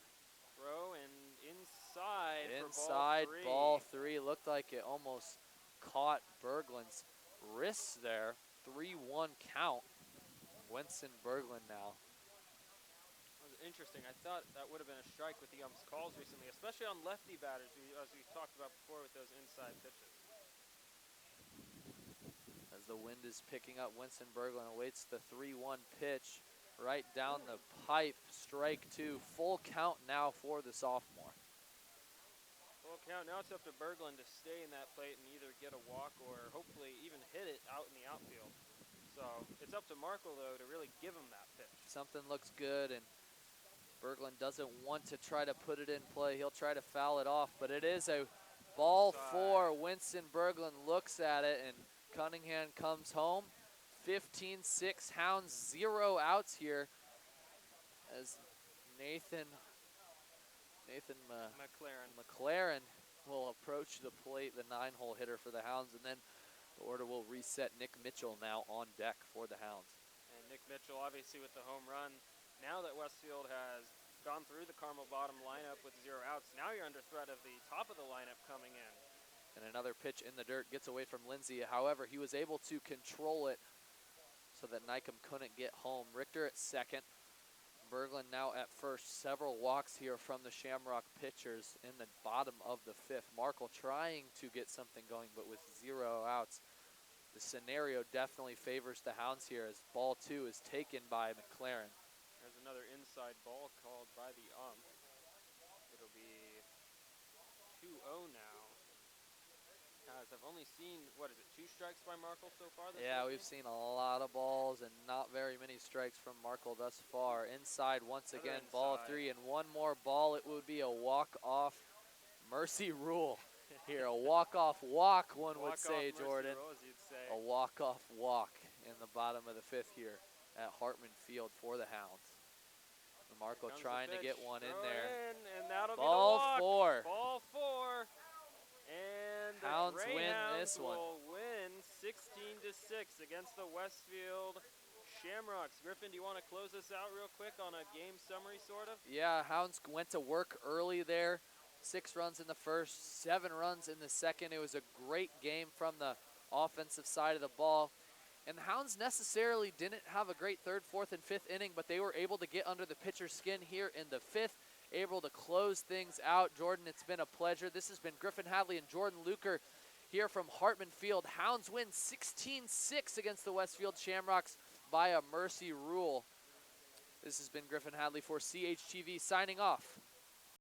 Throw and inside Inside, for ball 3. Looked like it almost caught Berglund's wrists there. 3-1 count. Winston Berglund now. That was interesting. I thought that would have been a strike with the ump's calls recently, especially on lefty batters, as we talked about before with those inside pitches. As the wind is picking up, Winston Berglund awaits the 3-1 pitch. Right down the pipe, strike 2. Full count now for the sophomore. Full count. Now it's up to Berglund to stay in that plate and either get a walk or hopefully even hit it out in the outfield. So it's up to Markle, though, to really give him that pitch. Something looks good, and Berglund doesn't want to try to put it in play. He'll try to foul it off, but it is a ball 4. Winston Berglund looks at it, and Cunningham comes home. 15-6 Hounds, 0 outs here as Nathan McLaren will approach the plate, the 9-hole hitter for the Hounds, and then the order will reset. Nick Mitchell now on deck for the Hounds. And Nick Mitchell obviously with the home run. Now that Westfield has gone through the Carmel bottom lineup with 0 outs, now you're under threat of the top of the lineup coming in. And another pitch in the dirt gets away from Lindsay. However, he was able to control it so that Nykum couldn't get home. Richter at second. Berglund now at first. Several walks here from the Shamrock pitchers in the bottom of the 5th. Markle trying to get something going, but with 0 outs. The scenario definitely favors the Hounds here as ball 2 is taken by McLaren. There's another inside ball called by the ump. It'll be 2-0 now. Guys, I've only seen, 2 strikes by Markle so far this Yeah, season? we've seen a lot of balls and not very many strikes from Markle thus far. Inside once again, ball 3, and one more ball. It would be a walk-off mercy rule here. A walk-off walk, one would say, Jordan. Rule, as you'd say. A walk-off walk in the bottom of the 5th here at Hartman Field for the Hounds. DeMarco Comes the trying to pitch. get one in Throw it there. in, and that'll Ball be the walk. 4. Ball 4. And the Hounds win Greyhounds this one. will win 16-6 against the Westfield Shamrocks. Griffin, do you want to close this out real quick on a game summary, sort of? Yeah, Hounds went to work early there. 6 runs in the first, 7 runs in the second. It was a great game from the offensive side of the ball. And the Hounds necessarily didn't have a great 3rd, 4th, and 5th inning, but they were able to get under the pitcher's skin here in the 5th, able to close things out. Jordan, it's been a pleasure. This has been Griffin Hadley and Jordan Luker here from Hartman Field. Hounds win 16-6 against the Westfield Shamrocks by a mercy rule. This has been Griffin Hadley for CHTV signing off.